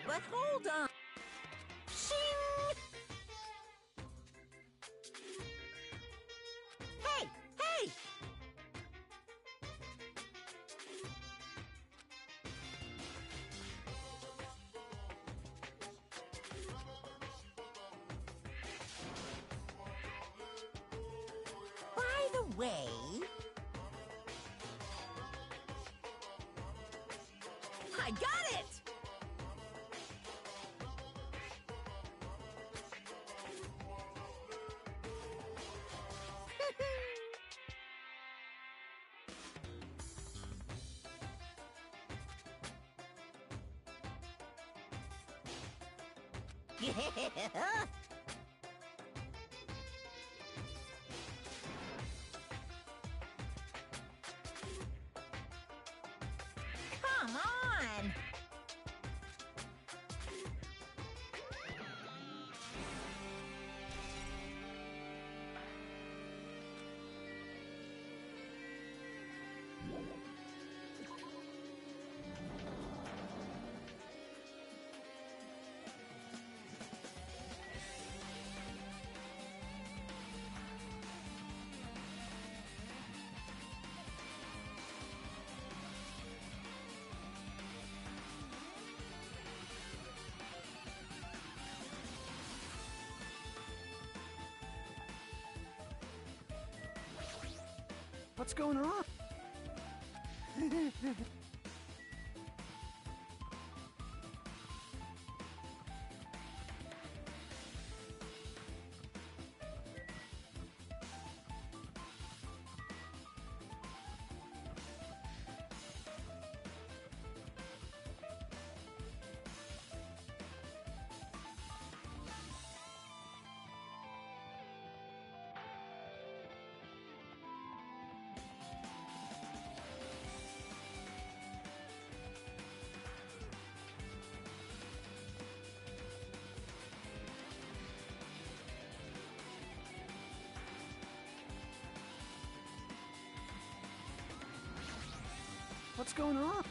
but hold on. Shing! Hey! Hey! By the way... I got it! Come Come on! What's going on? What's going on?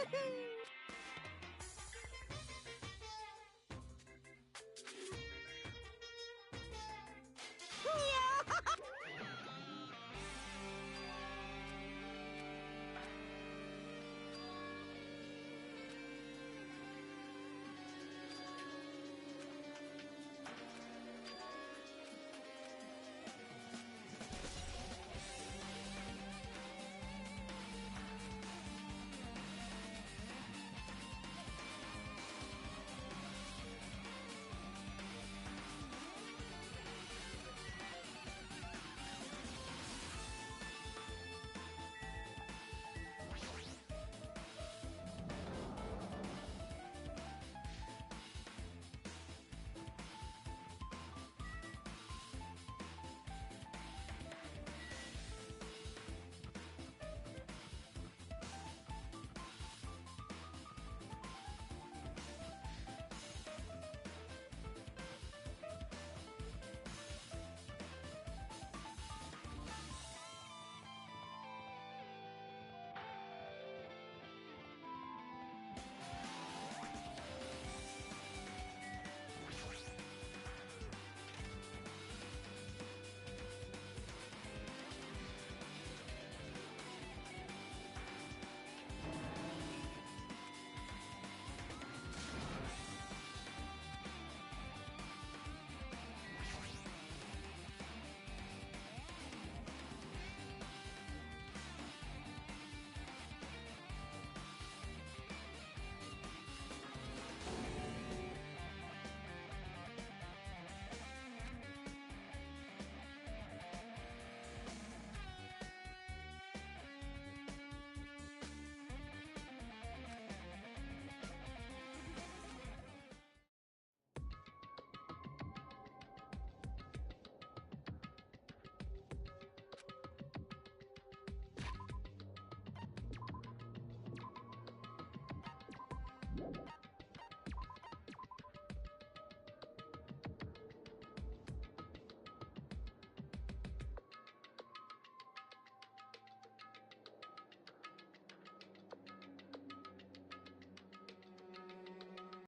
Woohoo!